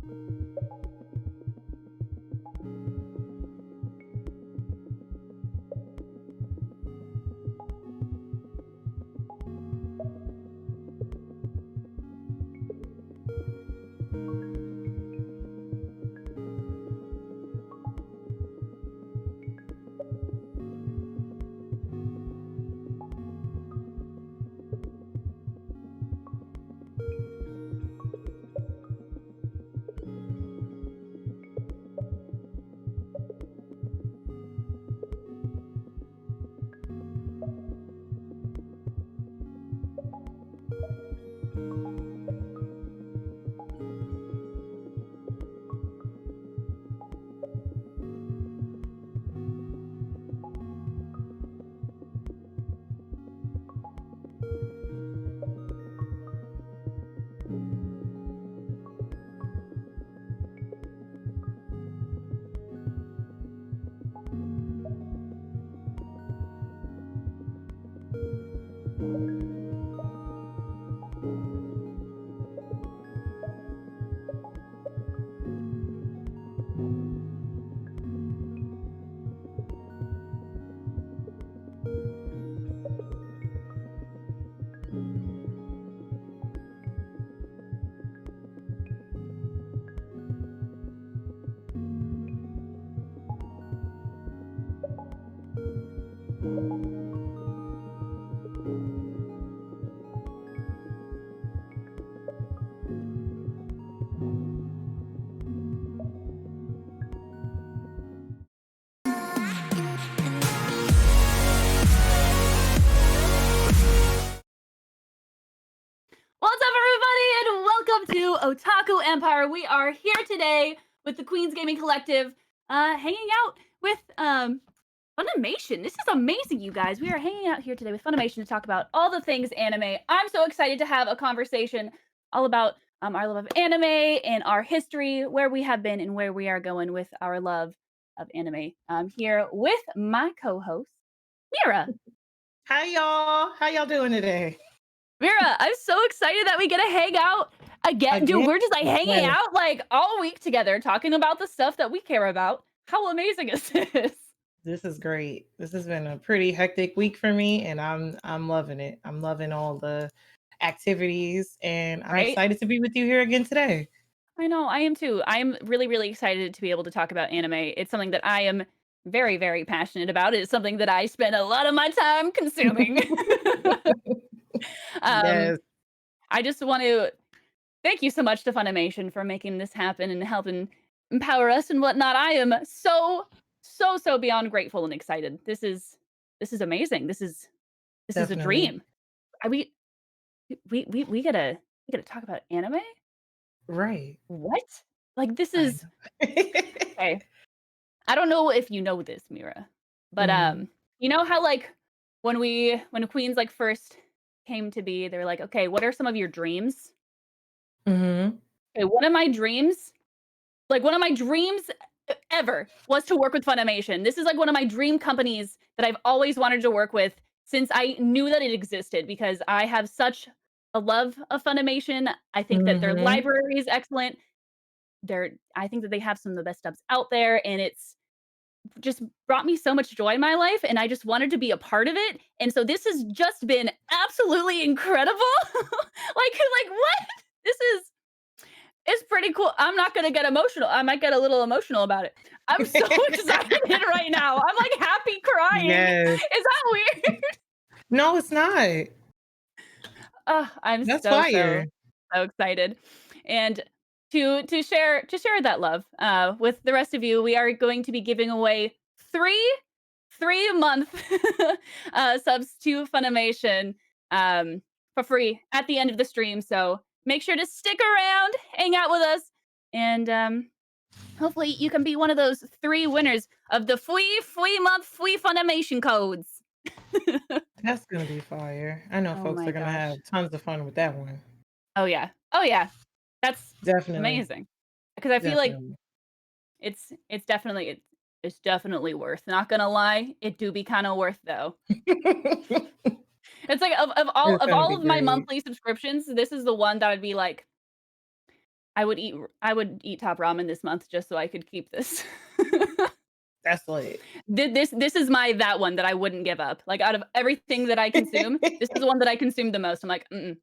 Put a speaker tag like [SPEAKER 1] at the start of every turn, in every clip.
[SPEAKER 1] What's up, everybody, and welcome to Otaku Empire. We are here today with the Queen's Gaming Collective, hanging out with Funimation. This is amazing, you guys. We are hanging out here today with Funimation to talk about all the things anime. I'm so excited to have a conversation all about our love of anime and our history, where we have been and where we are going with our love of anime. I'm here with my co-host, Mira.
[SPEAKER 2] Hi, y'all. How y'all doing today?
[SPEAKER 1] Mira, I'm so excited that we get to hang out again. Dude, we're just like hanging out like all week together, talking about the stuff that we care about. How amazing is this?
[SPEAKER 2] This is great. This has been a pretty hectic week for me, and I'm loving it. I'm loving all the activities, and I'm excited to be with you here again today.
[SPEAKER 1] I know, I am too. I am really, really excited to be able to talk about anime. It's something that I am very, very passionate about. It is something that I spend a lot of my time consuming.
[SPEAKER 2] Yes.
[SPEAKER 1] I just want to thank you so much to Funimation for making this happen and helping empower us and whatnot. I am so beyond grateful and excited. This is amazing. This is a dream. We gotta talk about anime?
[SPEAKER 2] Right.
[SPEAKER 1] What? Like, this is okay. I don't know if you know this, Mira, but you know how like when Queens like first came to be, they were like, okay, what are some of your dreams?
[SPEAKER 2] Mm-hmm.
[SPEAKER 1] Okay, one of my dreams ever was to work with Funimation. This is like one of my dream companies that I've always wanted to work with since I knew that it existed, because I have such a love of Funimation. I think that their library is excellent. I think that they have some of the best dubs out there, and it's just brought me so much joy in my life, and I just wanted to be a part of it. And so this has just been absolutely incredible. like what? It's pretty cool. I'm not gonna get emotional. I might get a little emotional about it. I'm so excited right now. I'm like happy crying.
[SPEAKER 2] Yes.
[SPEAKER 1] Is that weird?
[SPEAKER 2] No, it's not.
[SPEAKER 1] I'm
[SPEAKER 2] That's
[SPEAKER 1] so
[SPEAKER 2] fire.
[SPEAKER 1] so excited. And to share that love with the rest of you, we are going to be giving away three month subs to Funimation for free at the end of the stream. So make sure to stick around, hang out with us, and hopefully you can be one of those 3 winners of the free month free Funimation codes.
[SPEAKER 2] That's gonna be fire. I know folks are gonna have tons of fun with that one.
[SPEAKER 1] Oh yeah. That's
[SPEAKER 2] Definitely
[SPEAKER 1] amazing, because I feel like it's definitely worth. Not gonna lie, it do be kind of worth though. It's like of all of my monthly subscriptions, this is the one that I'd be like, I would eat top ramen this month just so I could keep this.
[SPEAKER 2] That's lit.
[SPEAKER 1] This is my that one that I wouldn't give up. Like, out of everything that I consume, this is the one that I consume the most. I'm like, "Mm-mm,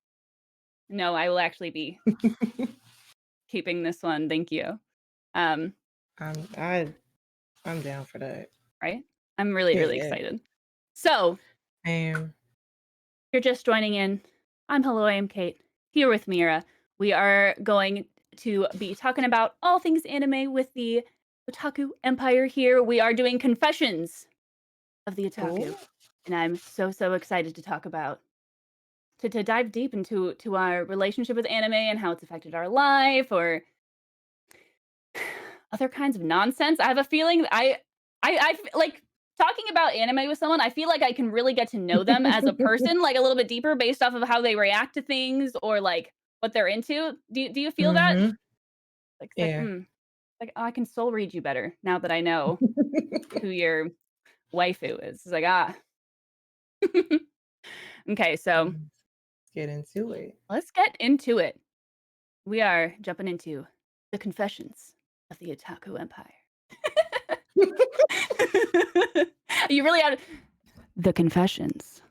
[SPEAKER 1] no, I will actually be keeping this one, thank you." Um,
[SPEAKER 2] I'm I I'm down for that.
[SPEAKER 1] right? I'm really, really
[SPEAKER 2] Yeah.
[SPEAKER 1] excited. So,
[SPEAKER 2] And
[SPEAKER 1] you're just joining in. I'm Hello, I am Kate, here with Mira. We are going to be talking about all things anime with the Otaku Empire here. We are doing Confessions of the Otaku,
[SPEAKER 2] oh,
[SPEAKER 1] and I'm so, so excited to talk about to dive deep into our relationship with anime and how it's affected our life or other kinds of nonsense. I have a feeling like talking about anime with someone. I feel like I can really get to know them as a person, like a little bit deeper based off of how they react to things or like what they're into. Do you feel that?
[SPEAKER 2] mhm.
[SPEAKER 1] Like it's like,
[SPEAKER 2] Yeah.
[SPEAKER 1] like, oh, I can soul read you better now that I know who your waifu is. It's like, ah. Okay, so
[SPEAKER 2] Let's get into it.
[SPEAKER 1] let's get into it. We are jumping into the confessions of the Otaku Empire. You really have the confessions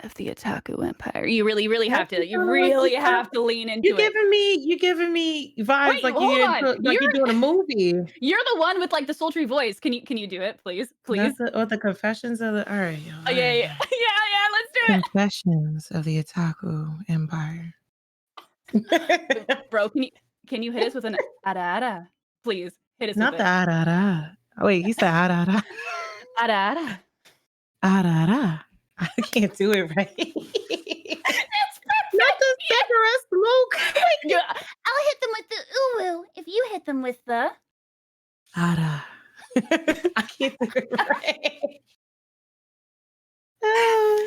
[SPEAKER 1] of the Otaku Empire. You really, really
[SPEAKER 2] That's
[SPEAKER 1] have to. You
[SPEAKER 2] what you
[SPEAKER 1] really
[SPEAKER 2] said.
[SPEAKER 1] have to lean
[SPEAKER 2] You
[SPEAKER 1] into it.
[SPEAKER 2] giving me you giving me vibes
[SPEAKER 1] Wait,
[SPEAKER 2] like
[SPEAKER 1] hold on.
[SPEAKER 2] like you're doing a movie.
[SPEAKER 1] You're the one with like the sultry voice. Can you do it, please? Please.
[SPEAKER 2] That's the confessions of the all right, yo, all
[SPEAKER 1] Oh yeah,
[SPEAKER 2] right,
[SPEAKER 1] yeah,
[SPEAKER 2] all right.
[SPEAKER 1] yeah, yeah. Let's do
[SPEAKER 2] Confessions of the Otaku Empire.
[SPEAKER 1] it, bro. Can you hit us with an ada ada? Please hit us with
[SPEAKER 2] Not the
[SPEAKER 1] it.
[SPEAKER 2] ah da da. Oh, wait, he said ah da da.
[SPEAKER 1] Ada ada.
[SPEAKER 2] Ah da da. I can't do it right.
[SPEAKER 1] That's
[SPEAKER 2] Not
[SPEAKER 1] perfect.
[SPEAKER 2] the cigarette smoke.
[SPEAKER 1] Yeah. I'll hit them with the uwu if you hit them with the.
[SPEAKER 2] Ah da. I can't do it right. Ah.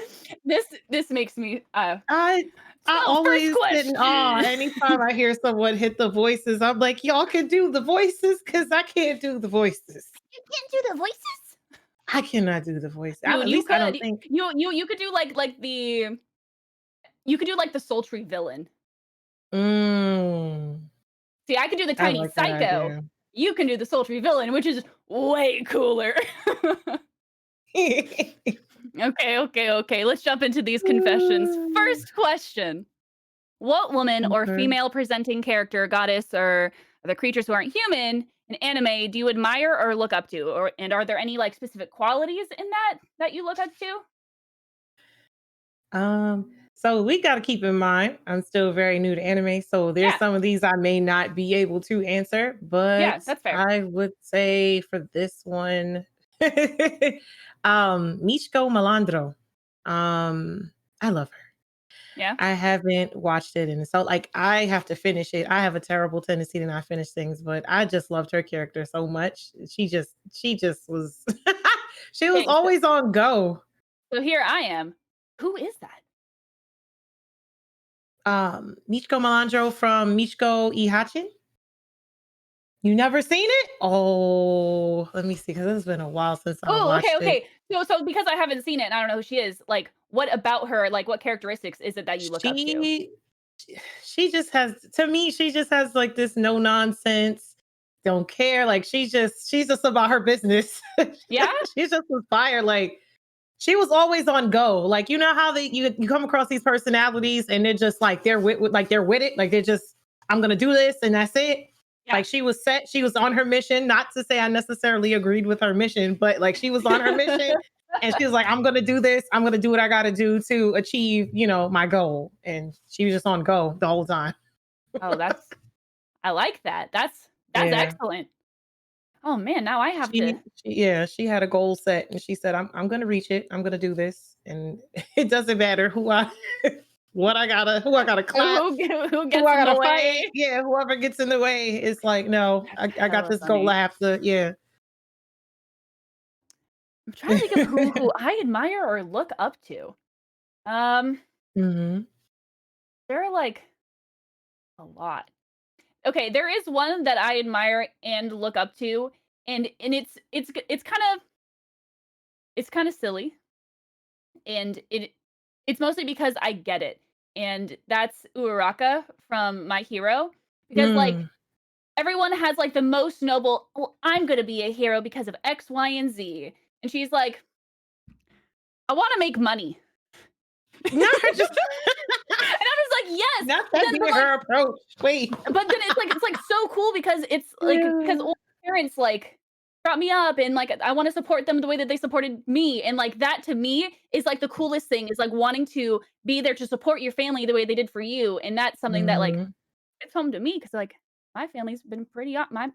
[SPEAKER 1] This makes me
[SPEAKER 2] I I
[SPEAKER 1] so first
[SPEAKER 2] always sit in awe
[SPEAKER 1] question.
[SPEAKER 2] anytime I hear someone hit the voices. I'm like, y'all can do the voices because I can't do the voices.
[SPEAKER 1] You can't do the voices?
[SPEAKER 2] I cannot do the voice.
[SPEAKER 1] Dude,
[SPEAKER 2] At
[SPEAKER 1] you
[SPEAKER 2] least I
[SPEAKER 1] could.
[SPEAKER 2] don't think.
[SPEAKER 1] You could do like the you could do like the sultry villain.
[SPEAKER 2] Mm,
[SPEAKER 1] See, I could do the
[SPEAKER 2] I
[SPEAKER 1] tiny
[SPEAKER 2] like that
[SPEAKER 1] psycho.
[SPEAKER 2] idea.
[SPEAKER 1] You can do the sultry villain, which is way cooler. Okay, okay, okay. Let's jump into these confessions. First question. What woman or
[SPEAKER 2] Okay.
[SPEAKER 1] female presenting character, goddess, or the creatures who aren't human in anime do you admire or look up to? Or and are there any like specific qualities in that you look up to?
[SPEAKER 2] So we got to keep in mind, I'm still very new to anime, so there's
[SPEAKER 1] Yeah,
[SPEAKER 2] some of these I may not be able to answer,
[SPEAKER 1] yeah,
[SPEAKER 2] but
[SPEAKER 1] that's fair.
[SPEAKER 2] I would say for this one, Michiko Malandro. I love her.
[SPEAKER 1] Yeah.
[SPEAKER 2] I haven't watched it, and so like I have to finish it. I have a terrible tendency to not finish things, but I just loved her character so much. She just was she was
[SPEAKER 1] Okay,
[SPEAKER 2] always on go.
[SPEAKER 1] so here I am. Who is that?
[SPEAKER 2] Michiko Melandro from Michiko Ihachin. You never seen it? Oh, let me see, because it's been a while since I
[SPEAKER 1] Oh, okay,
[SPEAKER 2] watched it.
[SPEAKER 1] okay. So because I haven't seen it and I don't know who she is, like, what about her, like, what characteristics is it that you look up to?
[SPEAKER 2] She she just has to me, she just has like this no nonsense, don't care. Like she's just about her business.
[SPEAKER 1] Yeah?
[SPEAKER 2] She's just was fire. Like she was always on go. Like you know how you come across these personalities and they're just like they're with it. Like they're just I'm gonna do this and that's it.
[SPEAKER 1] Yeah.
[SPEAKER 2] Like she was set, she was on her mission. Not to say I necessarily agreed with her mission, but like she was on her mission and she was like, I'm gonna do this, I'm gonna do what I gotta do to achieve, my goal. And she was just on go the whole time.
[SPEAKER 1] Oh, I like that. That's
[SPEAKER 2] Yeah.
[SPEAKER 1] excellent. Oh, man, now I have to.
[SPEAKER 2] Yeah, she had a goal set and she said, I'm gonna reach it. I'm gonna do this. And it doesn't matter who I gotta clap,
[SPEAKER 1] Who
[SPEAKER 2] who
[SPEAKER 1] gets
[SPEAKER 2] I
[SPEAKER 1] in the
[SPEAKER 2] gotta fight.
[SPEAKER 1] way?
[SPEAKER 2] Yeah, whoever gets in the way, it's like, no,
[SPEAKER 1] That's
[SPEAKER 2] I got
[SPEAKER 1] hella
[SPEAKER 2] this goal
[SPEAKER 1] funny.
[SPEAKER 2] I have to, yeah.
[SPEAKER 1] I'm trying to think of who I admire or look up to. Um,
[SPEAKER 2] hmm
[SPEAKER 1] there are, like, a lot. Okay, there is one that I admire and look up to, and it's kinda silly, and it's mostly because I get it, and that's Uraraka from My Hero. because like
[SPEAKER 2] Mm.
[SPEAKER 1] everyone has like the most noble, well, I'm gonna be a hero because of X, Y, and Z. And she's like, I want to make money.
[SPEAKER 2] Not her just
[SPEAKER 1] And I'm just like, yes.
[SPEAKER 2] not
[SPEAKER 1] But
[SPEAKER 2] that
[SPEAKER 1] then,
[SPEAKER 2] being her approach. Wait.
[SPEAKER 1] it's like so cool because it's like because
[SPEAKER 2] Yeah.
[SPEAKER 1] all my parents like brought me up and like I want to support them the way that they supported me. And like that to me is like the coolest thing is like wanting to be there to support your family the way they did for you. And that's something that like
[SPEAKER 2] Mhm.
[SPEAKER 1] it's home to me because like my family's been pretty my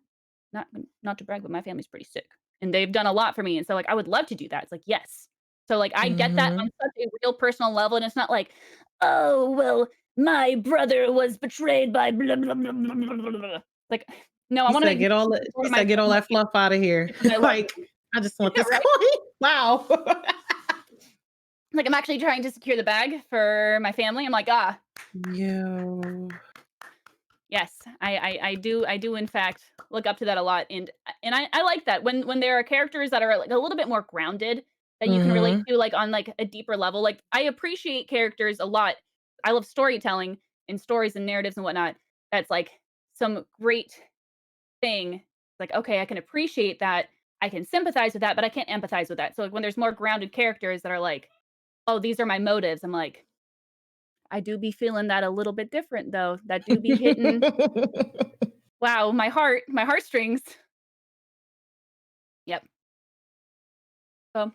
[SPEAKER 1] not not to brag, but my family's pretty sick and they've done a lot for me. And so like I would love to do that. It's like yes. So like I get that on
[SPEAKER 2] Mhm.
[SPEAKER 1] such a real personal level, and it's not like, oh well, my brother was betrayed by blah blah blah blah blah blah. Blah. Like, no, I
[SPEAKER 2] She
[SPEAKER 1] want to
[SPEAKER 2] said,
[SPEAKER 1] make
[SPEAKER 2] "Get all
[SPEAKER 1] money to
[SPEAKER 2] that."
[SPEAKER 1] support
[SPEAKER 2] She said, "Get all
[SPEAKER 1] my
[SPEAKER 2] that fluff out of here."
[SPEAKER 1] because I love
[SPEAKER 2] Like,
[SPEAKER 1] them.
[SPEAKER 2] I just want
[SPEAKER 1] Yeah,
[SPEAKER 2] this
[SPEAKER 1] right.
[SPEAKER 2] coin. Wow.
[SPEAKER 1] Like I'm actually trying to secure the bag for my family. I'm like, ah,
[SPEAKER 2] Yo.
[SPEAKER 1] yes, I do in fact look up to that a lot, and I like that when there are characters that are like a little bit more grounded that you can relate
[SPEAKER 2] Mhm.
[SPEAKER 1] to like on like a deeper level. Like I appreciate characters a lot. I love storytelling and stories and narratives and whatnot. That's like some great thing. Like okay, I can appreciate that. I can sympathize with that, but I can't empathize with that. So like when there's more grounded characters that are like, oh, these are my motives. I'm like, I do be feeling that a little bit different though. That do be hitting. Wow, my heartstrings. Yep. So,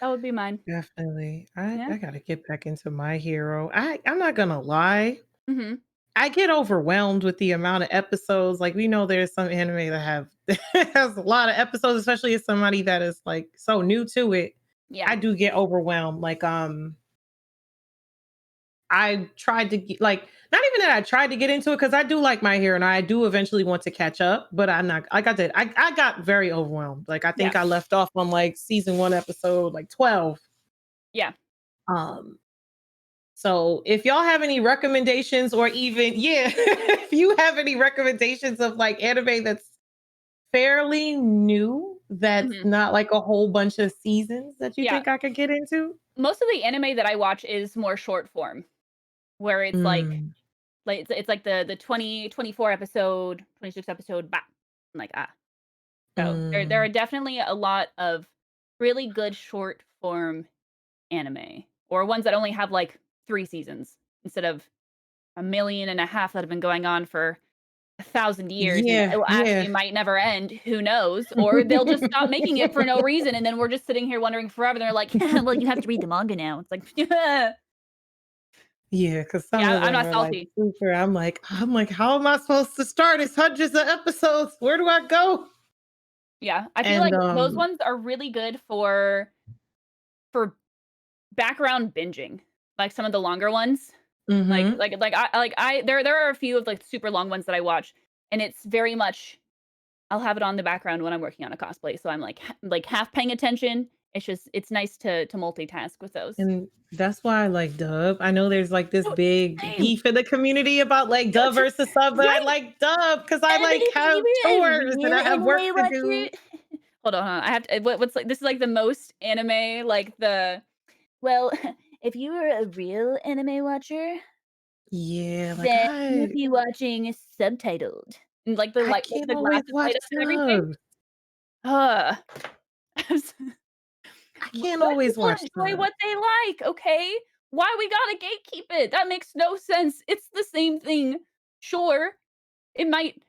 [SPEAKER 1] that would be mine.
[SPEAKER 2] Definitely. I
[SPEAKER 1] Yeah.
[SPEAKER 2] I gotta get back into My Hero. I'm not gonna lie.
[SPEAKER 1] Mhm.
[SPEAKER 2] I get overwhelmed with the amount of episodes. Like we know there's some anime that have has a lot of episodes, especially as somebody that is like so new to it.
[SPEAKER 1] Yeah.
[SPEAKER 2] I do get overwhelmed. Like I tried to get like not even that I tried to get into it because I do like My Hero and I do eventually want to catch up, but I'm not like I did. I got very overwhelmed. Like I
[SPEAKER 1] Yeah.
[SPEAKER 2] think I left off on like season one episode like 12.
[SPEAKER 1] Yeah.
[SPEAKER 2] Um so if y'all have any recommendations or even yeah, if you have any recommendations of like anime that's fairly new, that's
[SPEAKER 1] Mhm.
[SPEAKER 2] not like a whole bunch of seasons that you
[SPEAKER 1] Yeah.
[SPEAKER 2] think I could get into?
[SPEAKER 1] Most of the anime that I watch is more short form, where it's
[SPEAKER 2] Mm.
[SPEAKER 1] like it's like the 20, 24 episode, 26 episode, bah. I'm like, ah. So, there are
[SPEAKER 2] Mm.
[SPEAKER 1] definitely a lot of really good short form anime, or ones that only have, like, 3 seasons instead of a million and a half that have been going on for 1,000 years, and
[SPEAKER 2] Yeah,
[SPEAKER 1] it will
[SPEAKER 2] yeah.
[SPEAKER 1] actually might never end, who knows? Or they'll just stop making it for no reason, and then we're just sitting here wondering forever, and they're like, "Well, you have to read the manga now." It's like, yeah,
[SPEAKER 2] Yeah, because some of
[SPEAKER 1] I'm
[SPEAKER 2] them
[SPEAKER 1] not
[SPEAKER 2] are like
[SPEAKER 1] salty.
[SPEAKER 2] super. I'm like, how am I supposed to start? It's hundreds of episodes. Where do I go?
[SPEAKER 1] Yeah, I feel
[SPEAKER 2] And
[SPEAKER 1] like those ones are really good for background binging, like some of the longer ones.
[SPEAKER 2] mhm.
[SPEAKER 1] There are a few of, like, super long ones that I watch, and it's very much I'll have it on the background when I'm working on a cosplay, so I'm, like, half paying attention. It's just it's nice to multitask with those.
[SPEAKER 2] And that's why I like dub. I know there's like this
[SPEAKER 1] Oh,
[SPEAKER 2] big
[SPEAKER 1] same.
[SPEAKER 2] beef in the community about like dub versus sub, but I
[SPEAKER 1] Right?
[SPEAKER 2] like dub because I like have chores and I have work
[SPEAKER 1] Anime
[SPEAKER 2] to do.
[SPEAKER 1] watcher. Hold on. I have to what's like this is like the most anime, like the well, if you were a real anime watcher,
[SPEAKER 2] Yeah, like
[SPEAKER 1] then you would
[SPEAKER 2] I
[SPEAKER 1] be watching subtitled. And like
[SPEAKER 2] I can't
[SPEAKER 1] the
[SPEAKER 2] always
[SPEAKER 1] glasses
[SPEAKER 2] watch
[SPEAKER 1] light up and everything.
[SPEAKER 2] dub.
[SPEAKER 1] Ugh.
[SPEAKER 2] I can't
[SPEAKER 1] Let
[SPEAKER 2] always
[SPEAKER 1] people
[SPEAKER 2] watch
[SPEAKER 1] enjoy
[SPEAKER 2] dub.
[SPEAKER 1] what they like, okay? Why we gotta gatekeep it? That makes no sense. It's the same thing. Sure, it might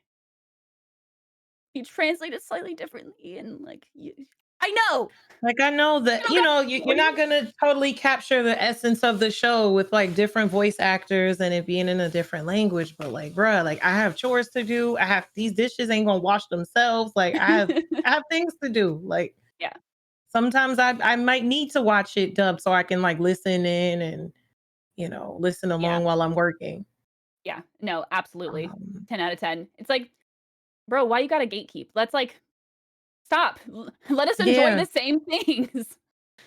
[SPEAKER 1] be translated slightly differently and, like, you I know!
[SPEAKER 2] Like I know
[SPEAKER 1] You
[SPEAKER 2] that
[SPEAKER 1] don't gotta
[SPEAKER 2] you're not gonna totally capture the essence of the show with like different voice actors and it being in a different language, but like, bruh, like I have chores to do. I have these dishes ain't gonna wash themselves. Like I have things to do. Like
[SPEAKER 1] Yeah,
[SPEAKER 2] sometimes I might need to watch it dubbed so I can like listen in and listen
[SPEAKER 1] yeah,
[SPEAKER 2] along while I'm working.
[SPEAKER 1] yeah. No, absolutely.
[SPEAKER 2] Um,
[SPEAKER 1] 10 out of 10. It's like, "Bro, why you gotta gatekeep? Let's, like, stop. Let us enjoy
[SPEAKER 2] yeah,
[SPEAKER 1] the same things."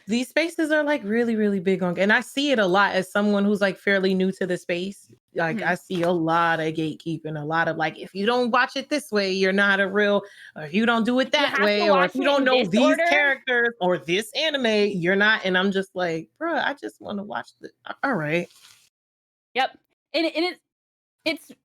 [SPEAKER 2] these spaces are like really, really big on, and I see it a lot as someone who's like fairly new to the space. Like I
[SPEAKER 1] Mhm.
[SPEAKER 2] see a lot of gatekeeping, a lot of like, if you don't watch it this way, you're not a real, or if you don't do it
[SPEAKER 1] "You
[SPEAKER 2] that
[SPEAKER 1] have to
[SPEAKER 2] way, or if
[SPEAKER 1] watch
[SPEAKER 2] you
[SPEAKER 1] it
[SPEAKER 2] don't
[SPEAKER 1] in
[SPEAKER 2] know
[SPEAKER 1] this
[SPEAKER 2] these
[SPEAKER 1] order."
[SPEAKER 2] characters or this anime, you're not. And I'm just like, bruh, I just want to watch the. All right.
[SPEAKER 1] Yep. And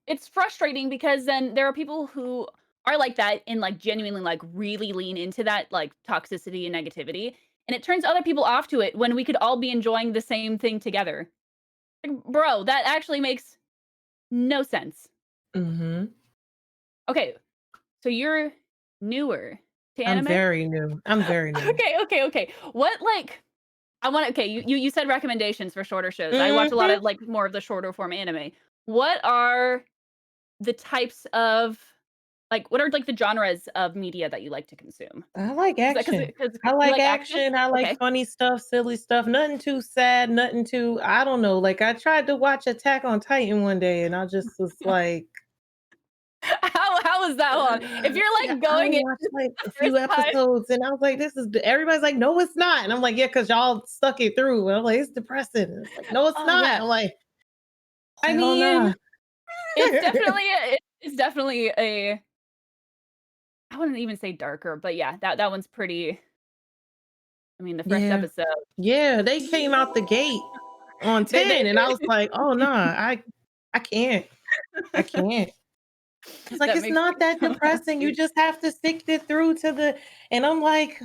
[SPEAKER 1] it's frustrating because then there are people who are like that and, like, genuinely, like, really lean into that, like, toxicity and negativity, and it turns other people off to it when we could all be enjoying the same thing together. Like, bro, that actually makes no sense.
[SPEAKER 2] Mhm.
[SPEAKER 1] Okay, so you're newer to
[SPEAKER 2] I'm
[SPEAKER 1] anime?
[SPEAKER 2] very new. I'm very new.
[SPEAKER 1] Okay. What, like I wanna okay, you said recommendations for shorter shows. I watch a lot
[SPEAKER 2] Mhm.
[SPEAKER 1] of, like, more of the shorter form anime. What are the types of like, what are, like, the genres of media that you like to consume?
[SPEAKER 2] I like
[SPEAKER 1] Is that
[SPEAKER 2] action.
[SPEAKER 1] 'cause
[SPEAKER 2] I
[SPEAKER 1] you
[SPEAKER 2] like
[SPEAKER 1] like action?
[SPEAKER 2] action. I like
[SPEAKER 1] Okay.
[SPEAKER 2] funny stuff, silly stuff. Nothing too sad, nothing too I don't know. Like I tried to watch Attack on Titan one day and I just was like,
[SPEAKER 1] How was that one? If you're,
[SPEAKER 2] yeah,
[SPEAKER 1] like,
[SPEAKER 2] I
[SPEAKER 1] going in
[SPEAKER 2] watched like
[SPEAKER 1] the
[SPEAKER 2] a
[SPEAKER 1] first
[SPEAKER 2] few
[SPEAKER 1] time
[SPEAKER 2] episodes and I was like, this is everybody's like, no, it's not. And I'm like, yeah, because y'all stuck it through. And I'm like, it's depressing. And it's like, no, it's
[SPEAKER 1] oh,
[SPEAKER 2] not.
[SPEAKER 1] yeah.
[SPEAKER 2] I'm like,
[SPEAKER 1] I
[SPEAKER 2] hell nah.
[SPEAKER 1] mean, it's definitely a I wouldn't even say darker, but yeah, that one's pretty I mean, the first
[SPEAKER 2] Yeah.
[SPEAKER 1] episode,
[SPEAKER 2] Yeah, they came out the gate on
[SPEAKER 1] they
[SPEAKER 2] 10 and I was like, "Oh, no, I can't. I can't." It's like,
[SPEAKER 1] that
[SPEAKER 2] "It's
[SPEAKER 1] makes me
[SPEAKER 2] not that
[SPEAKER 1] so
[SPEAKER 2] depressing. You
[SPEAKER 1] happy.
[SPEAKER 2] just have to stick it through to the" and I'm like,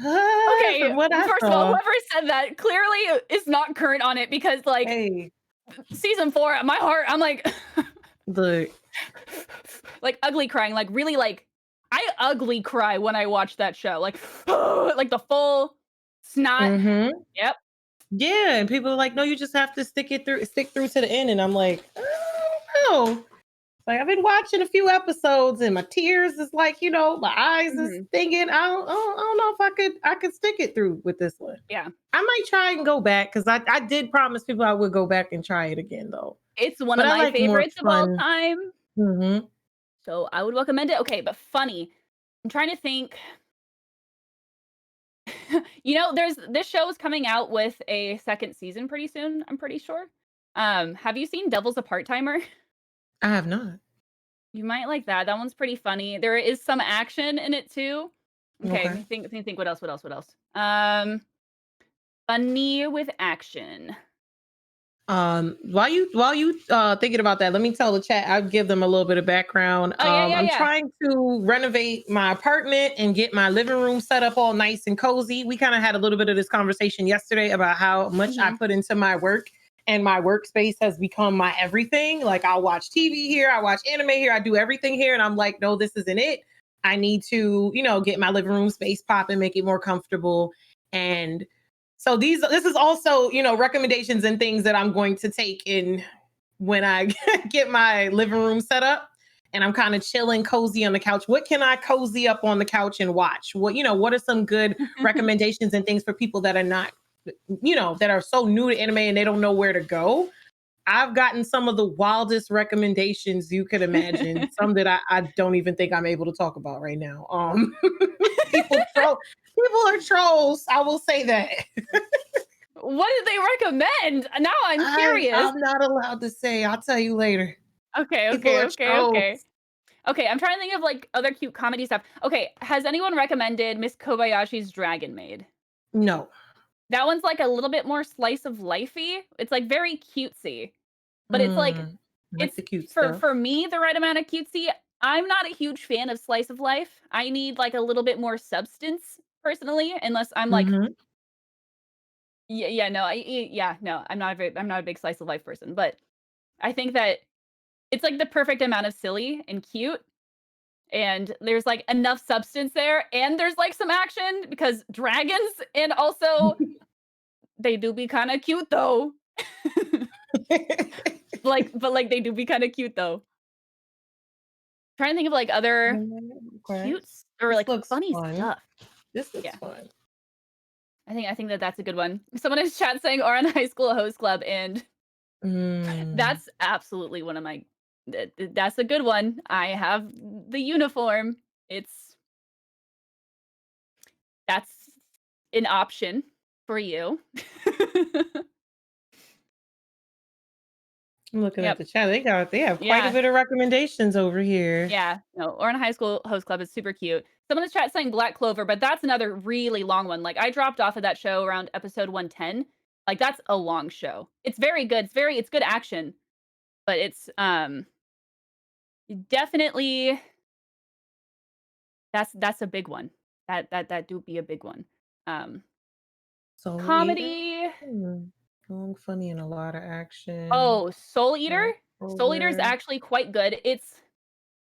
[SPEAKER 1] Okay,
[SPEAKER 2] from what I
[SPEAKER 1] first of all,
[SPEAKER 2] saw,
[SPEAKER 1] whoever said that clearly is not current on it because, like,
[SPEAKER 2] hey,
[SPEAKER 1] season 4, my heart, I'm like
[SPEAKER 2] look,
[SPEAKER 1] like, ugly crying, like, really, like I ugly cry when I watch that show, like, like, the full snot
[SPEAKER 2] mhm.
[SPEAKER 1] yep.
[SPEAKER 2] Yeah, and people are like, "No, you just have to stick through to the end," and I'm like, "I don't know." Like, I've been watching a few episodes and my tears is like, my eyes is
[SPEAKER 1] Mhm.
[SPEAKER 2] thinking, I don't know if I could stick it through with this one.
[SPEAKER 1] Yeah.
[SPEAKER 2] I might try and go back because I did promise people I would go back and try it again though.
[SPEAKER 1] It's one
[SPEAKER 2] But
[SPEAKER 1] of
[SPEAKER 2] I
[SPEAKER 1] my
[SPEAKER 2] like more
[SPEAKER 1] favorites of all
[SPEAKER 2] fun.
[SPEAKER 1] time,
[SPEAKER 2] Hmm.
[SPEAKER 1] so I would recommend it. Okay, but funny. I'm trying to think. There's this show is coming out with a 2nd season pretty soon, I'm pretty sure. Have you seen Devil's a Part-Timer?
[SPEAKER 2] I have not.
[SPEAKER 1] You might like that. That one's pretty funny. There is some action in it too. Okay,
[SPEAKER 2] Okay.
[SPEAKER 1] let me think what else? Funny with action.
[SPEAKER 2] While you thinking about that, let me tell the chat. I'll give them a little bit of background.
[SPEAKER 1] Oh, yeah,
[SPEAKER 2] I'm
[SPEAKER 1] yeah.
[SPEAKER 2] trying to renovate my apartment and get my living room set up all nice and cozy. We kind of had a little bit of this conversation yesterday about how much I
[SPEAKER 1] Mhm.
[SPEAKER 2] put into my work, and my workspace has become my everything. Like I'll watch TV here, I watch anime here, I do everything here, and I'm like, no, this isn't it. I need to, get my living room space popping, make it more comfortable, and so this is also, recommendations and things that I'm going to take in when I get my living room set up and I'm kind of chilling cozy on the couch. What can I cozy up on the couch and watch? What are some good recommendations and things for people that are not, that are so new to anime and they don't know where to go? I've gotten some of the wildest recommendations you could imagine, some that I don't even think I'm able to talk about right now. People are trolls. I will say that.
[SPEAKER 1] What did they recommend? Now I'm curious.
[SPEAKER 2] I'm not allowed to say. I'll tell you later.
[SPEAKER 1] Okay,
[SPEAKER 2] People
[SPEAKER 1] okay,
[SPEAKER 2] are
[SPEAKER 1] okay, okay.
[SPEAKER 2] trolls.
[SPEAKER 1] Okay, I'm trying to think of, like, other cute comedy stuff. Okay, has anyone recommended Miss Kobayashi's Dragon Maid?
[SPEAKER 2] No.
[SPEAKER 1] That one's, like, a little bit more slice of lifey. It's, like, very cutesy, but it's, like
[SPEAKER 2] Mm, I like
[SPEAKER 1] it's
[SPEAKER 2] the cute
[SPEAKER 1] for
[SPEAKER 2] stuff.
[SPEAKER 1] me, the right amount of cutesy. I'm not a huge fan of slice of life. I need, like, a little bit more substance personally, unless I'm, like
[SPEAKER 2] Mhm.
[SPEAKER 1] yeah, no, yeah, no, I'm not a big slice of life person, but I think that it's, like, the perfect amount of silly and cute, and there's, like, enough substance there, and there's, like, some action because dragons, and also they do be kinda cute though. Like, they do be kinda cute though. Trying to think of, like, other
[SPEAKER 2] Okay.
[SPEAKER 1] or,
[SPEAKER 2] This
[SPEAKER 1] like,
[SPEAKER 2] looks
[SPEAKER 1] funny
[SPEAKER 2] fun.
[SPEAKER 1] stuff.
[SPEAKER 2] This looks
[SPEAKER 1] Yeah,
[SPEAKER 2] fun.
[SPEAKER 1] I think that that's a good one. Someone in chat saying "Or on High School Host Club," and
[SPEAKER 2] Mm.
[SPEAKER 1] that's absolutely one of my that's a good one. I have the uniform. It's that's an option for you.
[SPEAKER 2] I'm looking at
[SPEAKER 1] Yep.
[SPEAKER 2] the chat. They have quite a
[SPEAKER 1] Yeah.
[SPEAKER 2] bit of recommendations over here.
[SPEAKER 1] Yeah. No, or in High School Host Club is super cute. Someone in the chat saying Black Clover, but that's another really long one. Like, I dropped off of that show around episode 110. Like, that's a long show. It's very good. It's good action, but it's definitely that's a big one. That do be a big one. Um,
[SPEAKER 2] Soul Eater?
[SPEAKER 1] comedy.
[SPEAKER 2] Hmm. Long, funny, and a lot of action.
[SPEAKER 1] Oh, Soul Eater? Soul Eater is
[SPEAKER 2] Over.
[SPEAKER 1] actually quite good. It's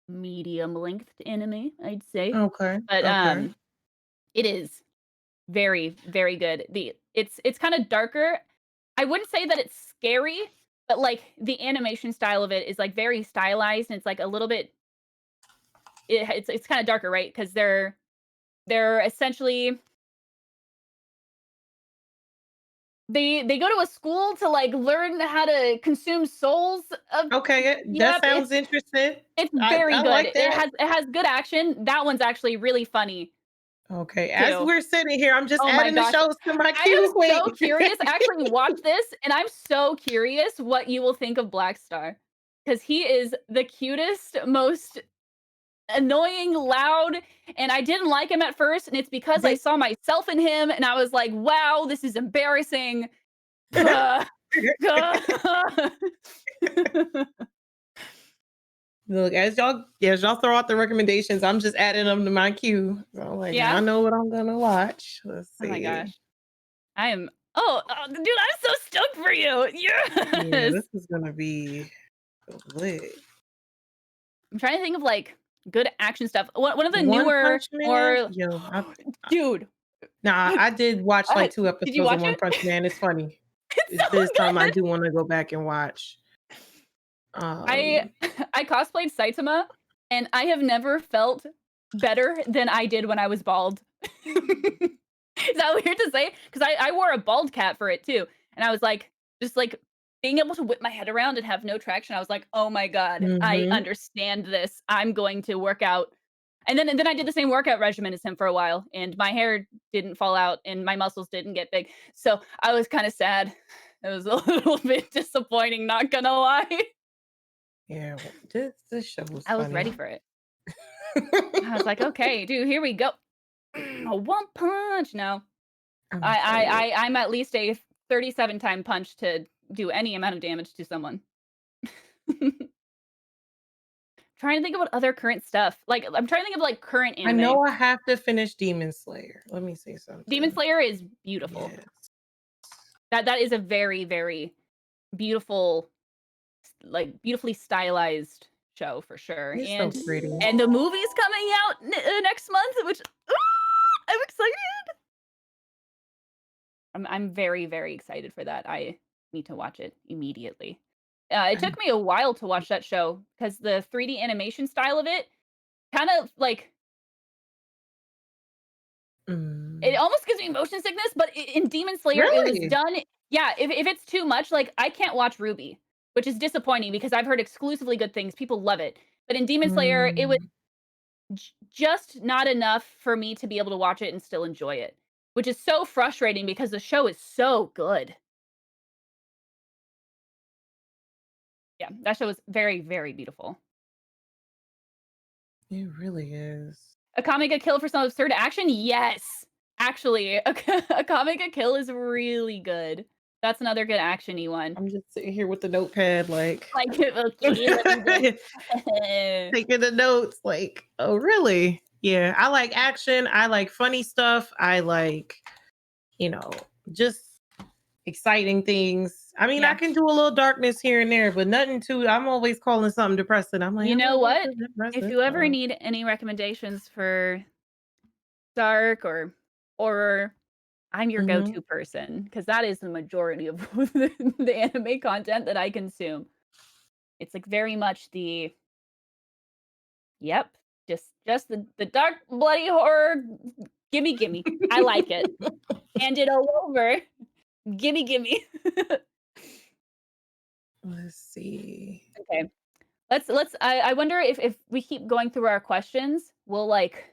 [SPEAKER 1] medium length anime, I'd say.
[SPEAKER 2] Okay.
[SPEAKER 1] But,
[SPEAKER 2] Okay.
[SPEAKER 1] it is very, very good. It's kinda darker. I wouldn't say that it's scary, but, like, the animation style of it is, like, very stylized, and it's, like, a little bit it's kinda darker, right? Because they 'Cause they're essentially they go to a school to, like, learn how to consume souls of
[SPEAKER 2] Okay. That
[SPEAKER 1] yep,
[SPEAKER 2] sounds interesting.
[SPEAKER 1] it's
[SPEAKER 2] I
[SPEAKER 1] very good.
[SPEAKER 2] like that.
[SPEAKER 1] It has good action. That one's actually really funny
[SPEAKER 2] Okay. As
[SPEAKER 1] too.
[SPEAKER 2] we're sitting here, I'm just
[SPEAKER 1] Oh my
[SPEAKER 2] adding the
[SPEAKER 1] gosh.
[SPEAKER 2] shows to my
[SPEAKER 1] I
[SPEAKER 2] queue.
[SPEAKER 1] am so
[SPEAKER 2] Wait.
[SPEAKER 1] curious. Actually, watch this, and I'm so curious what you will think of Black Star, because he is the cutest, most annoying, loud, and I didn't like him at first, and it's because I
[SPEAKER 2] Did-
[SPEAKER 1] saw myself in him, and I was like, "Wow, this is embarrassing." Gah, gah.
[SPEAKER 2] Look, as y'all throw out the recommendations, I'm just adding them to my queue. So like
[SPEAKER 1] Yeah?
[SPEAKER 2] I know what I'm gonna watch. Let's
[SPEAKER 1] Oh my
[SPEAKER 2] see.
[SPEAKER 1] gosh. I am dude, I'm so stoked for you.
[SPEAKER 2] Yeah,
[SPEAKER 1] Yes.
[SPEAKER 2] this is gonna be lit.
[SPEAKER 1] I'm trying to think of, like, good action stuff. One of the
[SPEAKER 2] One
[SPEAKER 1] newer,
[SPEAKER 2] Punch Man.
[SPEAKER 1] more
[SPEAKER 2] Yo,
[SPEAKER 1] dude,
[SPEAKER 2] nah, I did watch like two
[SPEAKER 1] did you
[SPEAKER 2] episodes of
[SPEAKER 1] watch
[SPEAKER 2] One
[SPEAKER 1] it?
[SPEAKER 2] Punch Man. It's funny.
[SPEAKER 1] It's so
[SPEAKER 2] This time I
[SPEAKER 1] good.
[SPEAKER 2] do want to go back and watch.
[SPEAKER 1] I
[SPEAKER 2] Um,
[SPEAKER 1] I cosplayed Saitama, and I have never felt better than I did when I was bald. Is that weird to say? Because I wore a bald cap for it too, and I was like, just like being able to whip my head around and have no traction. I was like, oh my god, I
[SPEAKER 2] mhm.
[SPEAKER 1] understand this. I'm going to work out. And then I did the same workout regimen as him for a while, and my hair didn't fall out and my muscles didn't get big. So I was kind of sad. It was a little bit disappointing, not gonna lie.
[SPEAKER 2] Yeah, this show was
[SPEAKER 1] I was ready
[SPEAKER 2] funny.
[SPEAKER 1] for it. I was like, okay, dude, here we go. A one punch. No,
[SPEAKER 2] I'm excited.
[SPEAKER 1] I'm at least a 37 time punch to do any amount of damage to someone. Trying to think of what other current stuff. Like, I'm trying to think of like current
[SPEAKER 2] I
[SPEAKER 1] anime.
[SPEAKER 2] know I have to finish Demon Slayer. Let me see
[SPEAKER 1] Demon
[SPEAKER 2] something.
[SPEAKER 1] Slayer is beautiful.
[SPEAKER 2] Yes,
[SPEAKER 1] That is a very, very beautiful, like beautifully stylized show for sure.
[SPEAKER 2] it's so pretty.
[SPEAKER 1] And the movie's coming out next month, which I'm excited. I'm very, very excited for that. I need to watch it immediately. It
[SPEAKER 2] I,
[SPEAKER 1] took me a while to watch that show because the 3D animation style of it kind of like it
[SPEAKER 2] mm,
[SPEAKER 1] almost gives me motion sickness. But in Demon Slayer, it was
[SPEAKER 2] really?
[SPEAKER 1] done. Yeah, if it's too much, like I can't watch Ruby, which is disappointing because I've heard exclusively good things. People love it, but in Demon Slayer, it was
[SPEAKER 2] Mm,
[SPEAKER 1] just not enough for me to be able to watch it and still enjoy it, which is so frustrating because the show is so good. Yeah, that show is very, very beautiful.
[SPEAKER 2] it really is.
[SPEAKER 1] A comic a kill for some absurd action? Yes. Actually, a comic a kill is really good. That's another good actiony one.
[SPEAKER 2] I'm just sitting here with the notepad, like
[SPEAKER 1] Like, okay, let me just
[SPEAKER 2] taking the notes, like, oh, really? Yeah, I like action. I like funny stuff. I like, you know, just exciting things. I mean, I
[SPEAKER 1] yeah.
[SPEAKER 2] can do a little darkness here and there, but nothing too. I'm always calling something depressing. I'm like,
[SPEAKER 1] You
[SPEAKER 2] I'm
[SPEAKER 1] know
[SPEAKER 2] gonna watch
[SPEAKER 1] what?
[SPEAKER 2] this
[SPEAKER 1] If
[SPEAKER 2] depressing
[SPEAKER 1] you ever
[SPEAKER 2] stuff.
[SPEAKER 1] need any recommendations for dark or horror, I'm your
[SPEAKER 2] Hmm.
[SPEAKER 1] go-to person because that is the majority of the anime content that I consume. It's like very much the yep, just the dark bloody horror. Gimme, gimme. I like it. Hand it all over. Gimme, gimme.
[SPEAKER 2] Let's see.
[SPEAKER 1] Okay. I wonder if we keep going through our questions, will like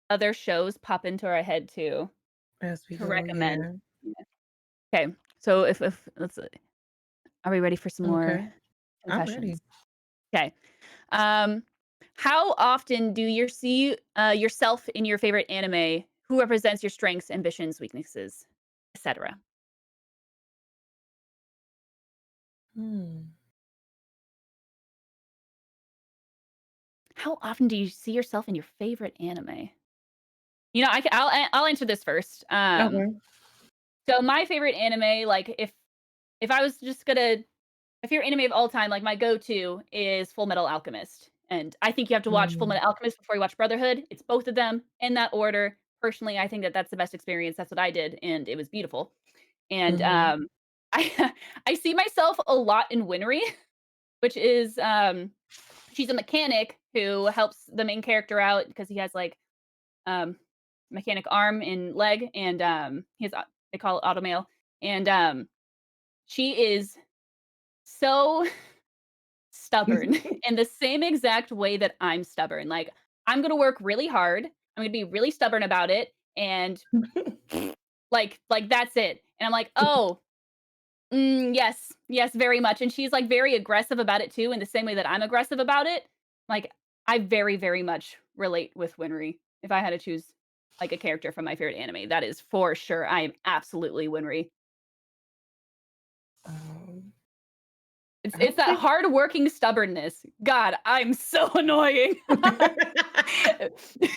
[SPEAKER 1] other shows pop into our head too
[SPEAKER 2] As we
[SPEAKER 1] to
[SPEAKER 2] go,
[SPEAKER 1] recommend.
[SPEAKER 2] yeah.
[SPEAKER 1] Yeah. Okay. So if let's see. Are we ready for some more
[SPEAKER 2] Okay, I'm ready.
[SPEAKER 1] confessions? Okay. Um how often do you see yourself in your favorite anime? Who represents your strengths, ambitions, weaknesses, etc.?
[SPEAKER 2] Hmm.
[SPEAKER 1] how often do you see yourself in your favorite anime? You know, I'll answer this first.
[SPEAKER 2] Okay.
[SPEAKER 1] So my favorite anime, like if I was just gonna my favorite anime of all time, like my go-to is Full Metal Alchemist. And I think you have to watch Full
[SPEAKER 2] Mm,
[SPEAKER 1] Metal Alchemist before you watch Brotherhood. It's both of them in that order. Personally, I think that that's the best experience. That's what I did, and it was beautiful. And
[SPEAKER 2] mhm,
[SPEAKER 1] I I see myself a lot in Winry, which is she's a mechanic who helps the main character out because he has like um mechanic arm and leg, and he has they call it automail, and she is so stubborn in the same exact way that I'm stubborn. Like, I'm gonna work really hard. I'm gonna be really stubborn about it, and like that's it. And I'm like, oh, yes, yes, very much. And she's like very aggressive about it too, in the same way that I'm aggressive about it. Like, I very, very much relate with Winry. If I had to choose like a character from my favorite anime, that is for sure. I am absolutely Winry.
[SPEAKER 2] um,
[SPEAKER 1] It's
[SPEAKER 2] I
[SPEAKER 1] it's
[SPEAKER 2] don't
[SPEAKER 1] that
[SPEAKER 2] think
[SPEAKER 1] hardworking stubbornness. God, I'm so annoying.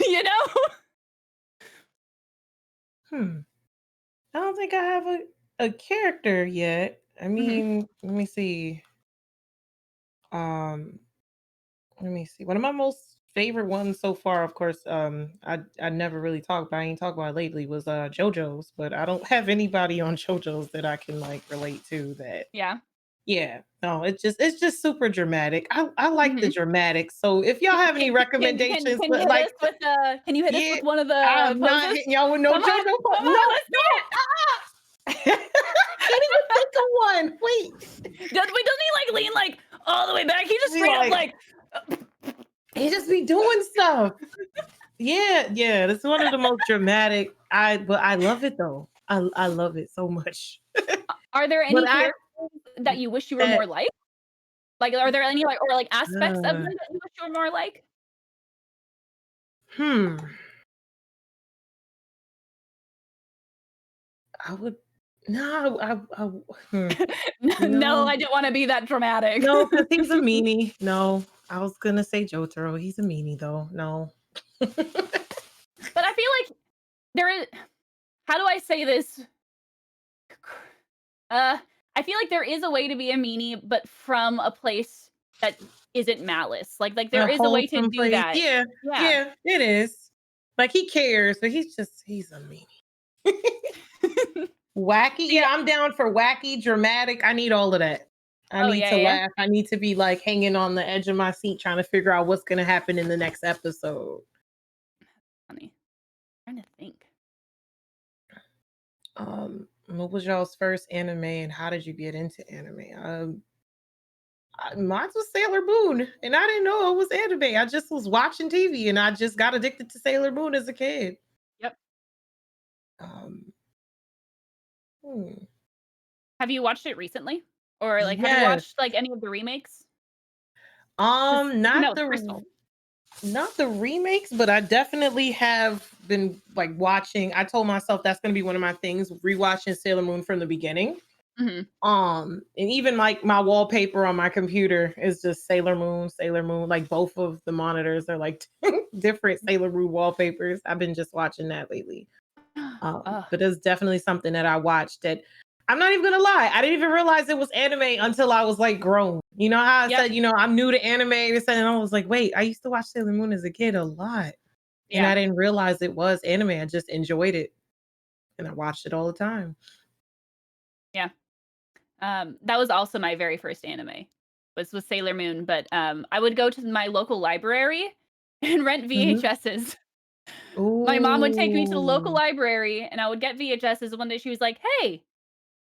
[SPEAKER 1] You know?
[SPEAKER 2] hmm, I don't think I have a character yet. I
[SPEAKER 1] Mhm.
[SPEAKER 2] mean, let me see. Um, Let me see. One of my most favorite ones so far, of course, I never really talked about, I ain't talked about it lately, was JoJo's, but I don't have anybody on JoJo's that I can like relate to that.
[SPEAKER 1] Yeah.
[SPEAKER 2] Yeah, no, it's just super dramatic. I like the
[SPEAKER 1] Mhm.
[SPEAKER 2] dramatics. So if y'all have any recommendations,
[SPEAKER 1] Can you
[SPEAKER 2] but
[SPEAKER 1] hit
[SPEAKER 2] like
[SPEAKER 1] us with, can you hit us
[SPEAKER 2] yeah,
[SPEAKER 1] with one of the
[SPEAKER 2] I'm not
[SPEAKER 1] poses?
[SPEAKER 2] hitting y'all with no
[SPEAKER 1] Come on,
[SPEAKER 2] JoJo.
[SPEAKER 1] come
[SPEAKER 2] No,
[SPEAKER 1] on, let's do
[SPEAKER 2] no, can't even think of one. Wait,
[SPEAKER 1] it. Doesn't he, like, lean, like, all the way back? He just
[SPEAKER 2] be
[SPEAKER 1] straight up,
[SPEAKER 2] like
[SPEAKER 1] like,
[SPEAKER 2] he just be doing stuff. Yeah, yeah, that's one of the most dramatic. But I love it though. I love it so much.
[SPEAKER 1] are there
[SPEAKER 2] But
[SPEAKER 1] any
[SPEAKER 2] I
[SPEAKER 1] characters that you wish you were
[SPEAKER 2] that
[SPEAKER 1] more like? Like, are there any, like, or, like, aspects of them
[SPEAKER 2] uh,
[SPEAKER 1] that you wish you were more like?
[SPEAKER 2] hmm, I would no, hmm,
[SPEAKER 1] No,
[SPEAKER 2] no,
[SPEAKER 1] I didn't wanna be that dramatic.
[SPEAKER 2] no, because he's a meanie. No, I was gonna say Jotaro. He's a meanie though. No.
[SPEAKER 1] But I feel like there is how do I say this? Uh, I feel like there is a way to be a meanie, but from a place that isn't malice. Like there
[SPEAKER 2] A
[SPEAKER 1] is a way to
[SPEAKER 2] wholesome
[SPEAKER 1] do
[SPEAKER 2] place.
[SPEAKER 1] that.
[SPEAKER 2] Yeah,
[SPEAKER 1] Yeah.
[SPEAKER 2] yeah, it is. Like he cares, but he's a meanie. Wacky?
[SPEAKER 1] See,
[SPEAKER 2] Yeah, I'm down for wacky, dramatic. I need all of that. I
[SPEAKER 1] oh
[SPEAKER 2] need
[SPEAKER 1] yeah,
[SPEAKER 2] to
[SPEAKER 1] yeah.
[SPEAKER 2] laugh. I need to be like hanging on the edge of my seat trying to figure out what's gonna happen in the next episode.
[SPEAKER 1] Funny. Trying to think.
[SPEAKER 2] What was y'all's first anime and how did you get into anime? Mine was Sailor Moon, and I didn't know it was anime. I just was watching TV and I just got addicted to Sailor Moon as a kid.
[SPEAKER 1] Yep.
[SPEAKER 2] Um, hmm,
[SPEAKER 1] Have you watched it recently? Or like have you
[SPEAKER 2] yes.
[SPEAKER 1] watched like any of the remakes? Because it came
[SPEAKER 2] Not
[SPEAKER 1] out with
[SPEAKER 2] the
[SPEAKER 1] Crystal.
[SPEAKER 2] Not the remakes, but I definitely have been like watching. I told myself that's going to be one of my things, rewatching Sailor Moon from the beginning.
[SPEAKER 1] Mhm.
[SPEAKER 2] And even like my wallpaper on my computer is just Sailor Moon, Sailor Moon. Like both of the monitors are like different Sailor Moon wallpapers. I've been just watching that lately.
[SPEAKER 1] Ugh.
[SPEAKER 2] But it's definitely something that I watched that I'm not even gonna lie. I didn't even realize it was anime until I was like grown. You know how I
[SPEAKER 1] Yep.
[SPEAKER 2] said, I'm new to anime, and I was like, wait, I used to watch Sailor Moon as a kid a lot. And
[SPEAKER 1] Yeah.
[SPEAKER 2] I didn't realize it was anime. I just enjoyed it and I watched it all the time.
[SPEAKER 1] Yeah. That was also my very first anime, was Sailor Moon, but, I would go to my local library and rent
[SPEAKER 2] Mhm.
[SPEAKER 1] VHSs. My mom would take me to the local
[SPEAKER 2] Ooh.
[SPEAKER 1] library, and I would get VHSs. One day she was like, "Hey,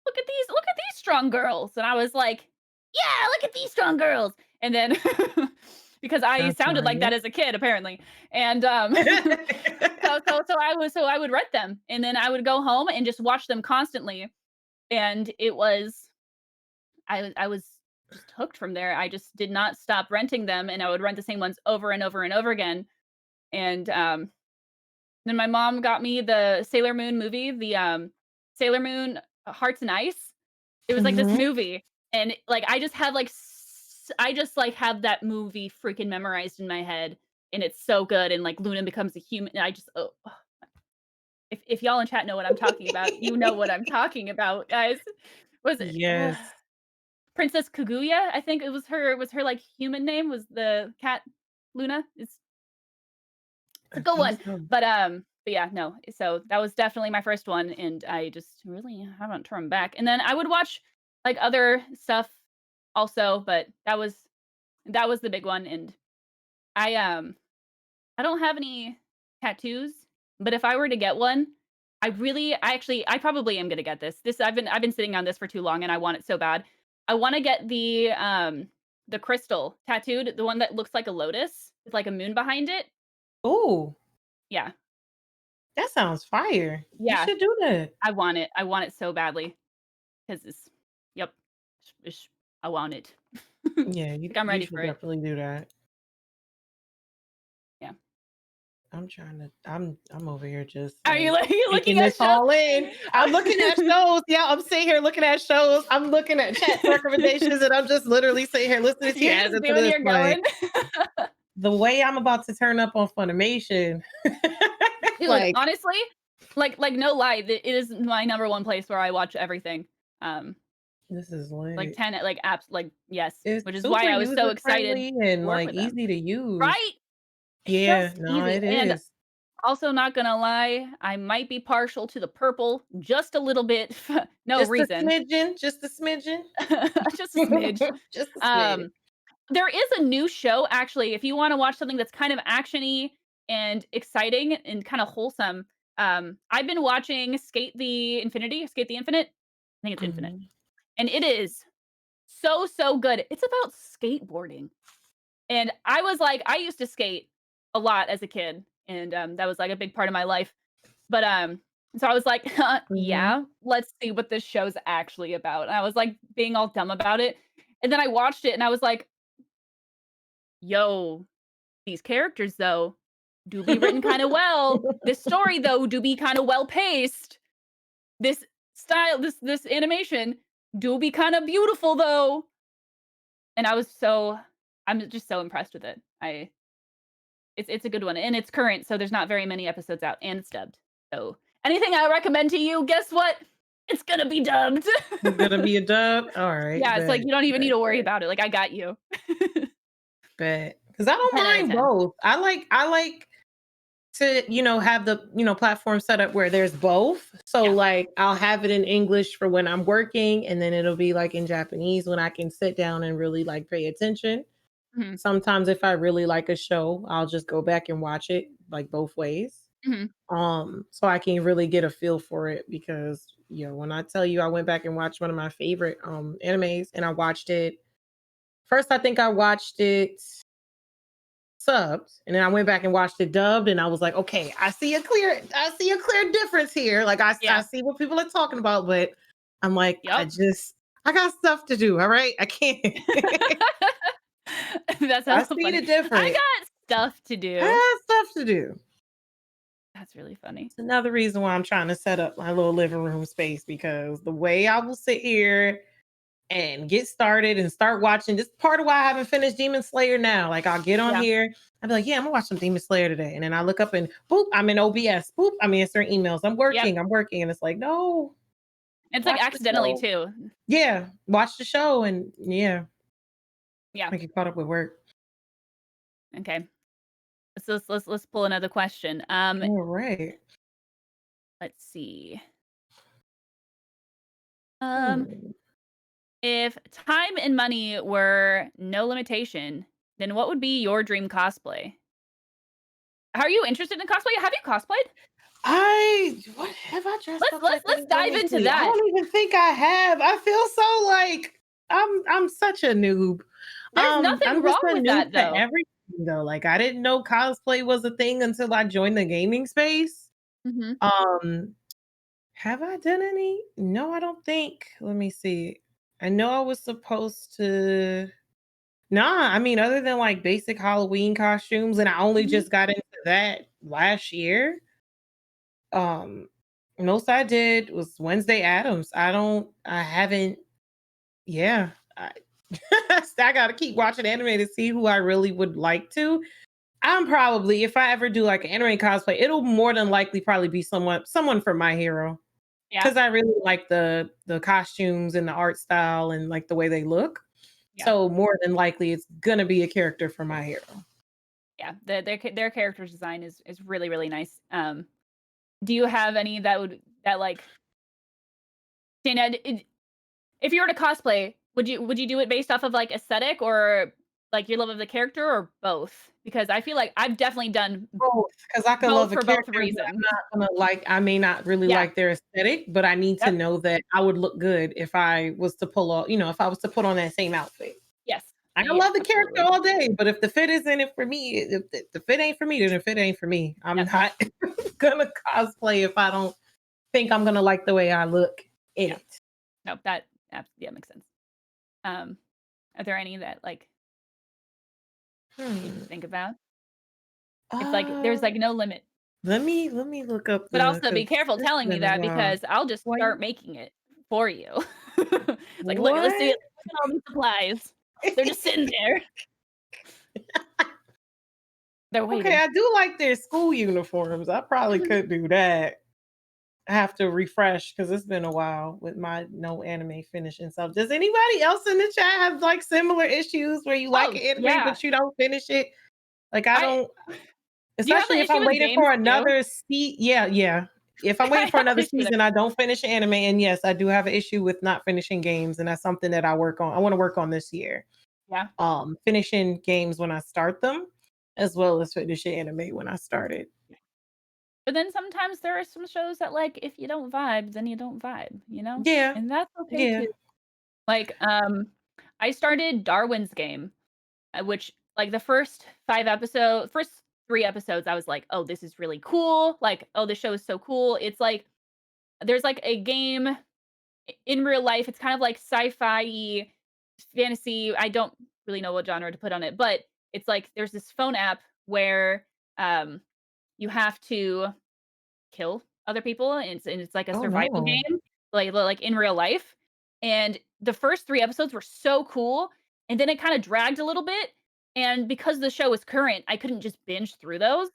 [SPEAKER 1] look at these strong girls," and I was like, "Yeah, look at these strong girls." And then because I
[SPEAKER 2] That's
[SPEAKER 1] sounded like that
[SPEAKER 2] nice.
[SPEAKER 1] as a kid apparently, and so I would rent them, and then I would go home and just watch them constantly, and I was just hooked from there. I just did not stop renting them, and I would rent the same ones over and over and over again. And then my mom got me the Sailor Moon movie, the Sailor Moon Hearts and Ice. It was like this
[SPEAKER 2] Mhm.
[SPEAKER 1] movie, and like I just have like I just like have that movie freaking memorized in my head. and it's so good, and, like, Luna becomes a human, and I just if y'all in chat know what I'm talking about, you know what I'm talking about, guys. Was it
[SPEAKER 2] Yes,
[SPEAKER 1] Princess Kaguya? I think it was her, like, human name was the cat Luna? It's a
[SPEAKER 2] I
[SPEAKER 1] good
[SPEAKER 2] think
[SPEAKER 1] one.
[SPEAKER 2] so.
[SPEAKER 1] But yeah, no. So that was definitely my first one, and I just really haven't turned back. And then I would watch like other stuff also, but that was the big one. And I don't have any tattoos, but if I were to get one, I probably am gonna get this. I've been sitting on this for too long, and I want it so bad. I want to get the crystal tattooed, the one that looks like a lotus with like a moon behind it.
[SPEAKER 2] Oh,
[SPEAKER 1] Yeah,
[SPEAKER 2] that sounds fire. You
[SPEAKER 1] yeah.
[SPEAKER 2] should do that.
[SPEAKER 1] I want it. I want it so badly because it's yep. I want it.
[SPEAKER 2] Yeah,
[SPEAKER 1] Like I'm
[SPEAKER 2] you
[SPEAKER 1] ready
[SPEAKER 2] should
[SPEAKER 1] for it.
[SPEAKER 2] definitely do that.
[SPEAKER 1] Yeah.
[SPEAKER 2] I'm over here just
[SPEAKER 1] Are you
[SPEAKER 2] like
[SPEAKER 1] like you looking
[SPEAKER 2] taking
[SPEAKER 1] at
[SPEAKER 2] this
[SPEAKER 1] shows?
[SPEAKER 2] all in. I'm looking at shows. Yeah, I'm sitting here looking at shows. I'm looking at chat recommendations and I'm just literally sitting here listening to you
[SPEAKER 1] You're
[SPEAKER 2] add
[SPEAKER 1] just
[SPEAKER 2] to
[SPEAKER 1] doing
[SPEAKER 2] this.
[SPEAKER 1] your
[SPEAKER 2] Like
[SPEAKER 1] going.
[SPEAKER 2] the way I'm about to turn up on Funimation.
[SPEAKER 1] Dude,
[SPEAKER 2] Like
[SPEAKER 1] honestly, like no lie, it is my number one place where I watch everything. Um,
[SPEAKER 2] this is
[SPEAKER 1] like
[SPEAKER 2] lit.
[SPEAKER 1] 10 like apps, like yes,
[SPEAKER 2] It's
[SPEAKER 1] which is why
[SPEAKER 2] super
[SPEAKER 1] I was so
[SPEAKER 2] user
[SPEAKER 1] excited
[SPEAKER 2] friendly and
[SPEAKER 1] to work
[SPEAKER 2] like
[SPEAKER 1] with them.
[SPEAKER 2] easy to use.
[SPEAKER 1] Right? It's
[SPEAKER 2] Yeah,
[SPEAKER 1] just
[SPEAKER 2] no,
[SPEAKER 1] easy.
[SPEAKER 2] it
[SPEAKER 1] And
[SPEAKER 2] is.
[SPEAKER 1] also not gonna lie, I might be partial to the purple just a little bit. No
[SPEAKER 2] Just a
[SPEAKER 1] reason.
[SPEAKER 2] smidgen, just a smidgen.
[SPEAKER 1] Just a smidge.
[SPEAKER 2] Just a smidge.
[SPEAKER 1] Um, there is a new show actually, if you wanna watch something that's kind of actiony and exciting and kinda wholesome, I've been watching Skate the Infinite? I think it's Infinite,
[SPEAKER 2] Mhm.
[SPEAKER 1] and it is so, so good. It's about skateboarding, and I was like I used to skate a lot as a kid, and, that was, like, a big part of my life, but, so I was like,
[SPEAKER 2] Mhm.
[SPEAKER 1] "Yeah, let's see what this show's actually about," and I was, like, being all dumb about it, and then I watched it, and I was like, "Yo, these characters, though, do be written kinda well. This story, though, do be kinda well paced. This this animation do be kinda beautiful, though." And I'm just so impressed with it. It's a good one, and it's current, so there's not very many episodes out, and it's dubbed. So, anything I recommend to you, guess what? It's gonna be dubbed.
[SPEAKER 2] It's gonna be a dub. All right,
[SPEAKER 1] Yeah, it's like
[SPEAKER 2] bet,
[SPEAKER 1] you don't even need
[SPEAKER 2] bet,
[SPEAKER 1] to worry
[SPEAKER 2] bet,
[SPEAKER 1] about it, like, I got you.
[SPEAKER 2] bet. Because I don't
[SPEAKER 1] 10 out of
[SPEAKER 2] mind
[SPEAKER 1] 10.
[SPEAKER 2] both. I like to, have the, platform set up where there's both. So
[SPEAKER 1] Yeah.
[SPEAKER 2] like I'll have it in English for when I'm working, and then it'll be like in Japanese when I can sit down and really like pay attention.
[SPEAKER 1] Mhm,
[SPEAKER 2] Sometimes if I really like a show, I'll just go back and watch it like both ways.
[SPEAKER 1] mhm.
[SPEAKER 2] So I can really get a feel for it because, when I tell you I went back and watched one of my favorite animes and I watched it first, I think I watched it subbed, and then I went back and watched it dubbed, and I was like, okay, I see a clear difference here. Like I
[SPEAKER 1] Yeah.
[SPEAKER 2] see what people are talking about, but I'm like,
[SPEAKER 1] Yep.
[SPEAKER 2] I got stuff to do. All right. I can't.
[SPEAKER 1] That's
[SPEAKER 2] I
[SPEAKER 1] hella
[SPEAKER 2] see the
[SPEAKER 1] funny. I
[SPEAKER 2] difference.
[SPEAKER 1] got stuff to
[SPEAKER 2] I
[SPEAKER 1] do.
[SPEAKER 2] have stuff to do.
[SPEAKER 1] That's really funny.
[SPEAKER 2] It's another reason why I'm trying to set up my little living room space because the way I will sit here and get started and start watching. This is part of why I haven't finished Demon Slayer now. Like I'll get on
[SPEAKER 1] Yeah.
[SPEAKER 2] here, I'll be like, yeah, I'm gonna watch some Demon Slayer today. And then I look up and boop, I'm in OBS. Boop, I'm answering emails.
[SPEAKER 1] Yep.
[SPEAKER 2] I'm working. And it's like, no,
[SPEAKER 1] It's, like,
[SPEAKER 2] watch the
[SPEAKER 1] accidentally
[SPEAKER 2] show.
[SPEAKER 1] too.
[SPEAKER 2] Yeah, watch the show and yeah,
[SPEAKER 1] Yeah.
[SPEAKER 2] I get caught up with work.
[SPEAKER 1] Okay. Let's pull another question.
[SPEAKER 2] All right.
[SPEAKER 1] Let's see. Um,
[SPEAKER 2] Hmm.
[SPEAKER 1] if time and money were no limitation, then what would be your dream cosplay? Are you interested in cosplay? Have you cosplayed?
[SPEAKER 2] What have I dressed up that
[SPEAKER 1] Let's
[SPEAKER 2] thing? Let
[SPEAKER 1] dive
[SPEAKER 2] me
[SPEAKER 1] into
[SPEAKER 2] see. I
[SPEAKER 1] that.
[SPEAKER 2] don't even think I have. I feel so like I'm such a noob.
[SPEAKER 1] There's nothing
[SPEAKER 2] I'm just
[SPEAKER 1] wrong
[SPEAKER 2] a
[SPEAKER 1] with
[SPEAKER 2] noob
[SPEAKER 1] that
[SPEAKER 2] to
[SPEAKER 1] though.
[SPEAKER 2] everything though. Like I didn't know cosplay was a thing until I joined the gaming space.
[SPEAKER 1] Mhm.
[SPEAKER 2] Um, have I done any? No, I don't think. Let me see. I know I was supposed to. Nah, I mean, other than like basic Halloween costumes, and I only
[SPEAKER 1] Mhm.
[SPEAKER 2] just got into that last year. Um, Most I did was Wednesday Adams. I haven't, yeah. I, I gotta keep watching anime to see who I really would like to. I'm probably, if I ever do like an anime cosplay, it'll more than likely probably be someone from My Hero.
[SPEAKER 1] Yeah,
[SPEAKER 2] Because I really like the costumes and the art style and like the way they look.
[SPEAKER 1] yeah,
[SPEAKER 2] So more than likely it's gonna be a character from My Hero.
[SPEAKER 1] yeah. Their character design is really really nice. Do you have any that like stand out? If you were to cosplay, would you do it based off of like aesthetic or like your love of the character or both? Because I feel like I've definitely done
[SPEAKER 2] Both, because I can
[SPEAKER 1] both
[SPEAKER 2] love a
[SPEAKER 1] for both
[SPEAKER 2] character, but
[SPEAKER 1] reasons.
[SPEAKER 2] I'm not gonna like I may not really
[SPEAKER 1] Yeah.
[SPEAKER 2] like their aesthetic, but I need to
[SPEAKER 1] Yep.
[SPEAKER 2] know that I would look good if I was to pull off, if I was to put on that same outfit.
[SPEAKER 1] Yes.
[SPEAKER 2] I can
[SPEAKER 1] Yeah.
[SPEAKER 2] love the character
[SPEAKER 1] Absolutely.
[SPEAKER 2] all day, but if the fit isn't it for me, if the fit ain't for me, then the fit ain't for me. I'm
[SPEAKER 1] Yep.
[SPEAKER 2] not gonna cosplay if I don't think I'm gonna like the way I look in
[SPEAKER 1] Yeah.
[SPEAKER 2] it.
[SPEAKER 1] No, that yeah makes sense. Um, are there any that like you
[SPEAKER 2] Hmm.
[SPEAKER 1] think about? If like
[SPEAKER 2] Uh,
[SPEAKER 1] there's like no limit,
[SPEAKER 2] let me look up
[SPEAKER 1] but
[SPEAKER 2] the
[SPEAKER 1] also be
[SPEAKER 2] because
[SPEAKER 1] careful
[SPEAKER 2] it's
[SPEAKER 1] telling me
[SPEAKER 2] been a
[SPEAKER 1] that
[SPEAKER 2] while.
[SPEAKER 1] because I'll just
[SPEAKER 2] Why
[SPEAKER 1] start
[SPEAKER 2] you
[SPEAKER 1] making it for you. It's like, look, let's see
[SPEAKER 2] what?
[SPEAKER 1] it. Look at all these supplies. They're just sitting there. They're
[SPEAKER 2] Okay,
[SPEAKER 1] waiting.
[SPEAKER 2] I do like their school uniforms. I probably could do that. I have to refresh because it's been a while with my no anime finishing. So, does anybody else in the chat have like similar issues where you like
[SPEAKER 1] Oh
[SPEAKER 2] an anime
[SPEAKER 1] yeah.
[SPEAKER 2] but you don't finish it? Like I
[SPEAKER 1] I
[SPEAKER 2] don't,
[SPEAKER 1] do you have
[SPEAKER 2] especially
[SPEAKER 1] the
[SPEAKER 2] if
[SPEAKER 1] issue
[SPEAKER 2] I'm
[SPEAKER 1] with
[SPEAKER 2] waiting
[SPEAKER 1] games
[SPEAKER 2] for
[SPEAKER 1] too?
[SPEAKER 2] another yeah, yeah. If I'm waiting
[SPEAKER 1] I
[SPEAKER 2] for
[SPEAKER 1] have
[SPEAKER 2] another
[SPEAKER 1] the issue there.
[SPEAKER 2] season, I don't finish anime. And yes, I do have an issue with not finishing games, and that's something that I work on. I want to work on this year.
[SPEAKER 1] Yeah.
[SPEAKER 2] Finishing games when I start them, as well as finishing anime when I start it.
[SPEAKER 1] But then sometimes there are some shows that like if you don't vibe, then you don't vibe, you know?
[SPEAKER 2] Yeah,
[SPEAKER 1] And that's okay
[SPEAKER 2] yeah.
[SPEAKER 1] too. Like I started Darwin's Game, which like the first 3 episodes I was like, "Oh, this is really cool." Like, "Oh, this show is so cool." It's like there's like a game in real life. It's kind of like sci-fi fantasy. I don't really know what genre to put on it, but it's like there's this phone app where um you have to kill other people, and it's like a
[SPEAKER 2] Oh
[SPEAKER 1] survival
[SPEAKER 2] no.
[SPEAKER 1] game, like in real life. And the first 3 episodes were so cool, and then it kinda dragged a little bit, and because the show was current, I couldn't just binge through those,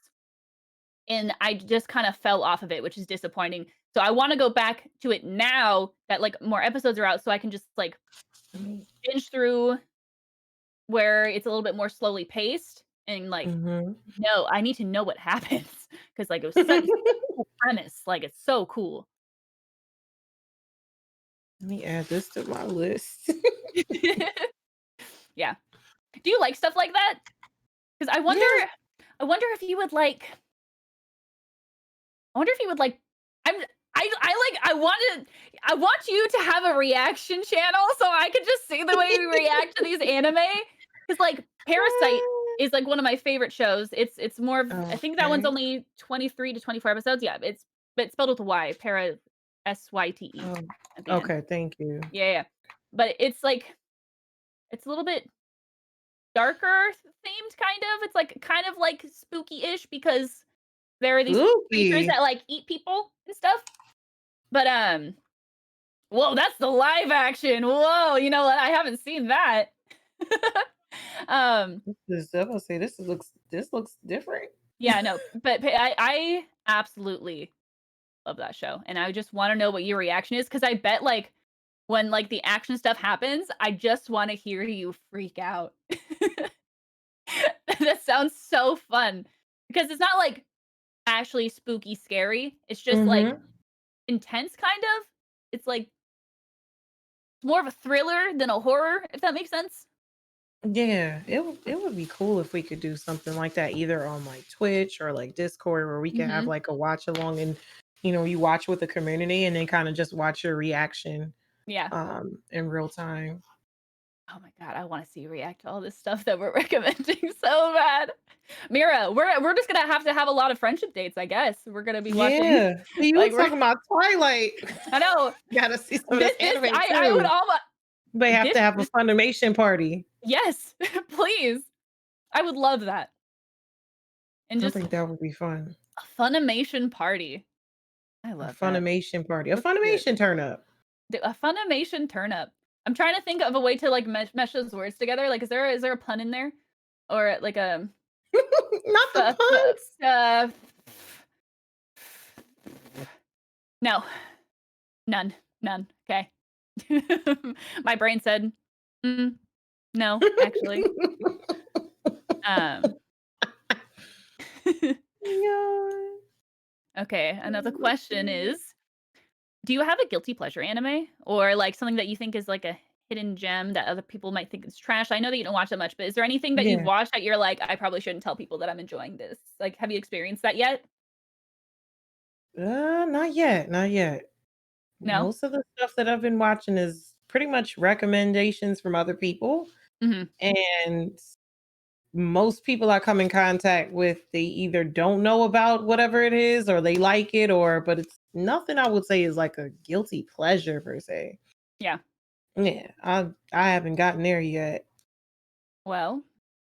[SPEAKER 1] and I just kinda fell off of it, which is disappointing. So I wanna go back to it now that, like, more episodes are out so I can just, like, binge through where it's a little bit more slowly paced and, like,
[SPEAKER 2] Mhm.
[SPEAKER 1] no, I need to know what happens because like, it was such a cool premise, like, it's so cool.
[SPEAKER 2] Let me add this to my list.
[SPEAKER 1] Yeah. Do you like stuff like that? Because
[SPEAKER 2] Yeah.
[SPEAKER 1] I wonder if you would like I'm I like I want you to have a reaction channel so I could just see the way you react to these anime. Because like, Parasite is, like, one of my favorite shows. It's more of I think that one's
[SPEAKER 2] Okay.
[SPEAKER 1] only 23 to 24 episodes. Yeah, but it's spelled with a Y, Syte
[SPEAKER 2] Oh,
[SPEAKER 1] at the end.
[SPEAKER 2] okay, thank you.
[SPEAKER 1] Yeah, yeah. But it's like it's a little bit darker themed kind of. It's like kind of like spooky-ish because there are these creatures
[SPEAKER 2] Spooky.
[SPEAKER 1] that like eat people and stuff. But whoa, that's the live action. Whoa, you know what? I haven't seen that. um
[SPEAKER 2] I was gonna say this looks different.
[SPEAKER 1] yeah, no, but I absolutely love that show. And I just want to know what your reaction is because I bet like when like the action stuff happens, I just want to hear you freak out. That sounds so fun because it's not like actually spooky scary. It's just like
[SPEAKER 2] Mhm.
[SPEAKER 1] intense kind of. It's like more of a thriller than a horror, if that makes sense.
[SPEAKER 2] Yeah, it would be cool if we could do something like that either on like Twitch or like Discord where we could have
[SPEAKER 1] Mhm.
[SPEAKER 2] like a watch along and you watch with the community and then kind of just watch your reaction
[SPEAKER 1] Yeah.
[SPEAKER 2] in real time.
[SPEAKER 1] Oh my god, I wanna see you react to all this stuff that we're recommending so bad. Mira, we're just gonna have to have a lot of friendship dates, I guess. We're gonna be watching
[SPEAKER 2] Yeah. You were
[SPEAKER 1] like, we're
[SPEAKER 2] talking about Twilight.
[SPEAKER 1] I know.
[SPEAKER 2] Gotta see some of this
[SPEAKER 1] This
[SPEAKER 2] anime
[SPEAKER 1] I would
[SPEAKER 2] too.
[SPEAKER 1] almost
[SPEAKER 2] They have to have a
[SPEAKER 1] this
[SPEAKER 2] Funimation party.
[SPEAKER 1] yes, please. I would love that. And
[SPEAKER 2] I
[SPEAKER 1] just
[SPEAKER 2] think that would be fun.
[SPEAKER 1] a Funimation party. I
[SPEAKER 2] A
[SPEAKER 1] love that.
[SPEAKER 2] Funimation party. A
[SPEAKER 1] Let's do it.
[SPEAKER 2] Funimation turn up.
[SPEAKER 1] A Funimation turnip. I'm trying to think of a way to, like, mesh those words together, like, is there a pun in there? Or, like,
[SPEAKER 2] Not the
[SPEAKER 1] F- f-
[SPEAKER 2] puns.
[SPEAKER 1] uh, no, none. Okay. My brain said, mm, no, actually. Um,
[SPEAKER 2] Yeah.
[SPEAKER 1] okay. Another question is, do you have a guilty pleasure anime or like something that you think is like a hidden gem that other people might think is trash? I know that you don't watch that much, but is there anything that you've
[SPEAKER 2] Yeah.
[SPEAKER 1] watched that you're like, I probably shouldn't tell people that I'm enjoying this? Like, have you experienced that yet?
[SPEAKER 2] Not yet. Not yet.
[SPEAKER 1] No?
[SPEAKER 2] Most of the stuff that I've been watching is pretty much recommendations from other people.
[SPEAKER 1] Hmm.
[SPEAKER 2] And most people I come in contact with, they either don't know about whatever it is or they like it, or but it's nothing I would say is like a guilty pleasure per se.
[SPEAKER 1] Yeah.
[SPEAKER 2] Yeah, I haven't gotten there yet.
[SPEAKER 1] Well,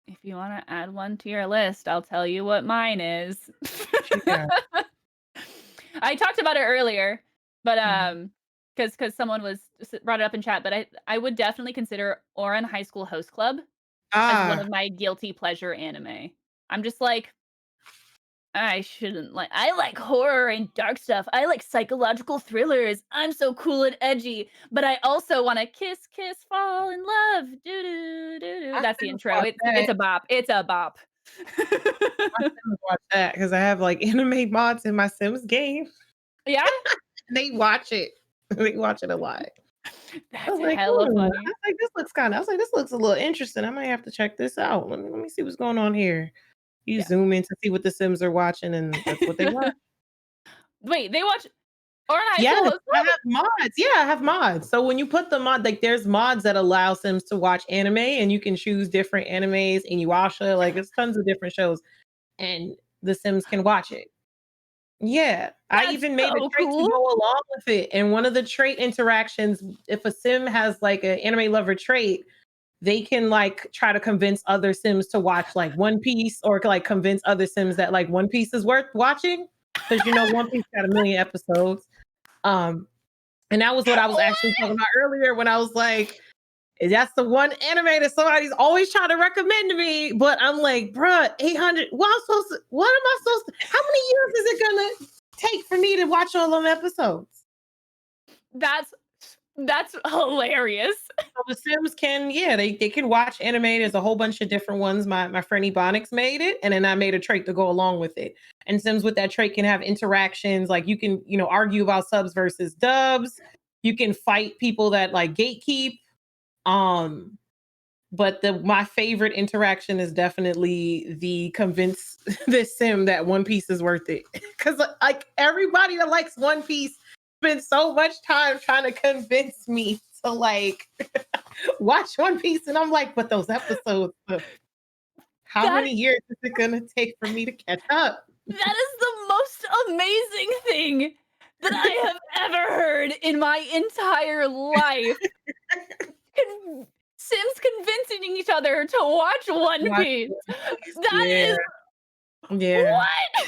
[SPEAKER 1] if you want to add one to your list, I'll tell you what mine is.
[SPEAKER 2] What you got?
[SPEAKER 1] I talked about it earlier, but
[SPEAKER 2] Mhm.
[SPEAKER 1] because someone brought it up in chat, but I would definitely consider Oran High School Host Club as one of
[SPEAKER 2] Ah,
[SPEAKER 1] my guilty pleasure anime. I'm just like, I shouldn't like I like horror and dark stuff. I like psychological thrillers. I'm so cool and edgy, but I also want to kiss, kiss, fall in love. Do do do do.
[SPEAKER 2] I
[SPEAKER 1] That's the
[SPEAKER 2] Sims
[SPEAKER 1] intro.
[SPEAKER 2] watch
[SPEAKER 1] It's
[SPEAKER 2] that.
[SPEAKER 1] a bop. It's a bop.
[SPEAKER 2] I Sims watch that because I have like anime mods in my Sims game.
[SPEAKER 1] Yeah,
[SPEAKER 2] They watch it. They watch it a lot. I
[SPEAKER 1] that's
[SPEAKER 2] was like,
[SPEAKER 1] hella
[SPEAKER 2] "Ooh,"
[SPEAKER 1] funny.
[SPEAKER 2] I was like, "This looks kinda," I was like, "This looks a little interesting. I might have to check this out. Let me see what's going on here." You
[SPEAKER 1] Yeah.
[SPEAKER 2] zoom in to see what the Sims are watching, and that's what they watch.
[SPEAKER 1] Wait, they watch Oran High
[SPEAKER 2] Yes,
[SPEAKER 1] School Host
[SPEAKER 2] I
[SPEAKER 1] Club?
[SPEAKER 2] have mods. Yeah, I have mods. So when you put the mod like, there's mods that allow Sims to watch anime, and you can choose different animes, Inuyasha, like, there's tons of different shows, and the Sims can watch it. Yeah, I
[SPEAKER 1] That's
[SPEAKER 2] even made a
[SPEAKER 1] so
[SPEAKER 2] trait to
[SPEAKER 1] cool.
[SPEAKER 2] go along with it, and one of the trait interactions, if a sim has, like, an anime lover trait, they can, like, try to convince other Sims to watch, like, One Piece or, like, convince other Sims that, like, One Piece is worth watching because One Piece got a million episodes. Um, and that was what I was actually talking about earlier when I was like, that's the one anime that somebody's always trying to recommend to me, but I'm like, bruh, 800. What am I supposed to? How many years is it gonna take for me to watch all them episodes?
[SPEAKER 1] That's that's hilarious.
[SPEAKER 2] So the Sims can, yeah, they can watch anime. There's a whole bunch of different ones. My friend Ebonics made it, and then I made a trait to go along with it. And Sims with that trait can have interactions, like you can, argue about subs versus dubs. You can fight people that like gatekeep. Um, but the my favorite interaction is definitely the convince this sim that One Piece is worth it. Because like everybody that likes One Piece spends so much time trying to convince me to like watch One Piece, and I'm like, but those episodes, how
[SPEAKER 1] That
[SPEAKER 2] many years is it gonna take for me to catch up?
[SPEAKER 1] that is the most amazing thing that I have ever heard in my entire life. Con Sims convincing each other to watch One
[SPEAKER 2] Watch
[SPEAKER 1] Piece.
[SPEAKER 2] One Piece.
[SPEAKER 1] That
[SPEAKER 2] Yeah,
[SPEAKER 1] is
[SPEAKER 2] yeah.
[SPEAKER 1] what?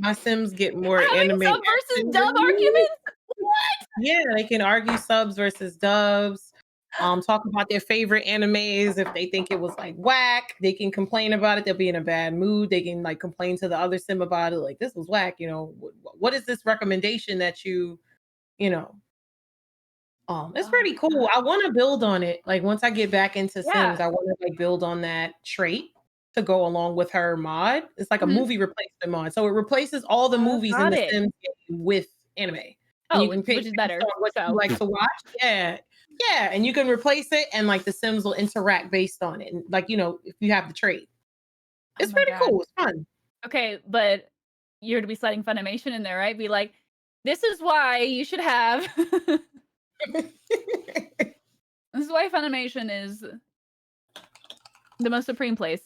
[SPEAKER 2] My Sims get more
[SPEAKER 1] Having
[SPEAKER 2] anime
[SPEAKER 1] sub versus
[SPEAKER 2] action
[SPEAKER 1] dub
[SPEAKER 2] than me.
[SPEAKER 1] arguments? What?
[SPEAKER 2] Yeah, they can argue subs versus dubs. Talk about their favorite animes. If they think it was like whack, they can complain about it. They'll be in a bad mood. They can like complain to the other sim about it. Like this was whack. What is this recommendation that you know? It's
[SPEAKER 1] Oh
[SPEAKER 2] pretty
[SPEAKER 1] my god.
[SPEAKER 2] cool. I want to build on it. Like once I get back into Sims,
[SPEAKER 1] Yeah.
[SPEAKER 2] I want to like build on that trait to go along with her mod. It's like a
[SPEAKER 1] Mhm.
[SPEAKER 2] movie replacement mod. So it replaces all the
[SPEAKER 1] Oh,
[SPEAKER 2] movies in
[SPEAKER 1] got
[SPEAKER 2] the
[SPEAKER 1] it.
[SPEAKER 2] Sims game with anime. And
[SPEAKER 1] Oh,
[SPEAKER 2] you can pick
[SPEAKER 1] which is
[SPEAKER 2] based
[SPEAKER 1] better.
[SPEAKER 2] on what you
[SPEAKER 1] So,
[SPEAKER 2] like to watch. Yeah. Yeah. And you can replace it and like the Sims will interact based on it. And like, if you have the trait.
[SPEAKER 1] oh
[SPEAKER 2] It's
[SPEAKER 1] my
[SPEAKER 2] pretty
[SPEAKER 1] god.
[SPEAKER 2] cool. It's fun.
[SPEAKER 1] Okay, but you're to be sliding Funimation in there, right? Be like, "This is why you should have this is why Funimation is the most supreme place."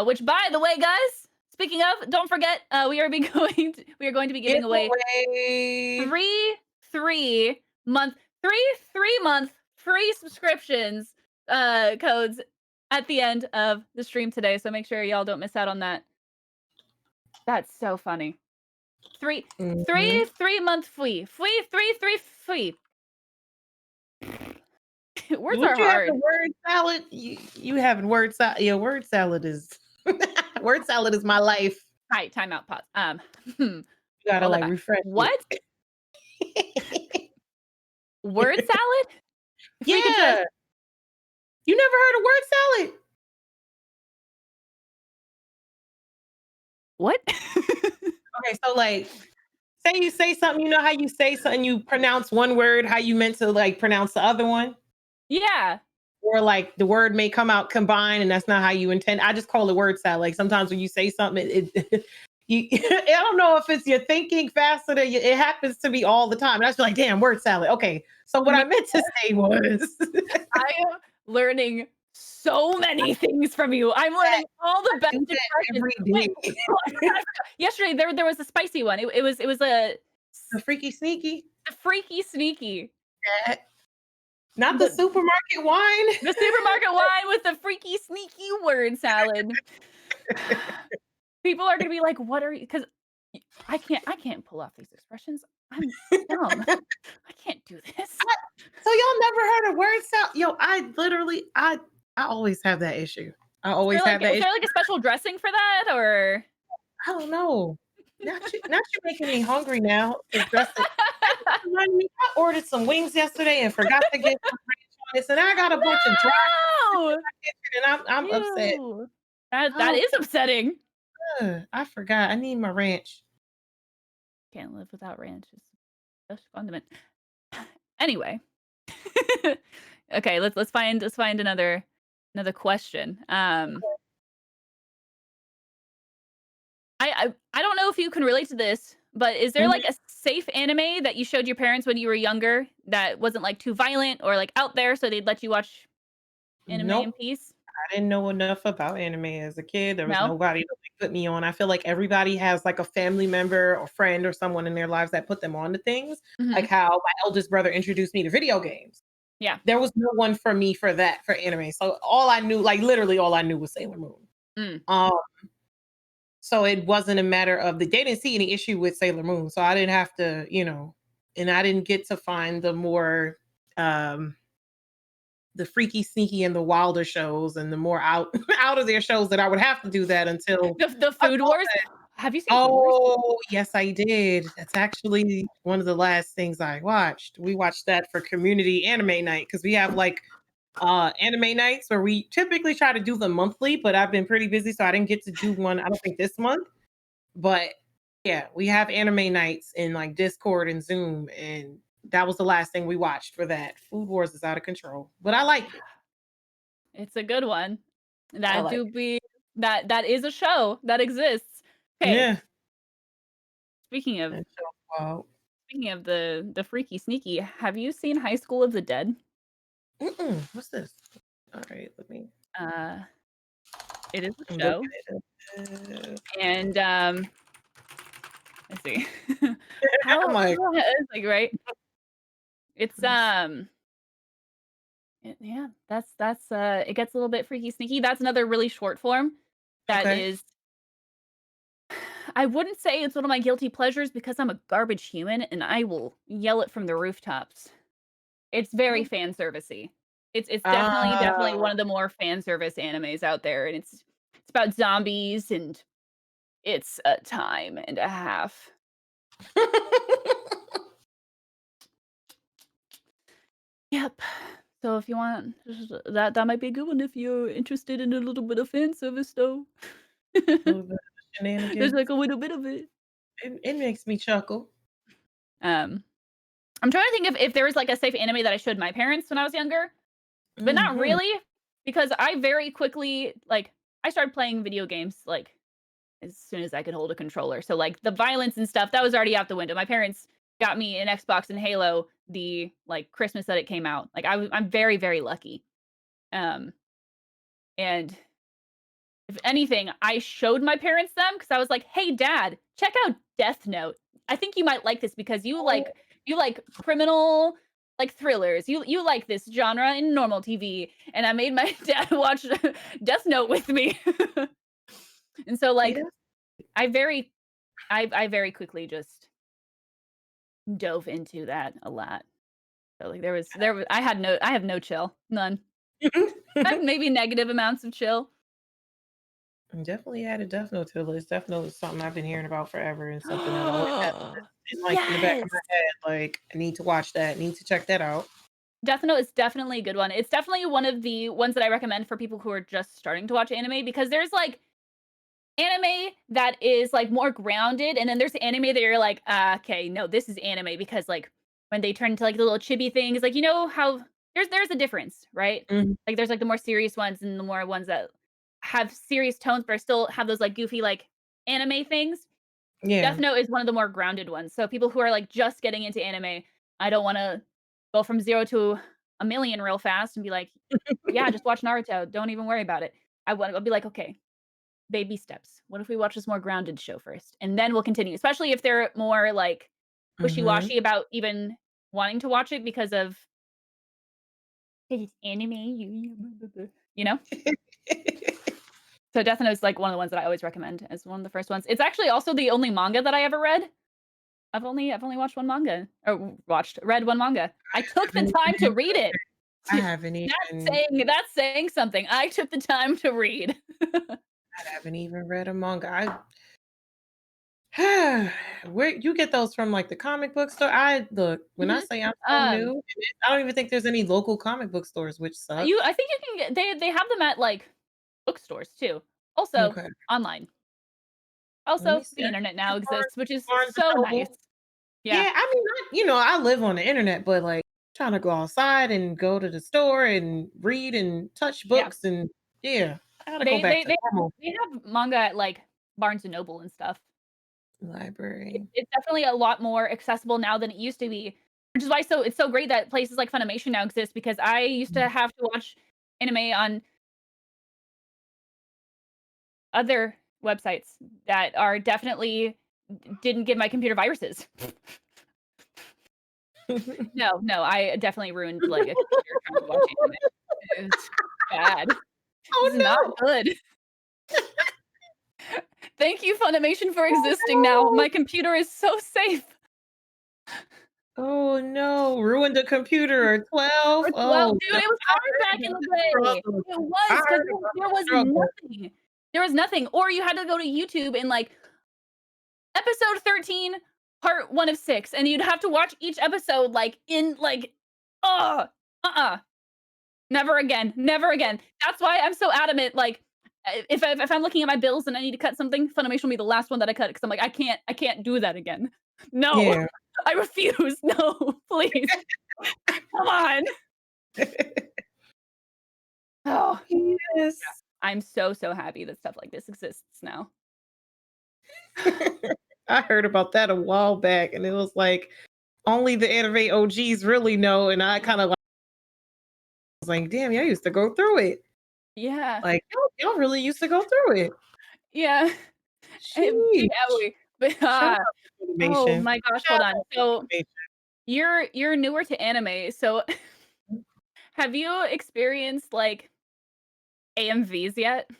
[SPEAKER 1] Which by the way, guys, speaking of, don't forget, we are going to be giving away
[SPEAKER 2] Giveaway.
[SPEAKER 1] three 3 month 3 month free subscriptions codes at the end of the stream today. So make sure y'all don't miss out on that. That's so funny. Three,
[SPEAKER 2] Mhm.
[SPEAKER 1] 3 month free. Words
[SPEAKER 2] Would
[SPEAKER 1] are
[SPEAKER 2] you have the
[SPEAKER 1] hard.
[SPEAKER 2] word salad? You having word salad? Yeah, word salad is. Word salad is my life.
[SPEAKER 1] Hi, time out, pause.
[SPEAKER 2] You gotta,
[SPEAKER 1] Roll that
[SPEAKER 2] like,
[SPEAKER 1] back.
[SPEAKER 2] refresh
[SPEAKER 1] What?
[SPEAKER 2] it.
[SPEAKER 1] Word salad? If we could just
[SPEAKER 2] Yeah. You never heard of word salad?
[SPEAKER 1] what?
[SPEAKER 2] Okay, so, like, say you say something, you know how you say something, you pronounce one word how you meant to, like, pronounce the other one?
[SPEAKER 1] Yeah.
[SPEAKER 2] Or, like, the word may come out combined, and that's not how you intend. I just call it word salad. Like, sometimes when you say something, it you I don't know if it's you're thinking faster than you it happens to me all the time, and I was like, "Damn, word salad." Okay, so what
[SPEAKER 1] Me
[SPEAKER 2] I meant to say was
[SPEAKER 1] I am learning so many things from you. I'm
[SPEAKER 2] that
[SPEAKER 1] learning all the
[SPEAKER 2] I
[SPEAKER 1] best
[SPEAKER 2] do that
[SPEAKER 1] expressions.
[SPEAKER 2] every
[SPEAKER 1] Wait,
[SPEAKER 2] day.
[SPEAKER 1] oh, I forgot. Yesterday there was a spicy one. It was a
[SPEAKER 2] The freaky sneaky.
[SPEAKER 1] freaky sneaky.
[SPEAKER 2] That not the
[SPEAKER 1] The
[SPEAKER 2] supermarket wine.
[SPEAKER 1] the supermarket wine with the freaky sneaky word salad. People are gonna be like, "What are you?" Because I can't pull off these expressions. I'm dumb. I can't do this.
[SPEAKER 2] So y'all never heard of word salad? Yo, I literally I always have that issue. I always have that
[SPEAKER 1] Is
[SPEAKER 2] issue.
[SPEAKER 1] there like a special dressing for that or
[SPEAKER 2] I don't know. Not you making me hungry now to dress it. That just reminded me, I ordered some wings yesterday and forgot to get some ranch on it, and I got a bunch of dry
[SPEAKER 1] No!
[SPEAKER 2] chicken, and I'm upset.
[SPEAKER 1] Ew. That
[SPEAKER 2] Oh,
[SPEAKER 1] is upsetting.
[SPEAKER 2] I forgot. I need my ranch.
[SPEAKER 1] Can't live without ranch. It's a condiment. Anyway. Okay, let's find another question. I don't know if you can relate to this, but is there
[SPEAKER 2] Mhm.
[SPEAKER 1] like a safe anime that you showed your parents when you were younger that wasn't like too violent or like out there so they'd let you watch anime in
[SPEAKER 2] Nope.
[SPEAKER 1] peace?
[SPEAKER 2] I didn't know enough about anime as a kid. There was
[SPEAKER 1] No?
[SPEAKER 2] nobody to like, put me on. I feel like everybody has like a family member or friend or someone in their lives that put them on to things, like
[SPEAKER 1] Mhm.
[SPEAKER 2] how my eldest brother introduced me to video games.
[SPEAKER 1] Yeah.
[SPEAKER 2] There was no one for me for that, for anime. So all I knew, like literally all I knew was Sailor Moon.
[SPEAKER 1] Mm.
[SPEAKER 2] Um, so it wasn't a matter of they didn't see any issue with Sailor Moon. So I didn't have to, and I didn't get to find the more um the freaky sneaky and the wilder shows and the more out out of their shows that I would have to do that until
[SPEAKER 1] The Food Wars?
[SPEAKER 2] adulthood.
[SPEAKER 1] Have you seen Food Wars?
[SPEAKER 2] Oh, yes, I did. That's actually one of the last things I watched. We watched that for community anime night because we have like anime nights where we typically try to do them monthly, but I've been pretty busy, so I didn't get to do one, I don't think this month. But yeah, we have anime nights in like Discord and Zoom, and that was the last thing we watched for that. Food Wars is out of control, but I like it.
[SPEAKER 1] It's a good one.
[SPEAKER 2] I
[SPEAKER 1] That
[SPEAKER 2] like
[SPEAKER 1] do
[SPEAKER 2] it.
[SPEAKER 1] be that is a show that exists. Okay,
[SPEAKER 2] Yeah.
[SPEAKER 1] speaking of
[SPEAKER 2] That show wild.
[SPEAKER 1] speaking of the freaky sneaky, have you seen High School of the Dead?
[SPEAKER 2] Mm-mm. What's this? All right, let me.
[SPEAKER 1] Uh, it is a
[SPEAKER 2] I'm looking
[SPEAKER 1] show,
[SPEAKER 2] at it.
[SPEAKER 1] and, let's see.
[SPEAKER 2] I'm like,
[SPEAKER 1] It's like, right? It's, yeah, it gets a little bit freaky sneaky. That's another really short form that
[SPEAKER 2] okay.
[SPEAKER 1] is I wouldn't say it's one of my guilty pleasures because I'm a garbage human and I will yell it from the rooftops. It's very fan servicey. It's definitely
[SPEAKER 2] Ah.
[SPEAKER 1] one of the more fan service animes out there, and it's about zombies, and it's a time and a half. Yep. So if you want that might be a good one if you're interested in a little bit of fan service though.
[SPEAKER 2] A little bit of
[SPEAKER 1] There's
[SPEAKER 2] shenanigans.
[SPEAKER 1] like a little bit of it.
[SPEAKER 2] It makes me chuckle.
[SPEAKER 1] Um, I'm trying to think if there was like a safe anime that I showed my parents when I was younger, but not
[SPEAKER 2] Mhm.
[SPEAKER 1] really because I very quickly like I started playing video games like as soon as I could hold a controller. So like the violence and stuff, that was already out the window. My parents got me an Xbox and Halo the like Christmas that it came out. Like I'm very, very lucky. Um and if anything, I showed my parents them because I was like, "Hey dad, check out Death Note. I think you might like this because
[SPEAKER 2] Oh.
[SPEAKER 1] you like criminal like thrillers. You like this genre in normal TV." And I made my dad watch Death Note with me. And so
[SPEAKER 2] See
[SPEAKER 1] like
[SPEAKER 2] that?
[SPEAKER 1] I very I very quickly just dove into that a lot. So, like, there was I have no chill, none. I have maybe negative amounts of chill.
[SPEAKER 2] Definitely add a Death Note to the list. Death Note is something I've been hearing about forever and something that always has been, like, in the back of
[SPEAKER 1] Yes!
[SPEAKER 2] my head, like, I need to watch that, need to check that out.
[SPEAKER 1] Death Note is definitely a good one. It's definitely one of the ones that I recommend for people who are just starting to watch anime because there's, like, anime that is, like, more grounded, and then there's anime that you're like, "Ah, okay, no, this is anime," because, like, when they turn into, like, the little chibi things, like, you know how there's a difference, right?
[SPEAKER 2] Mhm.
[SPEAKER 1] Like, there's, like, the more serious ones and the more ones that have serious tones, but still have those, like, goofy, like, anime things. Death
[SPEAKER 2] Yeah.
[SPEAKER 1] Note is one of the more grounded ones. So people who are, like, just getting into anime, I don't wanna go from 0 to a million real fast and be like, "Yeah, just watch Naruto, don't even worry about it." I'll be like, "Okay, baby steps. What if we watch this more grounded show first, and then we'll continue?" Especially if they're more, like,
[SPEAKER 2] Mhm.
[SPEAKER 1] wishy-washy about even wanting to watch it because of "It's anime, you know? So Death Note is, like, one of the ones that I always recommend as one of the first ones. It's actually also the only manga that I ever read. I've only watched 1 manga or read 1 manga. I took the
[SPEAKER 2] Haven't
[SPEAKER 1] time to
[SPEAKER 2] even
[SPEAKER 1] read it.
[SPEAKER 2] I haven't even
[SPEAKER 1] That's saying something. I took the time to read.
[SPEAKER 2] I haven't even read a manga. I where you get those from, like, the comic book store? I look, when I
[SPEAKER 1] Mhm.
[SPEAKER 2] say I'm so
[SPEAKER 1] Um,
[SPEAKER 2] new, I don't even think there's any local comic book stores, which
[SPEAKER 1] I
[SPEAKER 2] sucks.
[SPEAKER 1] think you can get they have them at, like, bookstores too. Also,
[SPEAKER 2] Okay.
[SPEAKER 1] online.
[SPEAKER 2] Let me
[SPEAKER 1] Also,
[SPEAKER 2] see.
[SPEAKER 1] the
[SPEAKER 2] I
[SPEAKER 1] internet
[SPEAKER 2] can
[SPEAKER 1] now
[SPEAKER 2] do
[SPEAKER 1] exists, which is
[SPEAKER 2] Barnes& and
[SPEAKER 1] so nice.
[SPEAKER 2] Noble.
[SPEAKER 1] Yeah.
[SPEAKER 2] Yeah, I mean, I live on the internet, but, like, trying to go outside and go to the store and read and touch
[SPEAKER 1] Yeah.
[SPEAKER 2] books and yeah, I gotta go
[SPEAKER 1] They
[SPEAKER 2] back
[SPEAKER 1] they
[SPEAKER 2] to
[SPEAKER 1] they
[SPEAKER 2] normal
[SPEAKER 1] they have manga at, like, Barnes& and Noble and stuff.
[SPEAKER 2] library.
[SPEAKER 1] It's definitely a lot more accessible now than it used to be, which is why it's so great that places like Funimation now exist because I used to
[SPEAKER 2] Mhm.
[SPEAKER 1] have to watch anime on other websites that are definitely didn't give my computer viruses. No, no, I definitely ruined, like, a computer trying to watch anime. It's bad. This is not
[SPEAKER 2] Oh, no.
[SPEAKER 1] good. Thank you, Funimation, for existing now.
[SPEAKER 2] Oh,
[SPEAKER 1] My computer is so safe.
[SPEAKER 2] no. Oh, no. Ruined a computer at 12?
[SPEAKER 1] Well,
[SPEAKER 2] Oh,
[SPEAKER 1] dude,
[SPEAKER 2] no.
[SPEAKER 1] it was
[SPEAKER 2] I
[SPEAKER 1] hard
[SPEAKER 2] heard
[SPEAKER 1] back in
[SPEAKER 2] about
[SPEAKER 1] the
[SPEAKER 2] the
[SPEAKER 1] day.
[SPEAKER 2] struggle.
[SPEAKER 1] It
[SPEAKER 2] I
[SPEAKER 1] was because
[SPEAKER 2] heard about
[SPEAKER 1] there
[SPEAKER 2] the
[SPEAKER 1] was
[SPEAKER 2] struggle.
[SPEAKER 1] nothing. There was nothing, or you had to go to YouTube and, like, episode 13, part 1 of 6, and you'd have to watch each episode, like, in, like, ugh, uh-uh, never again, never again. That's why I'm so adamant, like, if I'm looking at my bills and I need to cut something, Funimation will be the last one that I cut because 'cause I'm like, I can't do that again. No,
[SPEAKER 2] Yeah.
[SPEAKER 1] I refuse. No, please, come on. Oh,
[SPEAKER 2] Yes.
[SPEAKER 1] I'm so, so happy that stuff like this exists now.
[SPEAKER 2] I heard about that a while back, and it was like, only the anime OGs really know, and I kinda like was like, "Damn, y'all used to go through it."
[SPEAKER 1] Yeah,
[SPEAKER 2] Like, y'all really used to go through it.
[SPEAKER 1] yeah, yeah,
[SPEAKER 2] Sheesh.
[SPEAKER 1] but,
[SPEAKER 2] Shout out to
[SPEAKER 1] oh
[SPEAKER 2] Funimation.
[SPEAKER 1] my gosh,
[SPEAKER 2] Shout
[SPEAKER 1] hold on.
[SPEAKER 2] out
[SPEAKER 1] So
[SPEAKER 2] to
[SPEAKER 1] you're newer to anime, so
[SPEAKER 2] Funimation.
[SPEAKER 1] have you experienced, like, AMVs yet?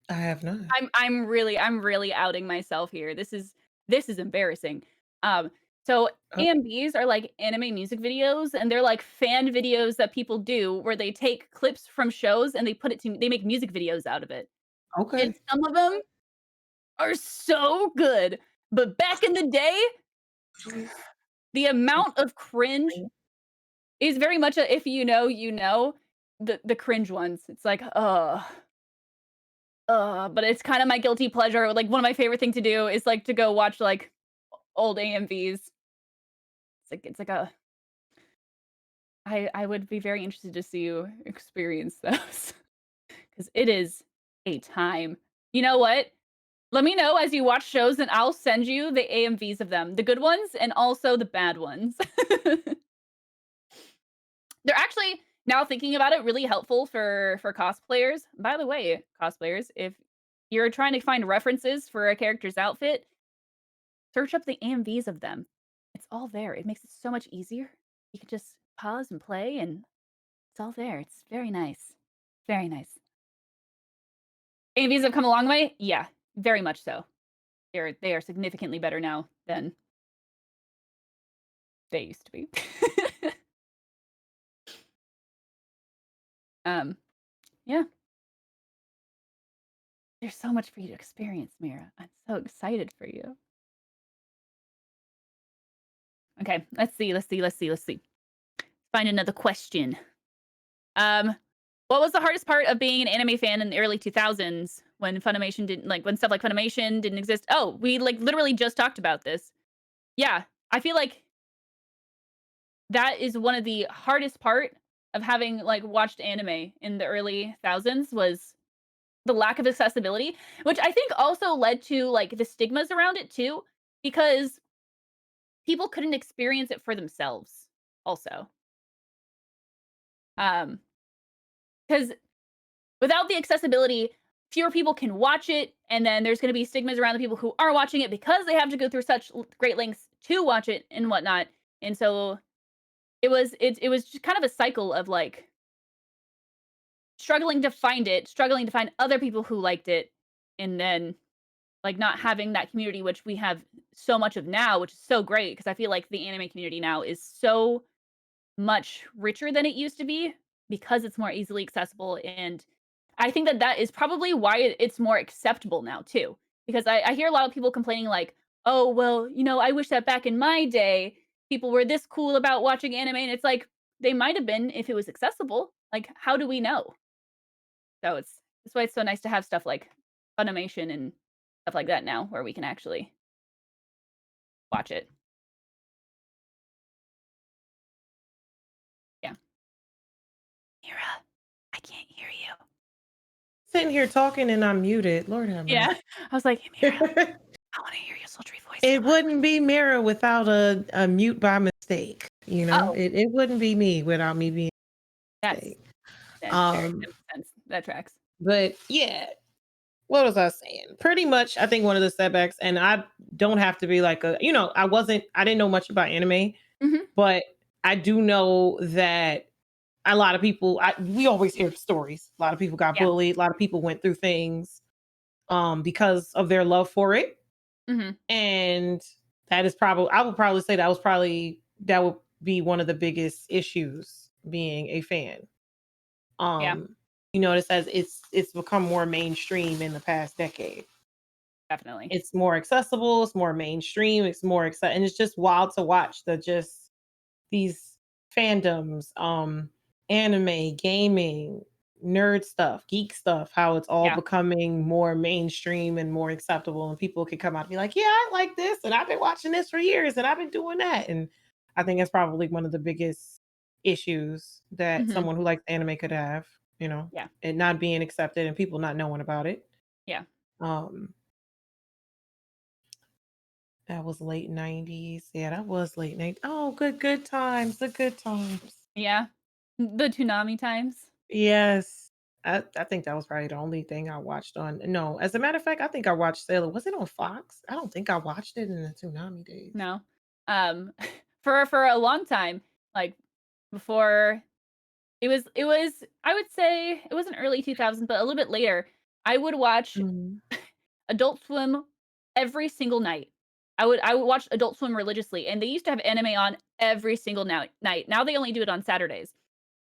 [SPEAKER 2] I have not.
[SPEAKER 1] I'm really outing myself here. This is embarrassing. Um, so
[SPEAKER 2] Oh,
[SPEAKER 1] AMVs are, like, anime music videos, and they're, like, fan videos that people do where they take clips from shows and they make music videos out of it. And
[SPEAKER 2] okay.
[SPEAKER 1] some of them are so good, but back in the day, the amount of cringe is very much a if you know, you know, the cringe ones. It's like, ugh, ugh, but it's kinda my guilty pleasure. Like, one of my favorite thing to do is, like, to go watch, like, old AMVs. It's like a I would be very interested to see you experience those because it is a time. You know what? Let me know as you watch shows, and I'll send you the AMVs of them, the good ones and also the bad ones. They're actually, now thinking about it, really helpful for cosplayers. By the way, cosplayers, if you're trying to find references for a character's outfit, search up the AMVs of them. It's all there. It makes it so much easier. You can just pause and play, and it's all there. It's very nice. Very nice. AMVs have come a long way? Yeah, very much so. They are significantly better now than they used to be. Um, yeah. There's so much for you to experience, Mira. I'm so excited for you. Okay, let's see. Find another question. Um, what was the hardest part of being an anime fan in the early 2000s when Funimation didn't like when stuff like Funimation didn't exist? Oh, we like literally just talked about this. Yeah, I feel like that is one of the hardest part of having like watched anime in the early thousands was the lack of accessibility, which I think also led to like the stigmas around it too, because people couldn't experience it for themselves also. Because without the accessibility, fewer people can watch it, and then there's going to be stigmas around the people who are watching it because they have to go through such great lengths to watch it and whatnot. And so it was just kind of a cycle of like struggling to find it, struggling to find other people who liked it, and then like not having that community which we have so much of now, which is so great because I feel like the anime community now is so much richer than it used to be because it's more easily accessible. And I think that that is probably why it's more acceptable now too. Because I hear a lot of people complaining like, "Oh, well, I wish that back in my day people were this cool about watching anime." And it's like they might have been if it was accessible. Like, how do we know? So that's why it's so nice to have stuff like Funimation and stuff like that now, where we can actually watch it. Yeah. Mira, I can't hear you.
[SPEAKER 2] Sitting here talking and I'm muted. Lord have
[SPEAKER 1] Yeah.
[SPEAKER 2] mercy.
[SPEAKER 1] I was like, "Hey, Mira, I want to hear your sultry voice.
[SPEAKER 2] It
[SPEAKER 1] Come on."
[SPEAKER 2] wouldn't be Mirror without a mute by mistake.
[SPEAKER 1] Oh,
[SPEAKER 2] It wouldn't be me without me being a
[SPEAKER 1] that's
[SPEAKER 2] mistake.
[SPEAKER 1] that's fair.
[SPEAKER 2] Um,
[SPEAKER 1] That makes sense. That tracks.
[SPEAKER 2] but yeah, what was I saying? Pretty much, I think one of the setbacks, and I don't have to be like I didn't know much about anime,
[SPEAKER 1] Mhm.
[SPEAKER 2] but I do know that a lot of people, we always hear stories. A lot of people got
[SPEAKER 1] Yeah.
[SPEAKER 2] bullied. A lot of people went through things because of their love for it.
[SPEAKER 1] Mhm.
[SPEAKER 2] And that is probably, I would probably say that would be one of the biggest issues being a fan.
[SPEAKER 1] Yeah,
[SPEAKER 2] You notice as it's become more mainstream in the past decade.
[SPEAKER 1] definitely.
[SPEAKER 2] It's more accessible, it's more mainstream, it's more exciting, and it's just wild to watch the just these fandoms, anime, gaming, nerd stuff, geek stuff, how it's all
[SPEAKER 1] Yeah.
[SPEAKER 2] becoming more mainstream and more acceptable. And people can come out and be like, yeah, I like this, and I've been watching this for years, and I've been doing that. And I think that's probably one of the biggest issues that
[SPEAKER 1] Mhm.
[SPEAKER 2] someone who likes anime could have,
[SPEAKER 1] Yeah.
[SPEAKER 2] and not being accepted and people not knowing about it.
[SPEAKER 1] Yeah.
[SPEAKER 2] Um, that was late 90s. Yeah, that was late 90s. Oh, good times, the good times.
[SPEAKER 1] Yeah. The Toonami times.
[SPEAKER 2] Yes. I think that was probably the only thing I watched on no, as a matter of fact, I think I watched Sailor was it on Fox? I don't think I watched it in the Toonami days.
[SPEAKER 1] No. Um, for a long time, like, before it was I would say it wasn't early 2000s, but a little bit later, I would watch
[SPEAKER 2] Mhm.
[SPEAKER 1] Adult Swim every single night. I would watch Adult Swim religiously, and they used to have anime on every single night. Now they only do it on Saturdays,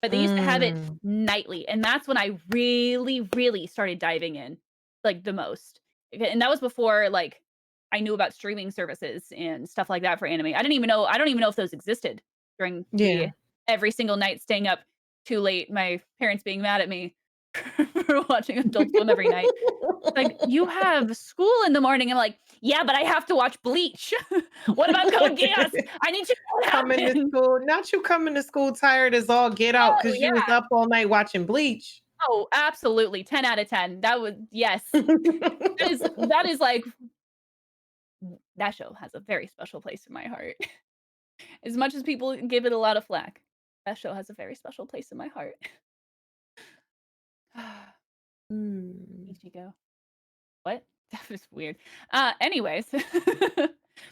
[SPEAKER 1] but they used to have it
[SPEAKER 2] Mm.
[SPEAKER 1] nightly, and that's when I really, really started diving in, like, the most. And that was before, like, I knew about streaming services and stuff like that for anime. I don't even know if those existed during the
[SPEAKER 2] Yeah.
[SPEAKER 1] every single night staying up too late, my parents being mad at me for watching Adult Swim every night. Like, "You have school in the morning." I'm like, "Yeah, but I have to watch Bleach. What about Code Geass? I need to know what
[SPEAKER 2] Coming to
[SPEAKER 1] happened."
[SPEAKER 2] school not you coming to school tired as all get out
[SPEAKER 1] Oh,
[SPEAKER 2] because you was
[SPEAKER 1] yeah.
[SPEAKER 2] up all night watching Bleach.
[SPEAKER 1] Oh, absolutely. 10 out of 10. That would yes. That is like that show has a very special place in my heart. As much as people give it a lot of flack, that show has a very special place in my heart.
[SPEAKER 2] Mm.
[SPEAKER 1] Ichigo. What? That was weird. Anyways.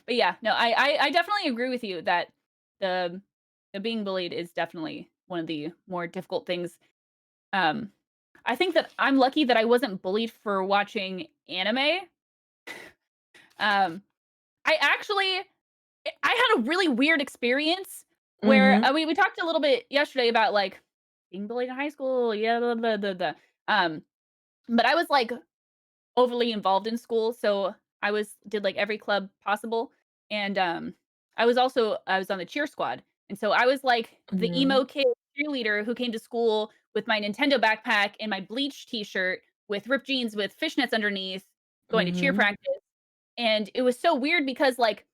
[SPEAKER 1] But yeah, no, I definitely agree with you that the the being bullied is definitely one of the more difficult things. Um, I think that I'm lucky that I wasn't bullied for watching anime. Um, I actually I had a really weird experience where
[SPEAKER 2] Mhm.
[SPEAKER 1] we talked a little bit yesterday about like being bullied in high school. Yeah, blah, blah, blah, blah. Um, but I was like overly involved in school, so I did like every club possible, and I was on the cheer squad, and so I was like the emo
[SPEAKER 2] Mhm.
[SPEAKER 1] kid cheerleader who came to school with my Nintendo backpack and my Bleach T-shirt with ripped jeans with fishnets underneath, going to cheer
[SPEAKER 2] Mhm.
[SPEAKER 1] practice, and it was so weird because like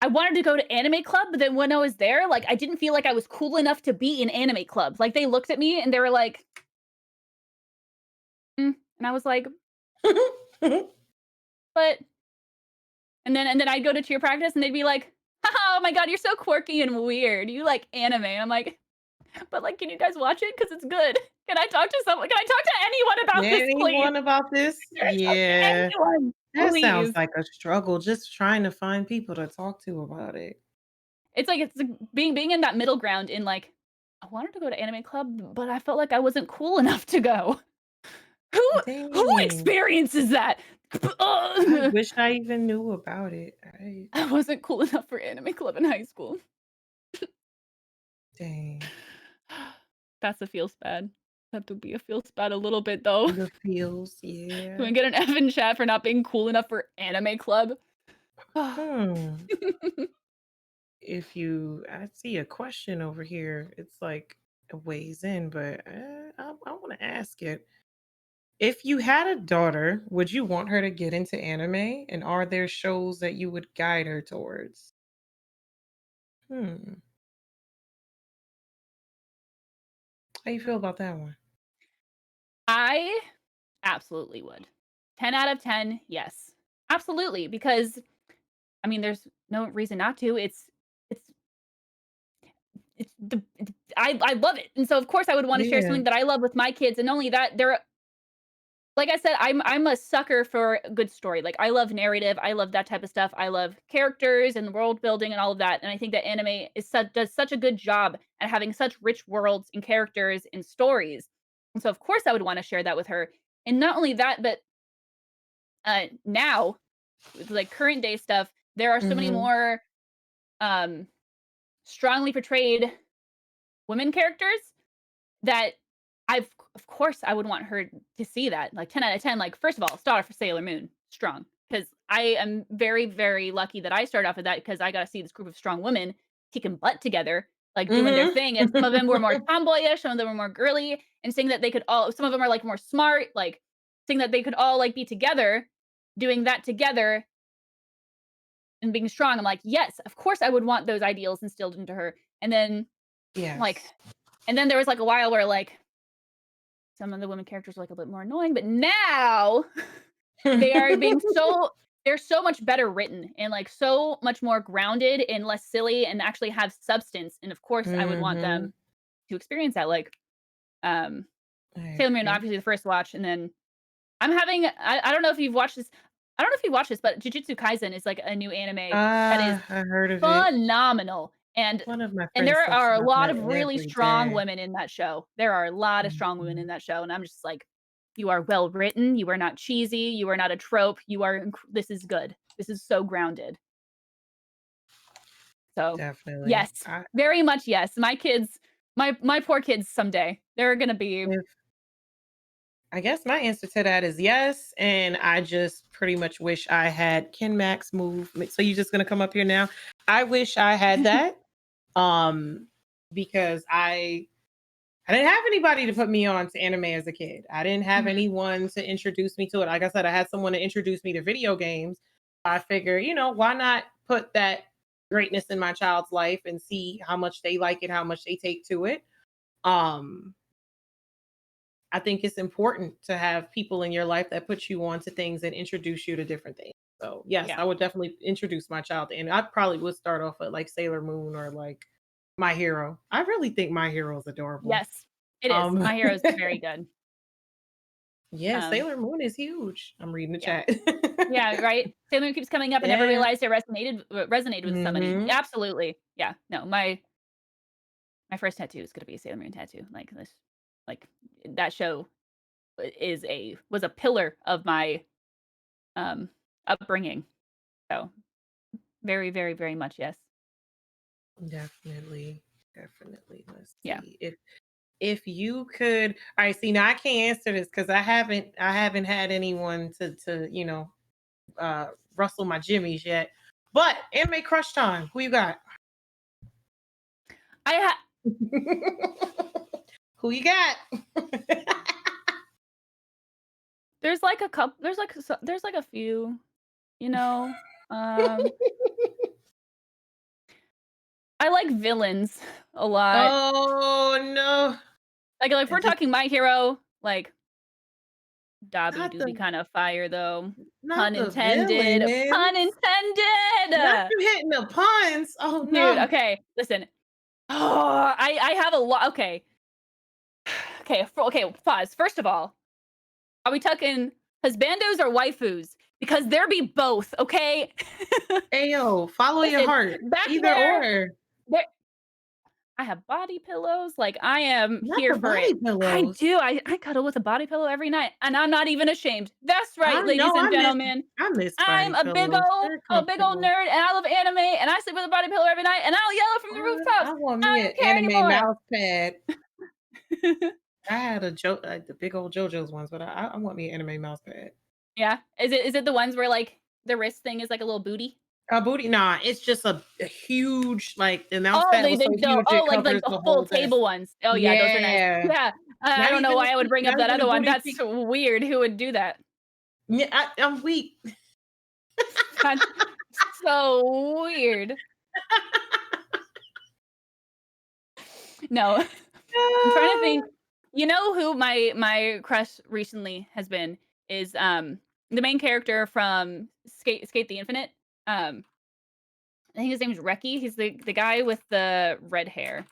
[SPEAKER 1] I wanted to go to anime club, but then when I was there, like I didn't feel like I was cool enough to be in anime club. Like they looked at me and they were like, "Mm," and I was like, "But." And then I'd go to cheer practice and they'd be like, "Oh my god, you're so quirky and weird. You like anime." And I'm like, "But like, can you guys watch it? Because it's good. Can I talk to someone? Can I talk to anyone about this, please?
[SPEAKER 2] Anyone about this?
[SPEAKER 1] Can I talk to
[SPEAKER 2] Yeah.
[SPEAKER 1] anyone,
[SPEAKER 2] That sounds
[SPEAKER 1] please?"
[SPEAKER 2] like a struggle just trying to find people to talk to about it.
[SPEAKER 1] It's like being in that middle ground in like, I wanted to go to anime club, but I felt like I wasn't cool enough to go. Who
[SPEAKER 2] Dang.
[SPEAKER 1] experiences that?
[SPEAKER 2] I
[SPEAKER 1] Ugh.
[SPEAKER 2] wish I even knew about it.
[SPEAKER 1] I wasn't cool enough for anime club in high school.
[SPEAKER 2] Dang.
[SPEAKER 1] That's a feels bad. That would be a feels bad a little bit though.
[SPEAKER 2] The feels,
[SPEAKER 1] Can we
[SPEAKER 2] yeah.
[SPEAKER 1] get an F in chat for not being cool enough for anime club?
[SPEAKER 2] Hmm. If you I see a question over here. It's like a ways in, but I want to ask it. If you had a daughter, would you want her to get into anime? And are there shows that you would guide her towards? Hmm. How you feel about that one?
[SPEAKER 1] I absolutely would. 10 out of 10, yes. Absolutely, because I mean, there's no reason not to. It's I love it. And so of course I would want to share
[SPEAKER 2] Yeah.
[SPEAKER 1] something that I love with my kids. And not only that, they're like I said, I'm a sucker for a good story. Like I love narrative, I love that type of stuff. I love characters and world building and all of that. And I think that anime does such a good job at having such rich worlds and characters and stories. And so of course I would want to share that with her. And not only that, but now with like current day stuff, there are so many
[SPEAKER 2] Mhm.
[SPEAKER 1] more um strongly portrayed women characters that of course, I would want her to see that, like, 10 out of 10, like, first of all, star for Sailor Moon, strong, because I am very, very lucky that I started off with that because I got to see this group of strong women kicking butt together, like, doing their
[SPEAKER 2] Mhm.
[SPEAKER 1] thing, and some of them were more tomboyish, some of them were more girly, and saying that they could all some of them are, like, more smart, like, saying that they could all, like, be together, doing that together and being strong. I'm like, "Yes, of course I would want those ideals instilled into her," and then, like
[SPEAKER 2] Yes.
[SPEAKER 1] and then there was, like, a while where, like, some of the women characters are, like, a bit more annoying, but now they are being so they're so much better written and, like, so much more grounded and less silly and actually have substance, and of course, I would want
[SPEAKER 2] Mhm.
[SPEAKER 1] them to experience that, like, um,
[SPEAKER 2] I
[SPEAKER 1] Sailor Moon,
[SPEAKER 2] agree.
[SPEAKER 1] obviously the first watch, and then I don't know if you've watched this I don't know if you watched this, but Jujutsu Kaisen is, like, a new anime that is
[SPEAKER 2] Ah, I heard of it.
[SPEAKER 1] phenomenal, and
[SPEAKER 2] One of my
[SPEAKER 1] and
[SPEAKER 2] friends
[SPEAKER 1] there
[SPEAKER 2] talks
[SPEAKER 1] are a
[SPEAKER 2] about
[SPEAKER 1] lot
[SPEAKER 2] that
[SPEAKER 1] of really
[SPEAKER 2] every
[SPEAKER 1] strong
[SPEAKER 2] day.
[SPEAKER 1] women in that show. There are a lot of strong women in
[SPEAKER 2] Mhm.
[SPEAKER 1] that show, and I'm just like, "You are well written, you are not cheesy, you are not a trope, this is good. This is so grounded." So,
[SPEAKER 2] Definitely.
[SPEAKER 1] yes, very much yes. My kids my poor kids someday, they're gonna be
[SPEAKER 2] If I guess my answer to that is yes, and I just pretty much wish I had Ken Max move. So you just gonna come up here now? I wish I had that. Um, because I didn't have anybody to put me on to anime as a kid. I didn't have
[SPEAKER 1] Mhm.
[SPEAKER 2] anyone to introduce me to it. Like I said, I had someone to introduce me to video games. I figure, why not put that greatness in my child's life and see how much they like it, how much they take to it. Um, I think it's important to have people in your life that put you on to things and introduce you to different things. So yes,
[SPEAKER 1] Yeah.
[SPEAKER 2] I would definitely introduce my child, and I probably would start off at like Sailor Moon or like My Hero. I really think My Hero is adorable.
[SPEAKER 1] Yes, it is.
[SPEAKER 2] Um,
[SPEAKER 1] My Hero is very good.
[SPEAKER 2] yeah,
[SPEAKER 1] Um,
[SPEAKER 2] Sailor Moon is huge. I'm reading the
[SPEAKER 1] yeah.
[SPEAKER 2] chat.
[SPEAKER 1] Yeah, right? Sailor Moon keeps coming up. I never
[SPEAKER 2] Yeah.
[SPEAKER 1] realized it resonated with somebody.
[SPEAKER 2] Mhm.
[SPEAKER 1] Absolutely. Yeah. No, my first tattoo is gonna be a Sailor Moon tattoo. Like this like that show was a pillar of my um upbringing. So very, very, very much yes.
[SPEAKER 2] Definitely. Definitely. Let's
[SPEAKER 1] Yeah.
[SPEAKER 2] see. If you could, all right. See, now I can't answer this because I haven't had anyone to rustle my jimmies yet. But anime crush time. Who you got?
[SPEAKER 1] I ha
[SPEAKER 2] Who you got?
[SPEAKER 1] there's like a couple. There's like a few. You know, um, I like villains a lot.
[SPEAKER 2] Oh no!
[SPEAKER 1] Like if we're
[SPEAKER 2] It just
[SPEAKER 1] talking My Hero, like Dabi
[SPEAKER 2] not
[SPEAKER 1] do be
[SPEAKER 2] the
[SPEAKER 1] kind of fire though.
[SPEAKER 2] not
[SPEAKER 1] Pun
[SPEAKER 2] the
[SPEAKER 1] intended. Pun
[SPEAKER 2] villains. Not
[SPEAKER 1] intended.
[SPEAKER 2] you hitting the puns. Oh
[SPEAKER 1] Dude,
[SPEAKER 2] no!
[SPEAKER 1] okay, listen. Oh, I have a lot. Okay, okay. Pause. First of all, are we talking husbandos or waifus? Because there be both. Okay.
[SPEAKER 2] Ayo, follow your
[SPEAKER 1] Listen,
[SPEAKER 2] heart.
[SPEAKER 1] back
[SPEAKER 2] Either or.
[SPEAKER 1] there. I have body pillows. Like I am
[SPEAKER 2] Not
[SPEAKER 1] here
[SPEAKER 2] the
[SPEAKER 1] for it.
[SPEAKER 2] body
[SPEAKER 1] I
[SPEAKER 2] pillows.
[SPEAKER 1] do. I cuddle with a body pillow every night, and I'm not even ashamed. That's right,
[SPEAKER 2] I
[SPEAKER 1] ladies
[SPEAKER 2] know
[SPEAKER 1] and gentlemen.
[SPEAKER 2] I miss
[SPEAKER 1] I'm
[SPEAKER 2] body pillows. They're
[SPEAKER 1] a big old
[SPEAKER 2] comfortable.
[SPEAKER 1] nerd, and I love anime, and I sleep with a body pillow every night, and I'll yell it from the
[SPEAKER 2] I
[SPEAKER 1] rooftops.
[SPEAKER 2] want
[SPEAKER 1] I
[SPEAKER 2] me an
[SPEAKER 1] don't
[SPEAKER 2] anime
[SPEAKER 1] even
[SPEAKER 2] mouse pad.
[SPEAKER 1] care anymore.
[SPEAKER 2] I had the big old JoJo's ones, but I want me an anime mouse pad.
[SPEAKER 1] Yeah. Is it the ones where like the wrist thing is like a little booty?
[SPEAKER 2] A booty, nah, it's just a huge, like the mouse
[SPEAKER 1] Oh,
[SPEAKER 2] pad was so huge it
[SPEAKER 1] like
[SPEAKER 2] covers
[SPEAKER 1] the
[SPEAKER 2] the
[SPEAKER 1] full
[SPEAKER 2] whole desk.
[SPEAKER 1] table ones. Oh yeah, those are nice.
[SPEAKER 2] Yeah,
[SPEAKER 1] Yeah. I
[SPEAKER 2] not
[SPEAKER 1] don't know
[SPEAKER 2] even the
[SPEAKER 1] why I would
[SPEAKER 2] feet,
[SPEAKER 1] bring up
[SPEAKER 2] not
[SPEAKER 1] that
[SPEAKER 2] even the
[SPEAKER 1] other one.
[SPEAKER 2] booty
[SPEAKER 1] That's
[SPEAKER 2] feet.
[SPEAKER 1] weird. Who would do that?
[SPEAKER 2] Yeah, I'm weak.
[SPEAKER 1] That's so weird. No. I'm trying to think. You know who my crush recently has been is the main character from Skate the Infinite. I think his name's Reki. He's the guy with the red hair.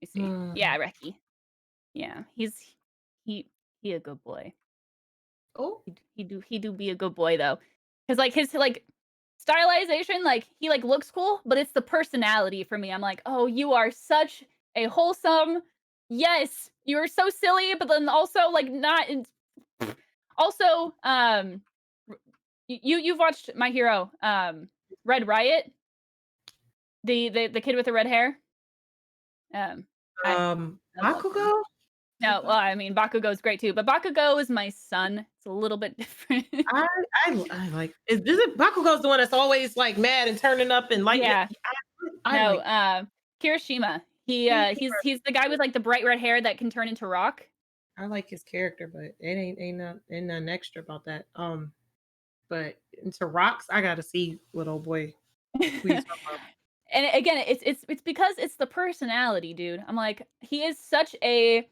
[SPEAKER 1] Let me see.
[SPEAKER 2] Hmm.
[SPEAKER 1] Yeah, Reki. Yeah, he he a good boy.
[SPEAKER 2] Oh,
[SPEAKER 1] He do be a good boy though, because like his like stylization, like he like looks cool, but it's the personality for me. I'm like, oh, you are such a wholesome. Yes, you are so silly, but then also like not. Also, you've watched My Hero, Red Riot, the kid with the red hair. I I love him.
[SPEAKER 2] Bakugo?
[SPEAKER 1] No, well, I mean Bakugo's great too, but Bakugo is my son. It's a little bit different.
[SPEAKER 2] I I like is it Bakugo's the one that's always like mad and turning up and lighting it?
[SPEAKER 1] Yeah.
[SPEAKER 2] I
[SPEAKER 1] No,
[SPEAKER 2] like
[SPEAKER 1] Kirishima. He's the guy with like the bright red hair that can turn into rock.
[SPEAKER 2] I like his character, but it ain't nothing extra about that. But into rocks, I gotta see what old boy who you talking about.
[SPEAKER 1] And again, it's because it's the personality, dude. I'm like, he is such a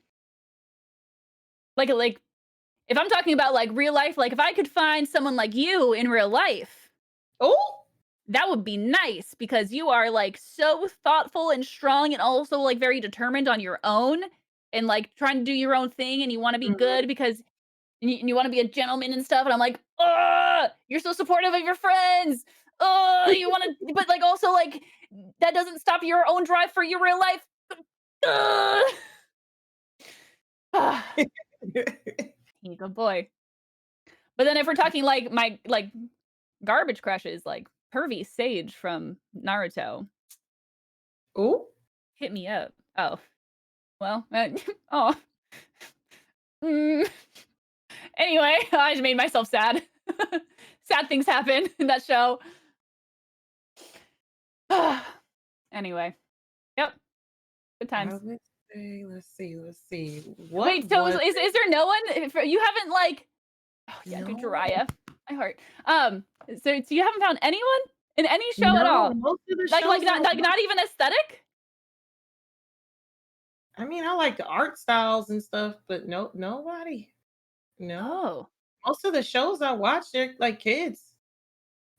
[SPEAKER 1] like if I'm talking about like real life, like if I could find someone like you in real life,
[SPEAKER 2] Oh,
[SPEAKER 1] that would be nice because you are like so thoughtful and strong and also like very determined on your own and like trying to do your own thing and you want to be
[SPEAKER 2] mhm.
[SPEAKER 1] good because you want to be a gentleman and stuff. And I'm like, oh, you're so supportive of your friends. Oh, you want to, but like also like that doesn't stop your own drive for your real life. Ugh. He's a good boy. But then if we're talking like my like garbage crushes, like pervy Sage from Naruto,
[SPEAKER 2] Oh,
[SPEAKER 1] hit me up. Oh, well, oh. Mm. Anyway, I just made myself sad. Sad things happen in that show. Anyway, yep, good
[SPEAKER 2] I
[SPEAKER 1] times.
[SPEAKER 2] would say, let's see. What
[SPEAKER 1] Wait, so
[SPEAKER 2] was
[SPEAKER 1] is there no one? If you haven't like, oh yeah, good
[SPEAKER 2] no,
[SPEAKER 1] Jiraiya, my heart. So you haven't found anyone in any show at
[SPEAKER 2] no,
[SPEAKER 1] all?
[SPEAKER 2] most of the
[SPEAKER 1] Like
[SPEAKER 2] shows I watch,
[SPEAKER 1] not even aesthetic?
[SPEAKER 2] I mean, I like the art styles and stuff, but no, nobody. No.
[SPEAKER 1] Oh,
[SPEAKER 2] Most of the shows I watch, they're like kids.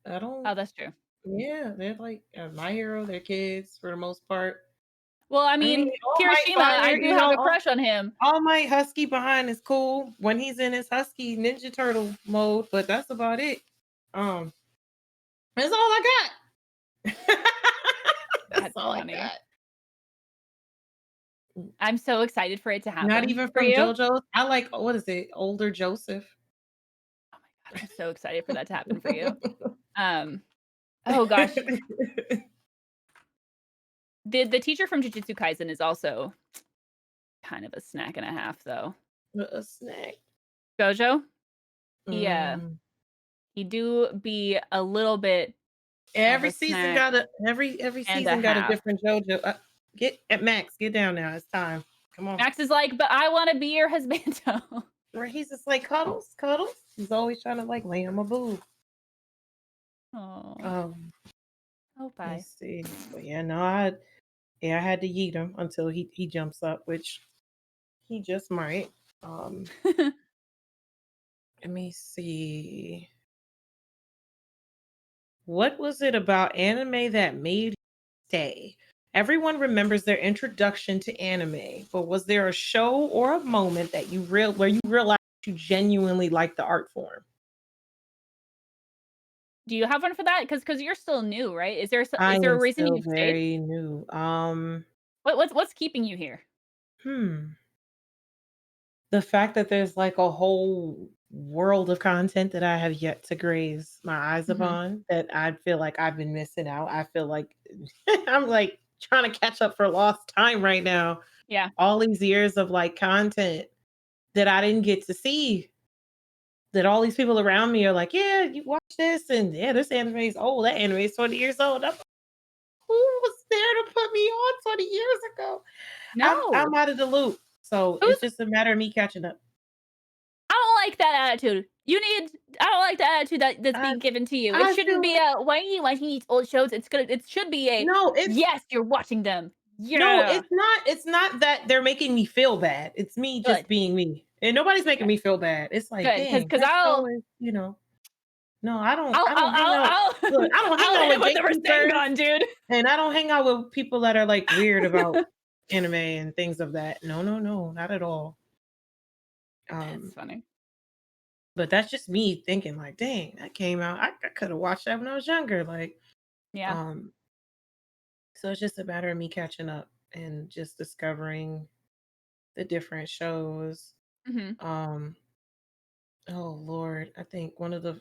[SPEAKER 2] I don't,
[SPEAKER 1] oh, that's true.
[SPEAKER 2] yeah, they're like My Hero, they're kids for the most part.
[SPEAKER 1] Well, I
[SPEAKER 2] I mean,
[SPEAKER 1] mean,
[SPEAKER 2] All Might
[SPEAKER 1] Kirishima, I
[SPEAKER 2] Fire,
[SPEAKER 1] do have a crush on him.
[SPEAKER 2] All Might Husky behind is cool when he's in his Husky Ninja Turtle mode, but that's about it. Um, that's all I got. That's
[SPEAKER 1] That's
[SPEAKER 2] all I
[SPEAKER 1] funny.
[SPEAKER 2] got.
[SPEAKER 1] I'm so excited for it to
[SPEAKER 2] Not
[SPEAKER 1] happen
[SPEAKER 2] even
[SPEAKER 1] for
[SPEAKER 2] from
[SPEAKER 1] you.
[SPEAKER 2] JoJo's. I like what is it? Older Joseph.
[SPEAKER 1] Oh my god, I'm so excited for that to happen for you. Um, oh gosh, the teacher from Jujutsu Kaisen is also kind of a snack and a half, though.
[SPEAKER 2] A snack.
[SPEAKER 1] Gojo, yeah,
[SPEAKER 2] Mm.
[SPEAKER 1] he do be a little bit of
[SPEAKER 2] Every
[SPEAKER 1] a
[SPEAKER 2] season
[SPEAKER 1] snack
[SPEAKER 2] got a every
[SPEAKER 1] and a
[SPEAKER 2] season got a
[SPEAKER 1] half.
[SPEAKER 2] different JoJo. Get at Max, get down now. It's time. Come on.
[SPEAKER 1] Max is like, "But I wanna be your husbando."
[SPEAKER 2] Right? He's just like cuddles, cuddles. He's always trying to like lay him a boob.
[SPEAKER 1] Oh,
[SPEAKER 2] Um,
[SPEAKER 1] oh, bye.
[SPEAKER 2] let's see. But yeah, no, I had to yeet him until he jumps up, which he just might. Um, let me see. What was it about anime that made you stay? Everyone remembers their introduction to anime, but was there a show or a moment that where you realized you genuinely like the art form?
[SPEAKER 1] Do you have one for that? Because you're still new, right?
[SPEAKER 2] I
[SPEAKER 1] Is there a
[SPEAKER 2] am
[SPEAKER 1] reason
[SPEAKER 2] still
[SPEAKER 1] you've stayed?
[SPEAKER 2] very new.
[SPEAKER 1] What's keeping you here?
[SPEAKER 2] Hmm. The fact that there's like a whole world of content that I have yet to graze my eyes
[SPEAKER 1] Mhm.
[SPEAKER 2] upon that I feel like I've been missing out. I feel like I'm like trying to catch up for lost time right now.
[SPEAKER 1] Yeah.
[SPEAKER 2] All these years of like content that I didn't get to see, that all these people around me are like, yeah, you watch this, and yeah, this anime is old. That anime is 20 years old. I'm like, who was there to put me on 20 years ago? I'm
[SPEAKER 1] No.
[SPEAKER 2] out of the loop. So
[SPEAKER 1] Who's
[SPEAKER 2] it's just a matter of me catching up.
[SPEAKER 1] I don't like that attitude. I don't like the attitude that's
[SPEAKER 2] I
[SPEAKER 1] being given to you. It
[SPEAKER 2] I
[SPEAKER 1] shouldn't
[SPEAKER 2] feel
[SPEAKER 1] be
[SPEAKER 2] like
[SPEAKER 1] a, "Why are you watching these old shows?" It should be a,
[SPEAKER 2] no,
[SPEAKER 1] "Yes, you're watching them.
[SPEAKER 2] no,
[SPEAKER 1] Yeah.
[SPEAKER 2] it's not that they're making me feel bad. It's me just
[SPEAKER 1] Good.
[SPEAKER 2] being me. And nobody's making
[SPEAKER 1] Good.
[SPEAKER 2] me feel bad. It's like,
[SPEAKER 1] Good.
[SPEAKER 2] dang,
[SPEAKER 1] Because
[SPEAKER 2] that show is, no, I don't hang out. Look, I don't hang
[SPEAKER 1] I'll
[SPEAKER 2] out
[SPEAKER 1] hit him
[SPEAKER 2] with
[SPEAKER 1] with the
[SPEAKER 2] gatekeepers,
[SPEAKER 1] Rasengan, dude.
[SPEAKER 2] and I don't hang out with people that are like weird about anime and things of that. No, no, no, not at all.
[SPEAKER 1] That's
[SPEAKER 2] Um,
[SPEAKER 1] funny.
[SPEAKER 2] but that's just me thinking like, dang, that came out. I could have watched that when I was younger. Like,
[SPEAKER 1] Yeah.
[SPEAKER 2] um, so it's just a matter of me catching up and just discovering the different shows.
[SPEAKER 1] Mhm.
[SPEAKER 2] Um, oh Lord, I think one of the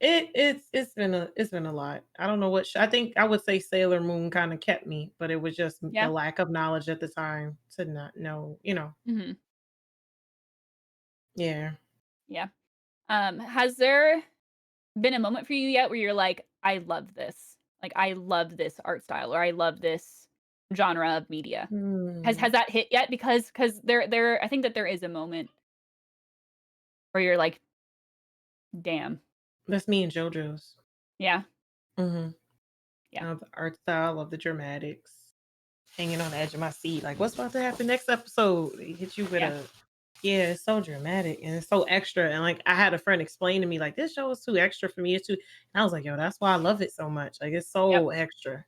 [SPEAKER 2] it's been a lot. I don't know I think I would say Sailor Moon kind of kept me, but it was just the
[SPEAKER 1] Yeah.
[SPEAKER 2] lack of knowledge at the time to not know.
[SPEAKER 1] Mhm.
[SPEAKER 2] Yeah.
[SPEAKER 1] Yeah. Has there been a moment for you yet where you're like, "I love this. Like, I love this art style," or "I love this genre of media."
[SPEAKER 2] Hmm.
[SPEAKER 1] Has that hit yet? Because there I think that there is a moment where you're like, "Damn."
[SPEAKER 2] That's me and JoJo's.
[SPEAKER 1] Yeah.
[SPEAKER 2] Hmm.
[SPEAKER 1] Yeah.
[SPEAKER 2] The art style of the dramatics, hanging on the edge of my seat, like what's about to happen next episode? They hit you with
[SPEAKER 1] Yeah.
[SPEAKER 2] a yeah, it's so dramatic and it's so extra. And like I had a friend explain to me, like, this show is too extra for me. It's too and I was like, yo, that's why I love it so much. Like it's
[SPEAKER 1] Yep.
[SPEAKER 2] so extra.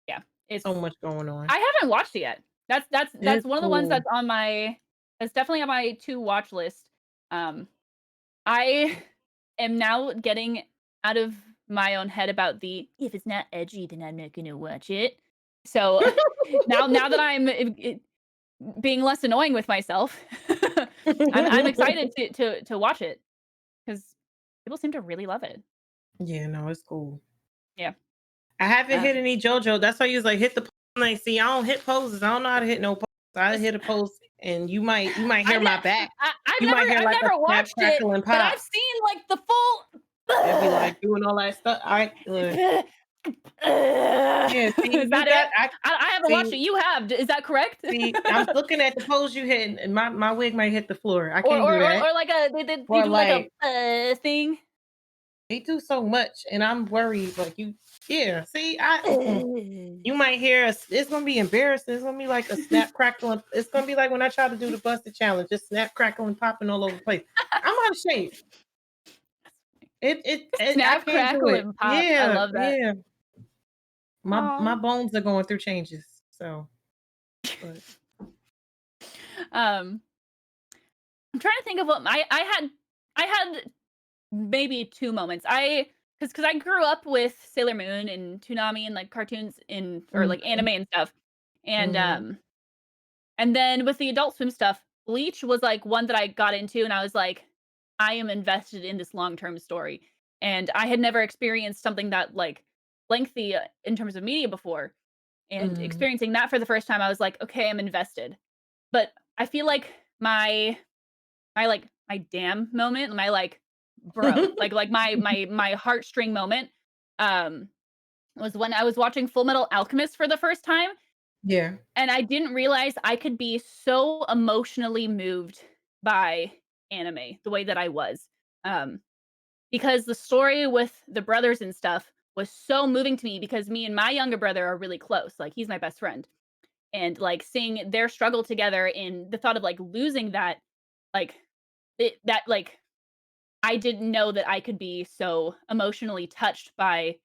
[SPEAKER 1] Yeah. It's
[SPEAKER 2] So much going on.
[SPEAKER 1] I haven't watched it yet. That's
[SPEAKER 2] It's
[SPEAKER 1] one of the ones
[SPEAKER 2] cool.
[SPEAKER 1] that's definitely on my to watch list. Um, I am now getting out of my own head about the, "If it's not edgy, then I'm not gonna watch it." So, now that I'm being less annoying with myself, I'm excited to watch it because people seem to really love it.
[SPEAKER 2] Yeah, no, it's cool.
[SPEAKER 1] Yeah.
[SPEAKER 2] I haven't hit
[SPEAKER 1] Um,
[SPEAKER 2] any JoJo. That's why you was like hit the like, see, I don't hit poses. I don't know how to hit no poses. I
[SPEAKER 1] s
[SPEAKER 2] hit a pose and you might hear my back. You might hear
[SPEAKER 1] I've
[SPEAKER 2] like a
[SPEAKER 1] never
[SPEAKER 2] snap,
[SPEAKER 1] watched it,
[SPEAKER 2] crackle, and
[SPEAKER 1] but
[SPEAKER 2] pop.
[SPEAKER 1] I've seen, like, the full
[SPEAKER 2] It'd be like doing all that stuff. I yeah, see,
[SPEAKER 1] Is
[SPEAKER 2] you
[SPEAKER 1] that
[SPEAKER 2] got
[SPEAKER 1] it? I haven't watched
[SPEAKER 2] see
[SPEAKER 1] it, you have, is that correct?
[SPEAKER 2] I'm looking at the pose you hit and my wig might hit the floor. I
[SPEAKER 1] Or
[SPEAKER 2] can't do that.
[SPEAKER 1] like they
[SPEAKER 2] Or
[SPEAKER 1] do, like,
[SPEAKER 2] like
[SPEAKER 1] thing?
[SPEAKER 2] they do so much and I'm worried. Like you yeah, see, you might hear us. It's gonna be embarrassing. It's gonna be like a snap crackling. It's gonna be like when I try to do the busted challenge, just snap crackling, popping all over the place. I'm out of shape. It I
[SPEAKER 1] Snap,
[SPEAKER 2] can't do
[SPEAKER 1] crackle,
[SPEAKER 2] it.
[SPEAKER 1] and pop, I
[SPEAKER 2] Yeah,
[SPEAKER 1] love that.
[SPEAKER 2] yeah. My
[SPEAKER 1] Aw.
[SPEAKER 2] bones are going through changes. So, but
[SPEAKER 1] Um, I'm trying to think of what I had maybe 2 moments. Because I grew up with Sailor Moon and Toonami and, like, cartoons or, like,
[SPEAKER 2] mhm,
[SPEAKER 1] anime and stuff, and,
[SPEAKER 2] mhm.
[SPEAKER 1] and then with the Adult Swim stuff, Bleach was, like, one that I got into, and I was like, "I am invested in this long-term story," and I had never experienced something that, like, lengthy, in terms of media before, And
[SPEAKER 2] Mhm.
[SPEAKER 1] experiencing that for the first time, I was like, "Okay, I'm invested." But I feel like my damn moment, my, like, bro, like, my heartstring moment, um, was when I was watching Full Metal Alchemist for the first time,
[SPEAKER 2] Yeah.
[SPEAKER 1] and I didn't realize I could be so emotionally moved by anime the way that I was. Um, because the story with the brothers and stuff was so moving to me because me and my younger brother are really close. Like, he's my best friend. And, like, seeing their struggle together in the thought of, like, losing that, like, like, I didn't know that I could be so emotionally touched by,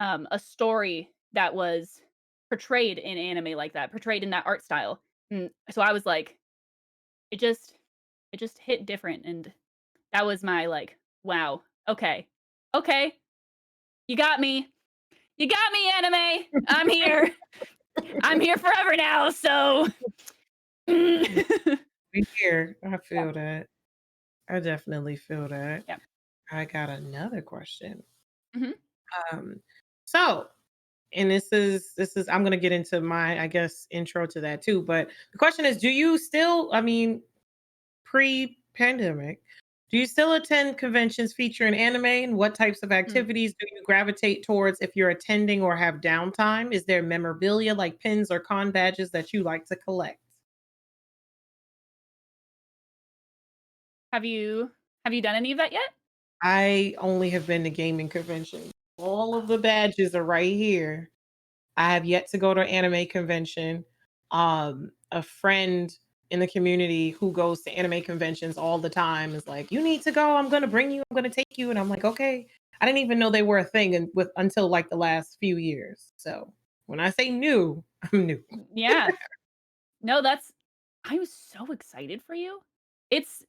[SPEAKER 1] a story that was portrayed in anime like that, portrayed in that art style. So I was like, it just it just hit different, and that was my, like, "Wow, okay. Okay, you got me. You got me, anime. I'm here. I'm here forever now, so"
[SPEAKER 2] We here. I
[SPEAKER 1] Yeah,
[SPEAKER 2] feel that. I definitely feel that.
[SPEAKER 1] yeah.
[SPEAKER 2] I got another question.
[SPEAKER 1] Mhm,
[SPEAKER 2] Um, so, and this is I'm gonna get into my, I guess, intro to that too. But the question is, do you still, I mean, pre-pandemic, do you still attend conventions featuring anime? And what types of
[SPEAKER 1] mm.
[SPEAKER 2] activities do you gravitate towards if you're attending or have downtime? Is there memorabilia like pins or con badges that you like to collect?
[SPEAKER 1] Have you done any of that yet?
[SPEAKER 2] I only have been to gaming conventions. All of the badges are right here. I have yet to go to an anime convention. A friend in the community who goes to anime conventions all the time is like, "You need to go. I'm gonna bring you. I'm gonna take you." And I'm like, "Okay." I didn't even know they were a thing and with until like the last few years. So when I say new, I'm new.
[SPEAKER 1] Yeah. No, that's I'm so excited for you. It's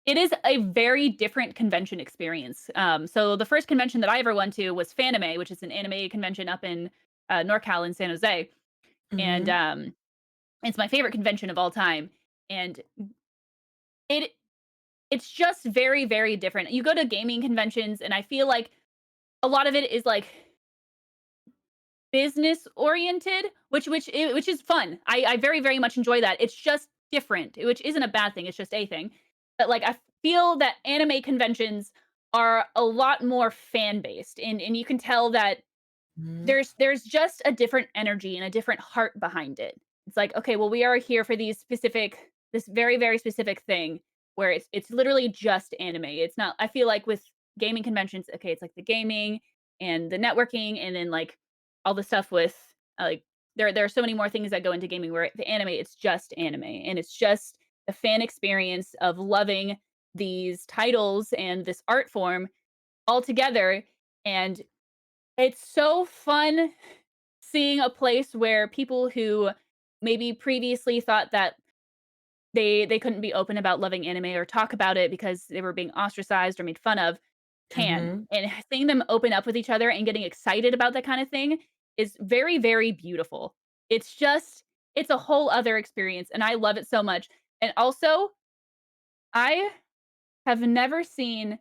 [SPEAKER 1] it is a very different convention experience. So the first convention that I ever went to was Fanime, which is an anime convention up in NorCal in San Jose, and
[SPEAKER 2] Hmm.
[SPEAKER 1] it's my favorite convention of all time. And it it's just very very different. You go to gaming conventions, and I feel like a lot of it is like business oriented, which is fun. I very, very much enjoy that. It's just different, which isn't a bad thing, it's just a thing. But, like, I feel that anime conventions are a lot more fan-based, and you can tell that
[SPEAKER 2] Hmm.
[SPEAKER 1] there's just a different energy and a different heart behind it. It's like, okay, well, we are here for this very, very specific thing where it's literally just anime. It's not I feel like with gaming conventions, okay, it's like the gaming and the networking and then like all the stuff with like there are so many more things that go into gaming where the anime it's just anime and it's just the fan experience of loving these titles and this art form all together and it's so fun seeing a place where people who maybe previously thought that they couldn't be open about loving anime or talk about it because they were being ostracized or made fun of can.
[SPEAKER 2] Hmm.
[SPEAKER 1] And seeing them open up with each other and getting excited about that kind of thing is very, very beautiful. It's just it's a whole other experience and I love it so much. And also, I have never seen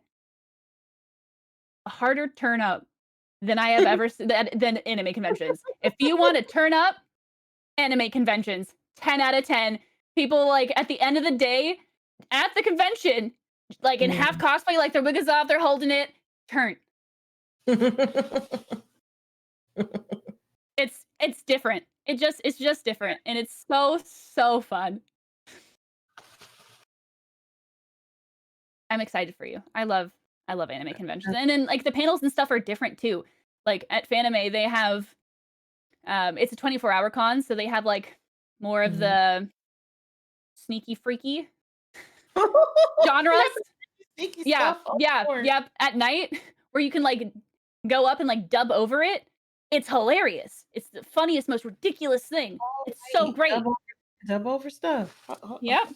[SPEAKER 1] a harder turn up than I have ever seen than anime conventions. If you want to turn up, anime conventions, 10 out of 10. People like at the end of the day at the convention, like in half cosplay, like their wig is off, they're holding it, turn. It's different. It's just different. And it's so, so fun. I'm excited for you. I love anime conventions. And then like the panels and stuff are different too. Like at Fanime, they have it's a 24-hour con, so they have like more of
[SPEAKER 2] Mhm.
[SPEAKER 1] the sneaky freaky
[SPEAKER 2] They
[SPEAKER 1] genres.
[SPEAKER 2] have the sneaky
[SPEAKER 1] Yeah,
[SPEAKER 2] stuff. Oh,
[SPEAKER 1] yeah,
[SPEAKER 2] Lord.
[SPEAKER 1] yep, at night where you can, like, go up and, like, dub over it. It's hilarious. It's the funniest, most ridiculous thing.
[SPEAKER 2] Oh,
[SPEAKER 1] It's so
[SPEAKER 2] wait,
[SPEAKER 1] great.
[SPEAKER 2] dub over stuff.
[SPEAKER 1] Yep.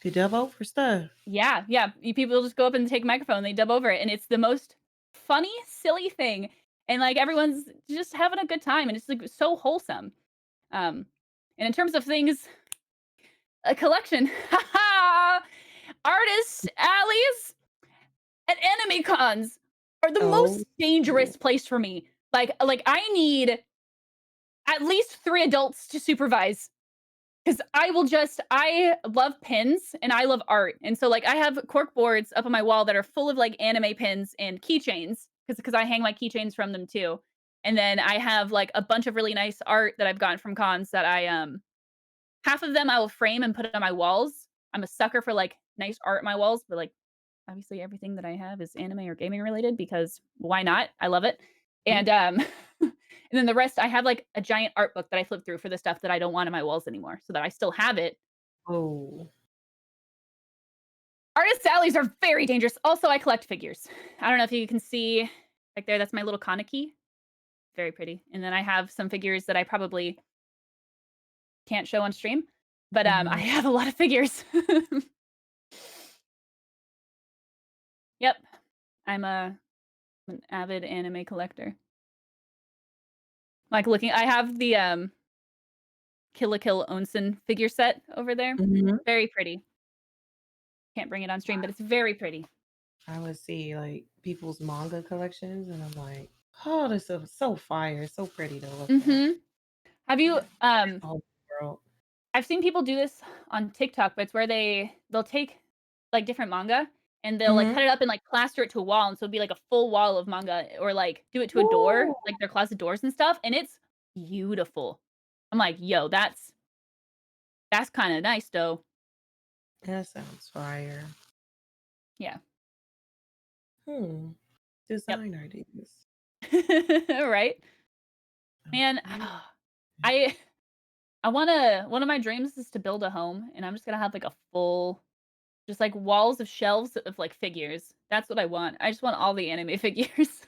[SPEAKER 2] You dub over stuff.
[SPEAKER 1] Yeah, yeah. You people just go up and take a microphone, they dub over it, and it's the most funny, silly thing, and, like, everyone's just having a good time, and it's, like, so wholesome. Um, and in terms of things a collection, artists alleys and anime cons are the
[SPEAKER 2] Oh,
[SPEAKER 1] most dangerous place for me. Like at least 3 adults to supervise. 'Cause I love pins and I love art, and so, like, I have cork boards up on my wall that are full of, like, anime pins and keychains, because I hang my keychains from them too, and then I have, like, a bunch of really nice art that I've gotten from cons that half of them I will frame and put it on my walls. I'm a sucker for, like, nice art on my walls, but, like, obviously everything that I have is anime or gaming related because why not? I love it. And, and then the rest, I have, like, a giant art book that I flip through for the stuff that I don't want on my walls anymore so that I still have it.
[SPEAKER 2] Oh.
[SPEAKER 1] Artist alleys are very dangerous. Also, I collect figures. I don't know if you can see, like, there, that's my little Kaneki. Very pretty. And then I have some figures that I probably can't show on stream, but, I
[SPEAKER 2] Mhm.
[SPEAKER 1] have a lot of figures. Yep. I'm an avid anime collector. Like, looking I have the, Kill la Kill Onsen figure set over there.
[SPEAKER 2] Mhm.
[SPEAKER 1] Very pretty. Can't bring it on stream, but it's very pretty.
[SPEAKER 2] I would see like people's manga collections, and I'm like, oh, this is so fire, so pretty to look at.
[SPEAKER 1] Mhm. Have you,
[SPEAKER 2] Yeah, a whole world.
[SPEAKER 1] I've seen people do this on TikTok, but it's where they'll take, like, different manga, and they'll, like,
[SPEAKER 2] Mhm.
[SPEAKER 1] cut it up and, like, plaster it to a wall, and so it'll be, like, a full wall of manga, or, like, do it to a door,
[SPEAKER 2] Ooh,
[SPEAKER 1] like, their closet doors and stuff, and it's beautiful. I'm like, "Yo, that's kinda nice, though."
[SPEAKER 2] that sounds fire.
[SPEAKER 1] Yeah.
[SPEAKER 2] Hmm.
[SPEAKER 1] Yep.
[SPEAKER 2] Design ideas.
[SPEAKER 1] Right? Man,
[SPEAKER 2] Okay.
[SPEAKER 1] I I wanna one of my dreams is to build a home, and I'm just gonna have, like, a full just, like, walls of shelves of, like, figures. That's what I want. I just want all the anime figures.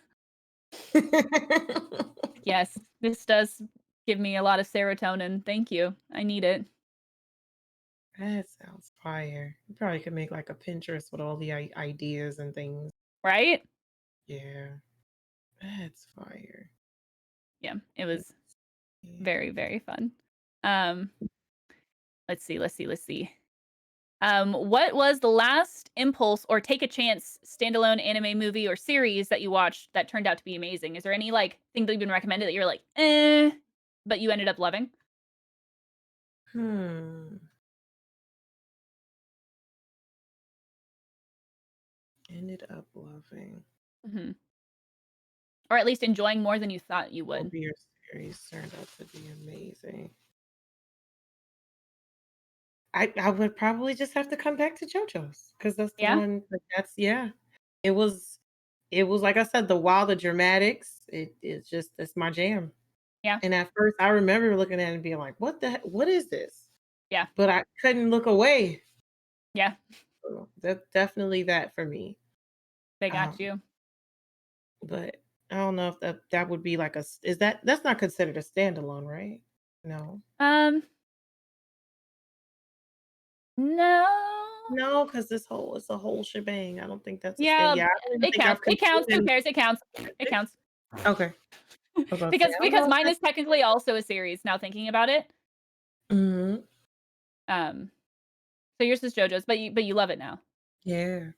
[SPEAKER 1] Yes, this does give me a lot of serotonin. Thank you. I need it.
[SPEAKER 2] That sounds fire. You probably could make like a Pinterest with all the ideas and things.
[SPEAKER 1] Right?
[SPEAKER 2] Yeah, that's fire.
[SPEAKER 1] Yeah, it
[SPEAKER 2] Let's
[SPEAKER 1] was
[SPEAKER 2] see.
[SPEAKER 1] very, very fun. Um, let's see. What was the last impulse or take a chance standalone anime movie or series that you watched that turned out to be amazing? Is there any, like, thing that you've been recommended that you're like, "Eh," but you ended up loving?
[SPEAKER 2] Hmm. Ended up loving.
[SPEAKER 1] Mhm. Or at least enjoying more than you thought you would?
[SPEAKER 2] Movie your series turned out to be amazing. I would probably just have to come back to JoJo's because that's the
[SPEAKER 1] Yeah?
[SPEAKER 2] one like, that's yeah. It was it was like I said, the wild, the dramatics, it's just it's my jam.
[SPEAKER 1] Yeah.
[SPEAKER 2] And at first, I remember looking at it and being like, what is this?"
[SPEAKER 1] Yeah.
[SPEAKER 2] But I couldn't look away.
[SPEAKER 1] Yeah.
[SPEAKER 2] So, that definitely that for me.
[SPEAKER 1] They got
[SPEAKER 2] Um,
[SPEAKER 1] you.
[SPEAKER 2] but I don't know if that would be like is that's not considered a standalone, right? No.
[SPEAKER 1] Um, no.
[SPEAKER 2] No, because this whole it's a whole shebang. I don't think that's a stand.
[SPEAKER 1] Yeah,
[SPEAKER 2] Yeah, I don't even
[SPEAKER 1] it
[SPEAKER 2] think I've
[SPEAKER 1] counts. It
[SPEAKER 2] considered
[SPEAKER 1] counts. Who cares? It counts. It
[SPEAKER 2] it.
[SPEAKER 1] counts.
[SPEAKER 2] Okay. I was about to say,
[SPEAKER 1] Because
[SPEAKER 2] I don't know if
[SPEAKER 1] mine
[SPEAKER 2] that's
[SPEAKER 1] is technically also a series now thinking about it.
[SPEAKER 2] mhm.
[SPEAKER 1] Um, so yours is JoJo's, but you love it now.
[SPEAKER 2] Yeah.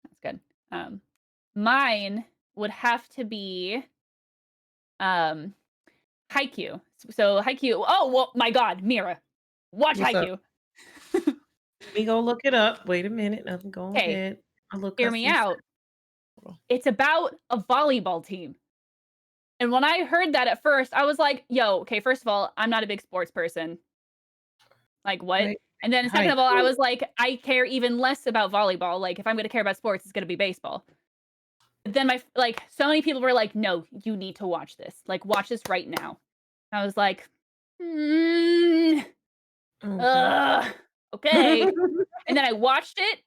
[SPEAKER 1] That's good. Um, Mine would have to be, um, Haikyuu. So Haikyuu, oh, well, my god, Mira. Watch
[SPEAKER 2] What's up?
[SPEAKER 1] Haikyuu.
[SPEAKER 2] Let me go look it up. Wait a minute. Let me go
[SPEAKER 1] Okay,
[SPEAKER 2] ahead. A little
[SPEAKER 1] hear me
[SPEAKER 2] custom
[SPEAKER 1] out.
[SPEAKER 2] circle.
[SPEAKER 1] It's about a volleyball team. And when I heard that at first, I was like, "Yo, okay, first of all, I'm not a big sports person. Like, what?"
[SPEAKER 2] Wait.
[SPEAKER 1] And then second of all, I
[SPEAKER 2] Haiku.
[SPEAKER 1] was like, I care even less about volleyball. Like, if I'm gonna care about sports, it's gonna be baseball. But then so many people were like, "No, you need to watch this. Like, watch this right now." I was like, "Mm,
[SPEAKER 2] Okay.
[SPEAKER 1] ugh, okay." And then I watched it.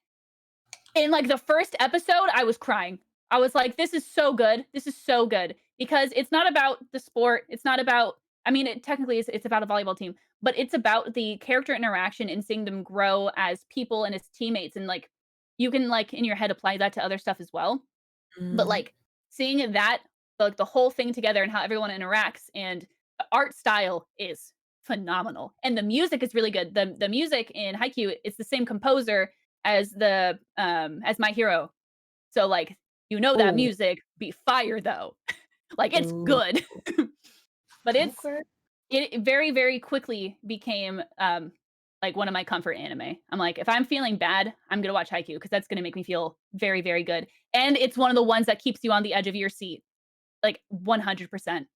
[SPEAKER 1] In, like, the first episode, I was crying. I was like, "This is so good. This is so good." Because it's not about the sport, it's not about I mean, it technically is it's about a volleyball team, but it's about the character interaction and seeing them grow as people and as teammates, and, like, you can, like, in your head, apply that to other stuff as well. But,
[SPEAKER 2] Mhm.
[SPEAKER 1] like, seeing that, like, the whole thing together and how everyone interacts, and the art style is phenomenal, and the music is really good. The music in Haikyuu, it's the same composer as My Hero. So, like, you know that
[SPEAKER 2] Ooh.
[SPEAKER 1] music be fire, though. Like, it's
[SPEAKER 2] Ooh.
[SPEAKER 1] good. But it's
[SPEAKER 2] Okay.
[SPEAKER 1] it very, very quickly became, like, one of my comfort anime. I'm like, "If I'm feeling bad, I'm gonna watch Haikyuu because that's gonna make me feel very, very good." And it's one of the ones that keeps you on the edge of your seat, like, 100%.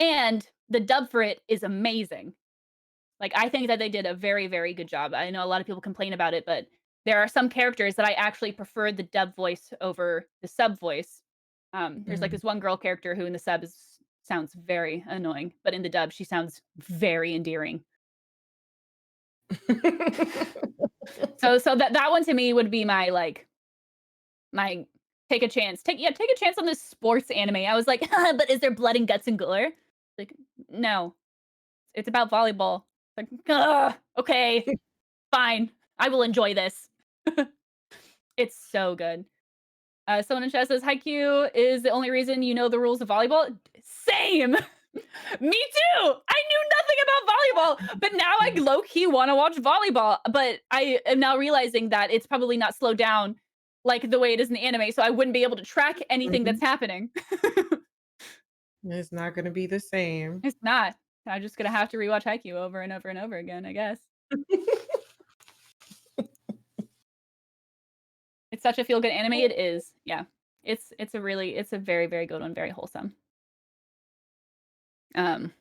[SPEAKER 1] And the dub for it is amazing. Like, I think that they did a very, very good job. I know a lot of people complain about it, but there are some characters that I actually prefer the dub voice over the sub voice. There's, like,
[SPEAKER 2] Mm.
[SPEAKER 1] this one girl character who in the sub sounds very annoying, but in the dub, she sounds very endearing. So that one to me would be my, like, my take a chance. Take a chance on this sports anime. I was like, "But is there blood and guts and gore?" Like, "No, it's about volleyball." Like, "Ugh, okay, fine. I will enjoy this." It's so good. Someone in chat says, "Haikyuu is the only reason you know the rules of volleyball." Same! Me too! I knew nothing about volleyball, but now I low key wanna watch volleyball, but I am now realizing that it's probably not slowed down like the way it is in the anime, so I wouldn't be able to track anything
[SPEAKER 2] Mhm.
[SPEAKER 1] that's happening.
[SPEAKER 2] It's not gonna be the same.
[SPEAKER 1] It's not. I'm just gonna have to rewatch Haikyuu over and over and over again, I guess. It's such a feel-good anime, it is. Yeah. It's a very, very good one, very wholesome. Um,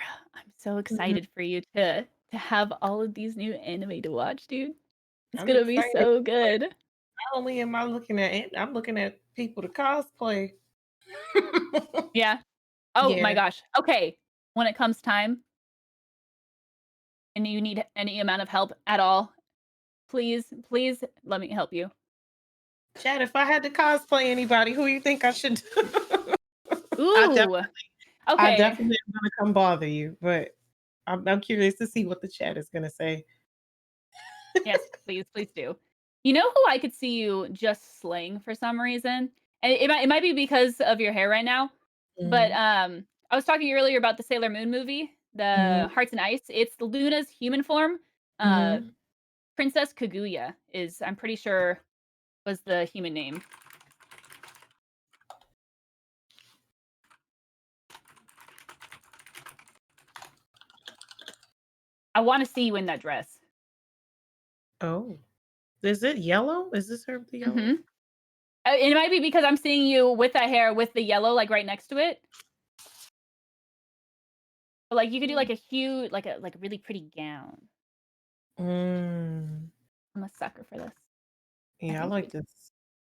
[SPEAKER 1] I'm so
[SPEAKER 2] Mhm.
[SPEAKER 1] excited for you to have all of these new anime to watch, dude. It's
[SPEAKER 2] I'm
[SPEAKER 1] gonna be
[SPEAKER 2] excited.
[SPEAKER 1] so
[SPEAKER 2] Like,
[SPEAKER 1] good.
[SPEAKER 2] not only am I looking at it, I'm looking at people to cosplay.
[SPEAKER 1] Yeah. Oh my
[SPEAKER 2] Yeah.
[SPEAKER 1] gosh. Okay. When it comes time and you need any amount of help at all, please, please let me help you.
[SPEAKER 2] Chad, if I had to cosplay anybody, who you think I should I def
[SPEAKER 1] Ooh.
[SPEAKER 2] I
[SPEAKER 1] Okay.
[SPEAKER 2] definitely am gonna come bother you, but I'm curious to see what the chat is gonna say.
[SPEAKER 1] Yes, please, please do. You know who I could see you just slaying for some reason? And it might be because of your hair right now, but,
[SPEAKER 2] Mhm.
[SPEAKER 1] I was talking earlier about the Sailor Moon movie, the
[SPEAKER 2] Mhm.
[SPEAKER 1] Hearts and Ice. It's Luna's human form. Uh,
[SPEAKER 2] Mhm.
[SPEAKER 1] Princess Kaguya is, I'm pretty sure, was the human name. I wanna see you in that dress.
[SPEAKER 2] Oh. Is it yellow? Is this her with the yellow?
[SPEAKER 1] Mhm. It might be because I'm seeing you with that hair with the yellow, like, right next to it. But, like, you could do, like,
[SPEAKER 2] Mm.
[SPEAKER 1] a huge like a really pretty gown.
[SPEAKER 2] Mm.
[SPEAKER 1] I'm a sucker for this. I
[SPEAKER 2] Yeah,
[SPEAKER 1] think you could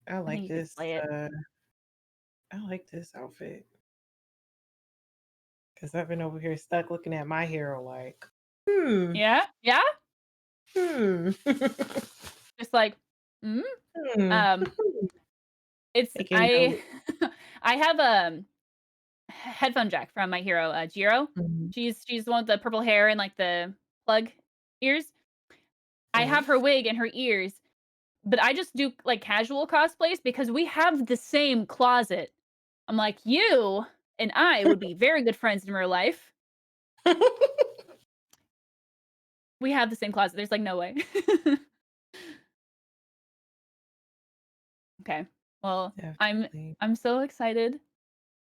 [SPEAKER 2] I
[SPEAKER 1] I think
[SPEAKER 2] like
[SPEAKER 1] you could
[SPEAKER 2] this,
[SPEAKER 1] slay it.
[SPEAKER 2] I like this outfit because 'cause I've been over here stuck looking at my hero like, "Hmm,
[SPEAKER 1] Yeah? Yeah?
[SPEAKER 2] hmm,
[SPEAKER 1] Just like, "Mm?"
[SPEAKER 2] hmm."
[SPEAKER 1] Um, it's
[SPEAKER 2] Taking
[SPEAKER 1] I
[SPEAKER 2] note.
[SPEAKER 1] I have a headphone jack from my hero, Jiro.
[SPEAKER 2] Mhm.
[SPEAKER 1] She's the one with the purple hair and, like, the plug ears. I
[SPEAKER 2] Oh.
[SPEAKER 1] have her wig and her ears, but I just do, like, casual cosplays because we have the same closet. I'm like, "You and I would be very good friends in real life. We have the same closet. There's, like, no way." Okay. Well,
[SPEAKER 2] Definitely.
[SPEAKER 1] I'm so excited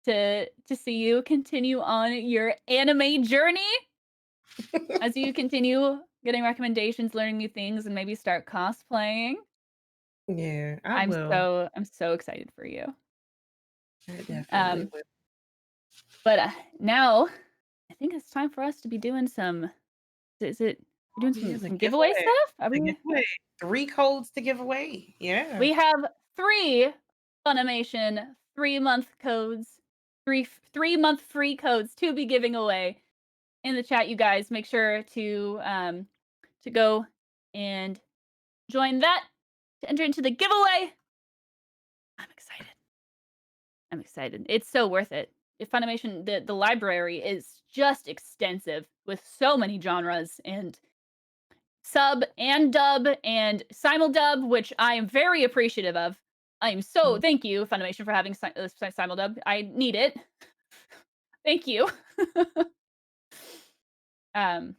[SPEAKER 1] to see you continue on your anime journey as you continue getting recommendations, learning new things, and maybe start cosplaying.
[SPEAKER 2] Yeah, I will.
[SPEAKER 1] I'm so excited for you.
[SPEAKER 2] I definitely
[SPEAKER 1] Um,
[SPEAKER 2] will.
[SPEAKER 1] but now I think it's time for us to be doing some. Is it? We're doing
[SPEAKER 2] Oh, yeah,
[SPEAKER 1] some giveaway stuff. Are
[SPEAKER 2] the
[SPEAKER 1] we?
[SPEAKER 2] giveaway. 3 codes to give away. Yeah.
[SPEAKER 1] We have 3 Funimation 3-month codes, 3-month free codes to be giving away in the chat. You guys make sure to go and join that to enter into the giveaway. I'm excited. I'm excited. It's so worth it. Funimation, the library is just extensive with so many genres and sub and dub and simuldub, which I am very appreciative of. I am so
[SPEAKER 2] Mm.
[SPEAKER 1] thank you, Funimation, for having simuldub. I need it. Thank you. um.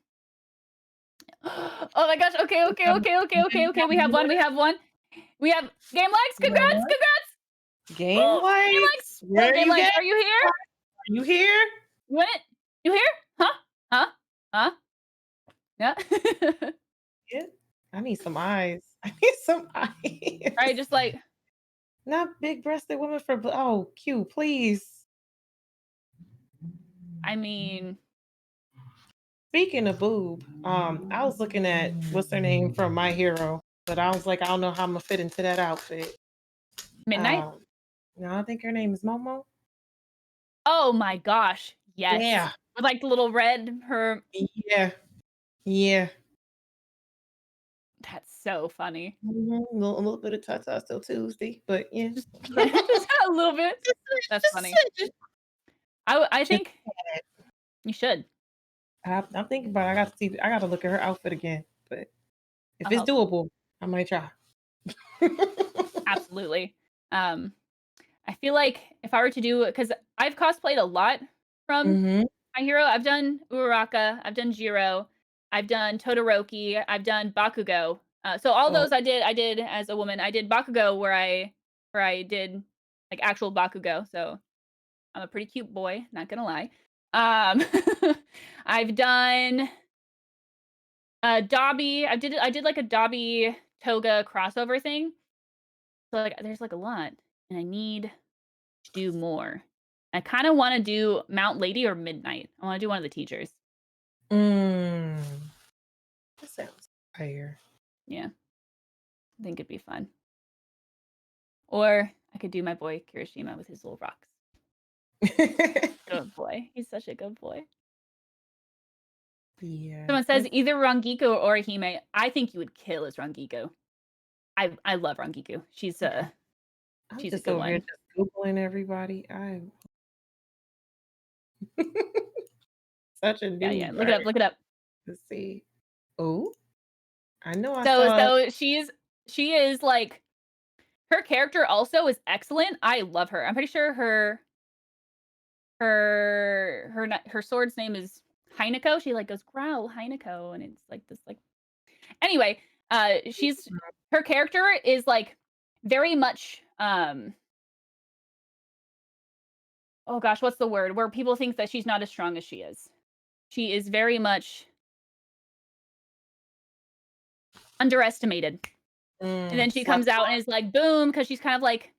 [SPEAKER 1] Oh my gosh. Okay. Okay. Okay. Okay. Okay. Okay. We have one. We have one. We have game likes. Congrats. Congrats.
[SPEAKER 2] Game
[SPEAKER 1] Oh, game likes.
[SPEAKER 2] likes.
[SPEAKER 1] Oh,
[SPEAKER 2] Where are
[SPEAKER 1] game
[SPEAKER 2] you
[SPEAKER 1] likes.
[SPEAKER 2] game?
[SPEAKER 1] Are you here?
[SPEAKER 2] Are you here?
[SPEAKER 1] You want it? You here? Huh? Huh? Huh? Yeah.
[SPEAKER 2] Yeah. I need some eyes. I need some eyes.
[SPEAKER 1] Right, just like
[SPEAKER 2] Not big-breasted women for oh, Q, please.
[SPEAKER 1] I mean,
[SPEAKER 2] Speaking of boob, I was looking at what's her name from My Hero, but I was like, I don't know how I'm gonna fit into that outfit.
[SPEAKER 1] Midnight?
[SPEAKER 2] Um, no, I think her name is Momo.
[SPEAKER 1] Oh my gosh, yes.
[SPEAKER 2] Yeah,
[SPEAKER 1] With, like, the little red her
[SPEAKER 2] yeah, yeah.
[SPEAKER 1] that's so funny.
[SPEAKER 2] A little bit of Tata still Tuesday, but yeah.
[SPEAKER 1] Just just a little bit. That's
[SPEAKER 2] Just
[SPEAKER 1] funny.
[SPEAKER 2] just
[SPEAKER 1] I
[SPEAKER 2] just
[SPEAKER 1] think you should.
[SPEAKER 2] I'm thinking about it. I gotta look at her outfit again, but if it's
[SPEAKER 1] Oh,
[SPEAKER 2] doable, I might try.
[SPEAKER 1] absolutely. Um, I feel like if I were to do because I've cosplayed a lot from
[SPEAKER 2] Mhm.
[SPEAKER 1] My Hero. I've done Uraraka, I've done Jiro, I've done Todoroki, I've done Bakugo. So all
[SPEAKER 2] Oh.
[SPEAKER 1] those I did as a woman. I did Bakugo where I did like actual Bakugo. So I'm a pretty cute boy, not gonna lie. Um, I've done Dobby. I did like a Dobby toga crossover thing. So like there's like a lot, and I need to do more. I kind of want to do Mount Lady or Midnight. I want to do one of the teachers.
[SPEAKER 2] Mm. That sounds fire.
[SPEAKER 1] Yeah, I think it'd be fun. Or I could do my boy Kirishima with his little rocks. Good boy. He's such a good boy.
[SPEAKER 2] Yeah.
[SPEAKER 1] Someone says either Rangiku or Hime. I think you would kill as Rangiku. I love Rangiku.
[SPEAKER 2] I'm
[SPEAKER 1] She's a
[SPEAKER 2] just
[SPEAKER 1] good
[SPEAKER 2] over here
[SPEAKER 1] one.
[SPEAKER 2] just Googling everybody. I'm such a
[SPEAKER 1] Yeah, yeah.
[SPEAKER 2] noob.
[SPEAKER 1] Look
[SPEAKER 2] All
[SPEAKER 1] it up.
[SPEAKER 2] right,
[SPEAKER 1] Look it up.
[SPEAKER 2] let's see. Oh, I know I
[SPEAKER 1] So
[SPEAKER 2] saw.
[SPEAKER 1] so she is like her character also is excellent. I love her. I'm pretty sure her sword's name is Heineko. She like goes growl Heineko, and it's like this like anyway. She's her character is like very much oh gosh, what's the word where people think that she's not as strong as she is. She is very much underestimated, and then she
[SPEAKER 2] Slept
[SPEAKER 1] comes out and
[SPEAKER 2] on.
[SPEAKER 1] is like boom because she's kind of like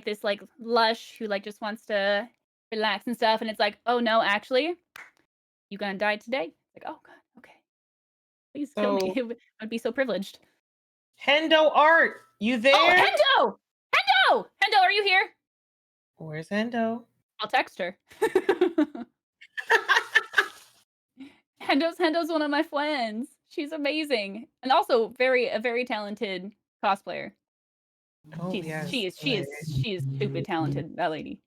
[SPEAKER 1] this like lush who like just wants to relax and stuff, and it's like oh no actually you gonna die today. Like oh god okay please kill me.
[SPEAKER 2] So
[SPEAKER 1] I'd be so privileged.
[SPEAKER 2] Hendo Art, you
[SPEAKER 1] Oh
[SPEAKER 2] there?
[SPEAKER 1] Hendo, Hendo, are you here?
[SPEAKER 2] Where's Hendo?
[SPEAKER 1] I'll text her. Hendo's one of my friends. She's amazing and also a very talented cosplayer.
[SPEAKER 2] Oh yes.
[SPEAKER 1] She is stupid talented, that lady.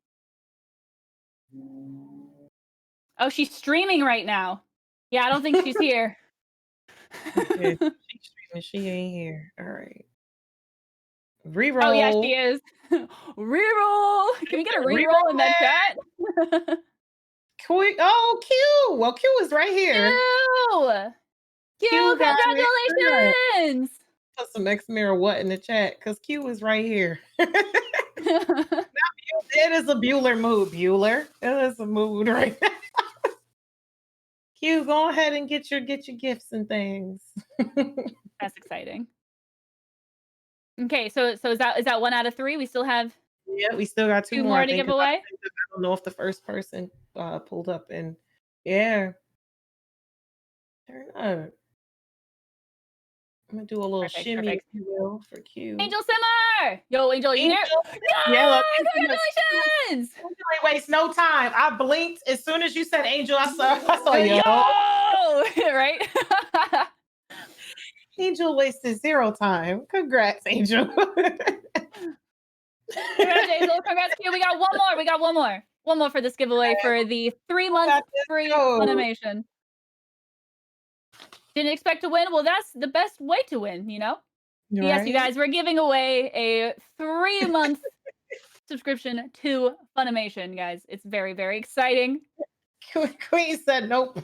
[SPEAKER 1] Oh, she's streaming right now. Yeah, I don't think she's here.
[SPEAKER 2] Okay. She's streaming. She ain't here. All right.
[SPEAKER 1] Oh, yeah,
[SPEAKER 2] Reroll.
[SPEAKER 1] she is. Reroll. Can we get a reroll in
[SPEAKER 2] Reroll
[SPEAKER 1] that
[SPEAKER 2] it.
[SPEAKER 1] chat?
[SPEAKER 2] Quick. Oh, Q. Well, Q is right here.
[SPEAKER 1] Q! Q,
[SPEAKER 2] Q got it. Good.
[SPEAKER 1] congratulations!
[SPEAKER 2] Put some XMiraMira what in the chat because Q is right here. It is a Bueller mood, Bueller. It is a mood right now. Q, go ahead and get your gifts and things.
[SPEAKER 1] That's exciting. Okay, so is that 1 out of 3? We still have
[SPEAKER 2] Yeah, we still got 2
[SPEAKER 1] 2
[SPEAKER 2] more, I
[SPEAKER 1] more to
[SPEAKER 2] think,
[SPEAKER 1] give
[SPEAKER 2] 'cause
[SPEAKER 1] away?
[SPEAKER 2] I don't know if the first person pulled up and yeah, turn up. I'm gonna do a little
[SPEAKER 1] Perfect,
[SPEAKER 2] shimmy, if
[SPEAKER 1] perfect.
[SPEAKER 2] you will, for Q.
[SPEAKER 1] Angel Simmer! Yo, Angel, are you here?
[SPEAKER 2] Angel, yeah, look,
[SPEAKER 1] Yay! Congratulations!
[SPEAKER 2] Angel ain't waste no time. I blinked as soon as you said Angel. I saw
[SPEAKER 1] Yo!
[SPEAKER 2] yo.
[SPEAKER 1] Right?
[SPEAKER 2] Angel wasted 0 time. Congrats, Angel.
[SPEAKER 1] Congrats, Angel. Congrats, Q. We got 1 more. We got 1 more. 1 more for this giveaway for the 3-month
[SPEAKER 2] Got this
[SPEAKER 1] free
[SPEAKER 2] code.
[SPEAKER 1] Funimation. Didn't expect to win? Well, that's the best way to win, you know? Yes, you
[SPEAKER 2] Right?
[SPEAKER 1] guys, we're giving away a 3-month subscription to Funimation, guys. It's very, very exciting.
[SPEAKER 2] Queen said nope.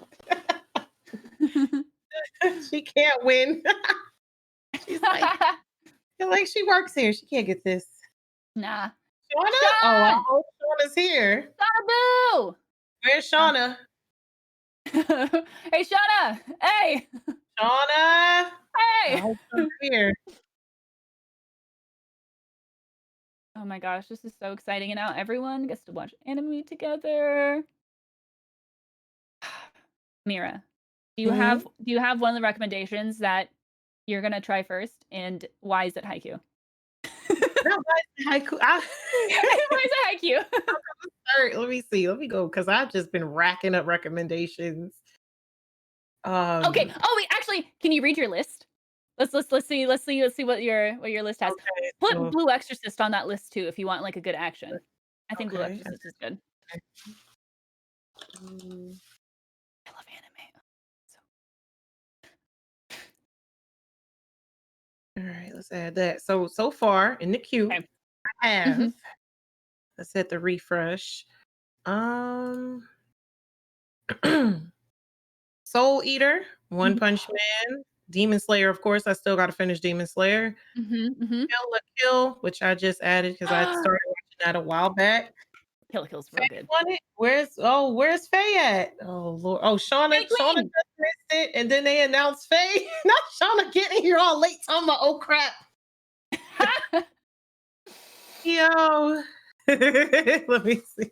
[SPEAKER 2] She can't win. She's like she works here. She can't get this.
[SPEAKER 1] Nah.
[SPEAKER 2] Shauna? Oh, I
[SPEAKER 1] Sean!
[SPEAKER 2] hope Shauna's here.
[SPEAKER 1] Boo!
[SPEAKER 2] Where's
[SPEAKER 1] Uh,
[SPEAKER 2] Shauna?
[SPEAKER 1] hey, Shauna! Hey!
[SPEAKER 2] Shauna! I
[SPEAKER 1] Hey!
[SPEAKER 2] hope Shauna's here.
[SPEAKER 1] Oh my gosh, this is so exciting, and now everyone gets to watch anime together. Mira,
[SPEAKER 2] Mhm.
[SPEAKER 1] do you have one of the recommendations that you're gonna try first, and why is it Haikyuu?
[SPEAKER 2] That was haiku.
[SPEAKER 1] Why is it Haikyuu?
[SPEAKER 2] Alright, let me see. Let me go because I've just been racking up recommendations.
[SPEAKER 1] Okay.
[SPEAKER 2] Um,
[SPEAKER 1] Oh wait, actually, can you read your list? Let's see what your list has.
[SPEAKER 2] okay,
[SPEAKER 1] Put
[SPEAKER 2] so
[SPEAKER 1] Blue Exorcist on that list too if you want like a good action. I think Blue
[SPEAKER 2] okay,
[SPEAKER 1] Exorcist is good.
[SPEAKER 2] okay. Mm,
[SPEAKER 1] I love anime. So
[SPEAKER 2] all right, let's add that. So far in the queue,
[SPEAKER 1] okay.
[SPEAKER 2] I have
[SPEAKER 1] Mhm.
[SPEAKER 2] let's hit the refresh. Um Soul Eater, One
[SPEAKER 1] Mhm.
[SPEAKER 2] Punch Man, Demon Slayer, of course. I still gotta finish Demon Slayer.
[SPEAKER 1] Mhm. Mhm.
[SPEAKER 2] Kill la Kill, which I just added because I started watching that a while back.
[SPEAKER 1] Kill la Kill's real
[SPEAKER 2] Faye
[SPEAKER 1] good.
[SPEAKER 2] won it. Where's Faye at? Oh Lord. Oh,
[SPEAKER 1] Hey,
[SPEAKER 2] Shauna
[SPEAKER 1] Queen!
[SPEAKER 2] just missed it, and then they announced Faye. Not Shauna getting here all late talking about oh crap. Yo. Let me see.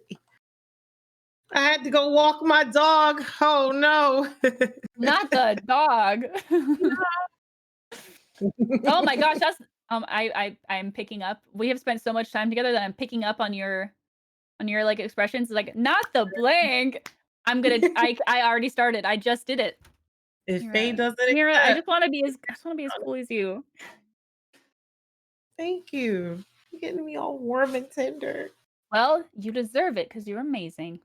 [SPEAKER 2] I had to go walk my dog. Oh no.
[SPEAKER 1] Not the dog. Oh my gosh, that's I'm picking up. We have spent so much time together that I'm picking up on your like expressions like not the blank. I already started. I just did it.
[SPEAKER 2] If Faye
[SPEAKER 1] Mira.
[SPEAKER 2] doesn't
[SPEAKER 1] Mira,
[SPEAKER 2] accept,
[SPEAKER 1] I just want to be as cool as you.
[SPEAKER 2] thank you. You're getting me all warm and tender.
[SPEAKER 1] Well, you deserve it because you're amazing.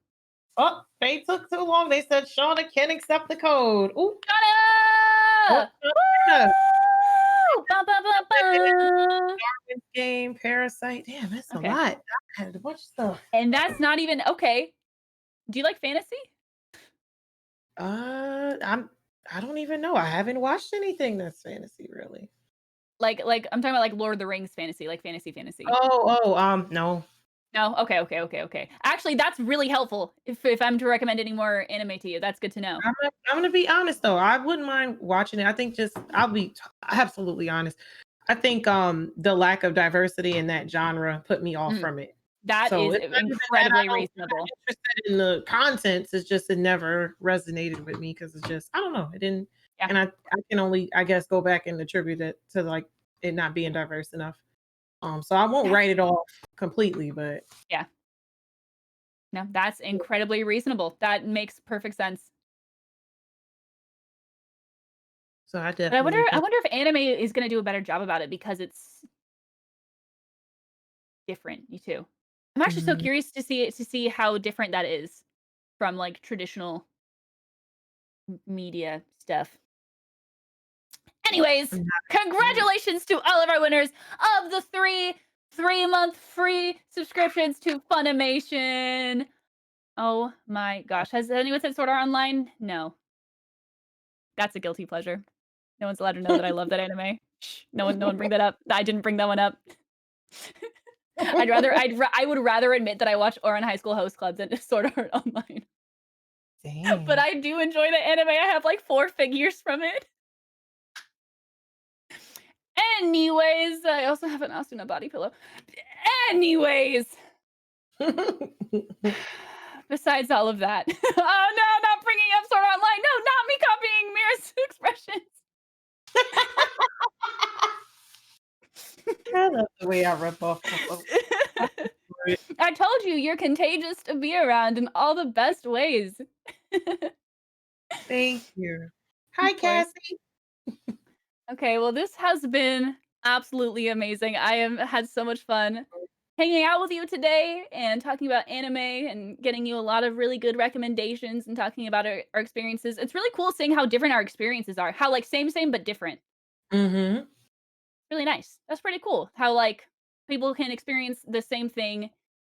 [SPEAKER 2] Oh, Faye took too long. They said Shauna can't accept the code. Ooh, oh,
[SPEAKER 1] Shut
[SPEAKER 2] Shauna.
[SPEAKER 1] Woo! Bum, bum, bum, bum.
[SPEAKER 2] Darwin's Game, Parasite. Damn, that's a
[SPEAKER 1] Okay.
[SPEAKER 2] lot. I had a bunch of stuff.
[SPEAKER 1] And that's not even okay. Do you like fantasy?
[SPEAKER 2] I'm. I don't even know. I haven't watched anything that's fantasy really.
[SPEAKER 1] Like I'm talking about like Lord of the Rings fantasy, like fantasy.
[SPEAKER 2] No.
[SPEAKER 1] No? Okay, okay, okay, okay. Actually, that's really helpful if I'm to recommend any more anime to you. That's good to know.
[SPEAKER 2] I'm gonna be honest though. I wouldn't mind watching it. I think just I'll be absolutely honest. I think the lack of diversity in that genre put me off
[SPEAKER 1] Mm,
[SPEAKER 2] from it.
[SPEAKER 1] that
[SPEAKER 2] So
[SPEAKER 1] is
[SPEAKER 2] it's not even that
[SPEAKER 1] incredibly
[SPEAKER 2] I'm not
[SPEAKER 1] reasonable.
[SPEAKER 2] interested in the contents. It's just it never resonated with me because it's just I don't know. It didn't,
[SPEAKER 1] Yeah,
[SPEAKER 2] and I can only I guess go back and attribute it to like it not being diverse enough. So I won't
[SPEAKER 1] that's
[SPEAKER 2] write it off completely, but
[SPEAKER 1] yeah. No, that's incredibly reasonable. That makes perfect sense.
[SPEAKER 2] so I
[SPEAKER 1] But
[SPEAKER 2] definitely
[SPEAKER 1] I
[SPEAKER 2] can.
[SPEAKER 1] wonder if anime is gonna do a better job about it because it's different, you too. I'm actually so
[SPEAKER 2] Mhm.
[SPEAKER 1] curious to see how different that is from, like, traditional media stuff. Anyways,
[SPEAKER 2] I'm not-
[SPEAKER 1] congratulations to all of our winners of the 3-month free subscriptions to Funimation. Oh my gosh. Has anyone said Sword Art Online? No. That's a guilty pleasure. No one's allowed to know that I love that anime. Shh, no one bring that up. I didn't bring that one up. I would rather admit that I watch Ouran High School Host Club than Sword Art Online. But
[SPEAKER 2] Dang.
[SPEAKER 1] I do enjoy the anime. I have like 4 figures from it. Anyways, I also have an Asuna body pillow. Anyways, besides all of that. Oh no, not bringing up Sword Art Online. No, not me copying Mira's expressions.
[SPEAKER 2] I love the way I rip off my folks.
[SPEAKER 1] I told you you're contagious to be around in all the best ways.
[SPEAKER 2] Thank you. Hi,
[SPEAKER 1] Of course.
[SPEAKER 2] Cassie.
[SPEAKER 1] Okay, well, this has been absolutely amazing. I am had so much fun hanging out with you today and talking about anime and getting you a lot of really good recommendations and talking about our experiences. It's really cool seeing how different our experiences are. How like same but different.
[SPEAKER 2] Mhm.
[SPEAKER 1] Really nice. That's pretty cool. How like people can experience the same thing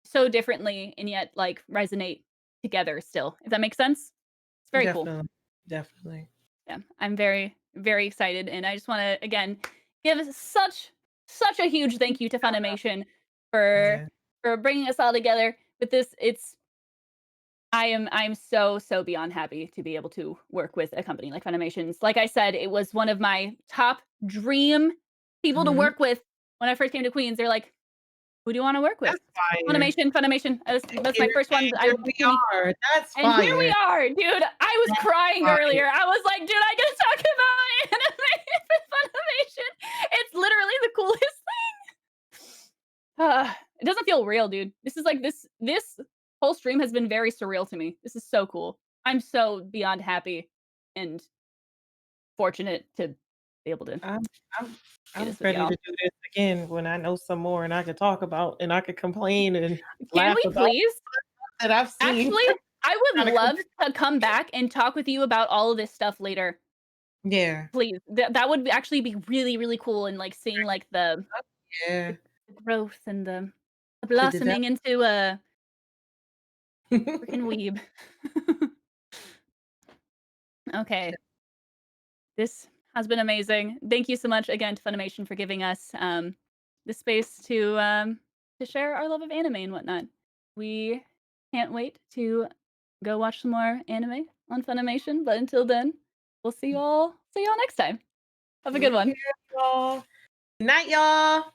[SPEAKER 1] so differently and yet like resonate together still. If that makes sense? It's very cool.
[SPEAKER 2] Definitely. Definitely.
[SPEAKER 1] Yeah, I'm very excited, and I just want to again give such a huge thank you to Funimation for
[SPEAKER 2] Yeah.
[SPEAKER 1] bringing us all together with this. I'm so, so beyond happy to be able to work with a company like Funimation's. Like I said, it was one of my top dream people to
[SPEAKER 2] Mhm.
[SPEAKER 1] work with when I first came to Queens. They're like, "Who do you wanna work with?"
[SPEAKER 2] That's fire.
[SPEAKER 1] Funimation, Funimation. That's my first one.
[SPEAKER 2] Here we are. That's
[SPEAKER 1] And here we
[SPEAKER 2] fire.
[SPEAKER 1] are, dude. I was
[SPEAKER 2] That's
[SPEAKER 1] crying
[SPEAKER 2] fire.
[SPEAKER 1] earlier. I was like, dude, I get to talk about anime with Funimation. It's literally the coolest thing. It doesn't feel real, dude. This is like this whole stream has been very surreal to me. This is so cool. I'm so beyond happy and fortunate to be able to
[SPEAKER 2] I'm I'm
[SPEAKER 1] do
[SPEAKER 2] I'm
[SPEAKER 1] this with
[SPEAKER 2] ready to
[SPEAKER 1] y'all.
[SPEAKER 2] do this again when I know some more and I can talk about and I can complain and
[SPEAKER 1] Can
[SPEAKER 2] laugh
[SPEAKER 1] we
[SPEAKER 2] about
[SPEAKER 1] please?
[SPEAKER 2] that I've seen.
[SPEAKER 1] Actually, I would
[SPEAKER 2] Kinda
[SPEAKER 1] love
[SPEAKER 2] crazy.
[SPEAKER 1] to come back and talk with you about all of this stuff later.
[SPEAKER 2] Yeah.
[SPEAKER 1] Please. That would actually be really, really cool and like seeing like
[SPEAKER 2] Yeah.
[SPEAKER 1] the growth and the
[SPEAKER 2] The develop
[SPEAKER 1] blossoming into a freaking weeb. Okay. This has been amazing. Thank you so much again to Funimation for giving us the space to share our love of anime and whatnot. We can't wait to go watch some more anime on Funimation. But until then, we'll see y'all next time. Have a good
[SPEAKER 2] Take care,
[SPEAKER 1] one.
[SPEAKER 2] y'all. Good night, y'all.